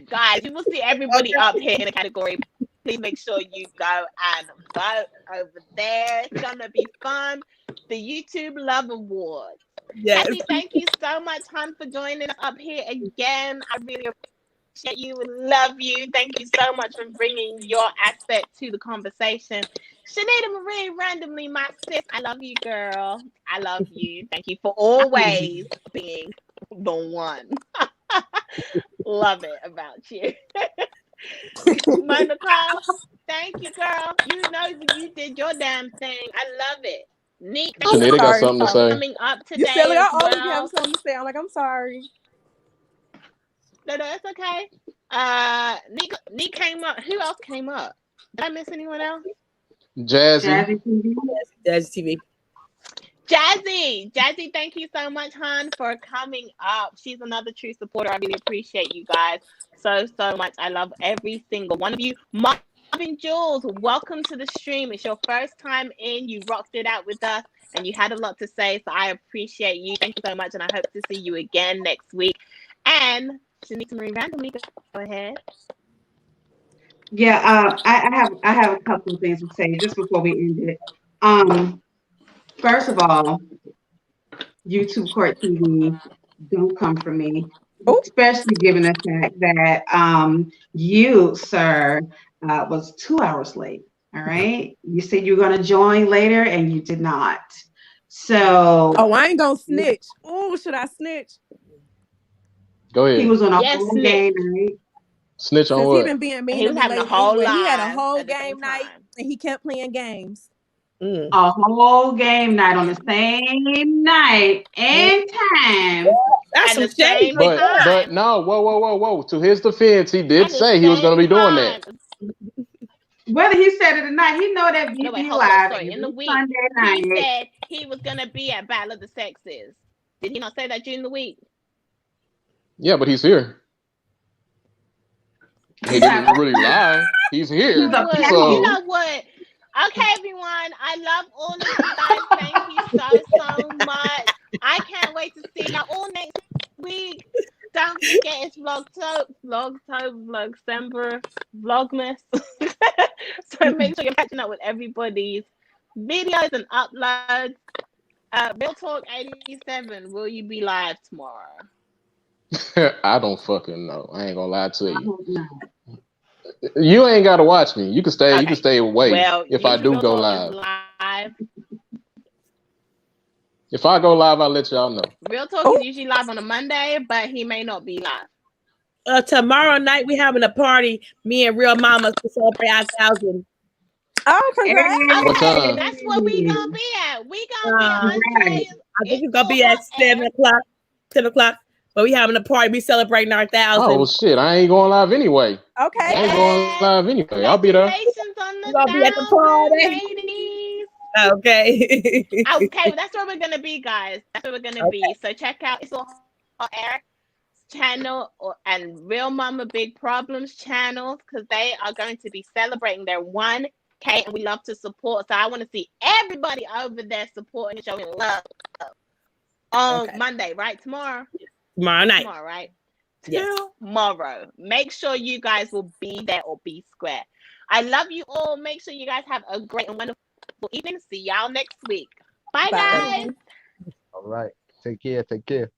S1: Guys, you will see everybody up here in the category. Please make sure you go and vote over there. It's gonna be fun. The YouTube Love Awards.
S4: Yes.
S1: Kathy, thank you so much, hon, for joining us up here again. I really appreciate you and love you. Thank you so much for bringing your aspect to the conversation. Shanita Marie, randomly, my sis, I love you, girl. I love you. Thank you for always being the one. Love it about you. Monica, thank you, girl. You know you did your damn thing. I love it. Neek,
S2: Shanita got something to say.
S1: Coming up today.
S9: You feel like I always have something to say. I'm like, I'm sorry.
S1: No, it's okay. Neek came up. Who else came up? Did I miss anyone else?
S2: Jazzy
S4: TV.
S1: Jazzy, thank you so much, hon, for coming up. She's another true supporter. I really appreciate you guys so much. I love every single one of you. Marvin Jules, welcome to the stream. It's your first time in. You rocked it out with us, and you had a lot to say, so I appreciate you. Thank you so much, and I hope to see you again next week. And Shanita Marie Randomly, go ahead.
S3: Yeah, I have a couple of things to say just before we end it. First of all, YouTube Court TV, don't come for me, especially given the fact that you, sir, was 2 hours late. All right, you said you were going to join later, and you did not. So,
S9: I ain't gonna snitch. Oh, should I snitch?
S2: Go ahead.
S3: He was on a
S1: Yes,
S3: whole
S1: snitch.
S3: game night.
S2: Snitch on
S9: Since he
S2: what?
S9: been being mean
S1: He
S9: to
S1: was
S9: me
S1: having a
S9: lately
S1: whole
S9: anyway, he had a
S1: live
S9: whole
S1: at the
S9: game
S1: same
S9: night
S1: time.
S9: and he kept playing games.
S3: A whole game night on the same night and time.
S4: That's
S1: At the
S4: some shade
S1: same
S4: right there.
S2: But no, whoa. To his defense, he did
S1: At the
S2: say he was going to be
S1: same
S2: doing that.
S1: time.
S3: Whether he said it or not, he know that
S1: No, wait,
S3: BB
S1: hold on.
S3: Live
S1: Sorry. In the
S3: every
S1: week,
S3: Sunday
S1: he
S3: night.
S1: said he was going to be at Battle of the Sexes. Did he not say that during the week?
S2: Yeah, but he's here. He didn't really lie. He's here.
S3: He's a
S1: You
S2: So
S1: know what? Okay, everyone. I love all of you guys. Thank you so much. I can't wait to see you all next week. Don't forget it's Vlogtober, Vlogmas. So make sure you're catching up with everybody's videos and uploads. Real Talk 87. Will you be live tomorrow?
S2: I don't fucking know. I ain't gonna lie to
S3: I
S2: you.
S3: hope not.
S2: You ain't gotta watch me. You can stay. You
S1: Okay.
S2: can stay away
S1: Well,
S2: if I
S1: YouTube
S2: do
S1: Real
S2: go
S1: Talk is
S2: live.
S1: live.
S2: If I go live, I'll let y'all know.
S1: Real Talk is usually live on a Monday, but he may not be live.
S4: Tomorrow night we having a party. Me and Real Mamas to celebrate our 1,000.
S9: Oh, congrats.
S2: What
S1: Okay,
S2: time?
S1: that's where we gonna be at. We gonna be at Andre's.
S4: I think it's gonna be at 7 o'clock, 10 o'clock. But we having a party. We celebrating our 1,000.
S2: Oh shit! I ain't going live anyway.
S9: Okay.
S2: I ain't going live anyway. I'll be there.
S1: Congratulations on the
S4: You gonna be at the party?
S1: ladies.
S4: Okay.
S1: Okay, well, that's where we're gonna be, guys. That's where we're gonna be. So check out It's All Hot Air channel and Real Mama Big Problems channels, because they are going to be celebrating their 1K, and we love to support. So I want to see everybody over there supporting and showing love on Monday, right? Tomorrow,
S4: night.
S1: Tomorrow, right?
S4: Yes.
S1: Tomorrow. Make sure you guys will be there or be square. I love you all. Make sure you guys have a great and wonderful evening. See y'all next week. Bye. Guys.
S10: All right. Take care.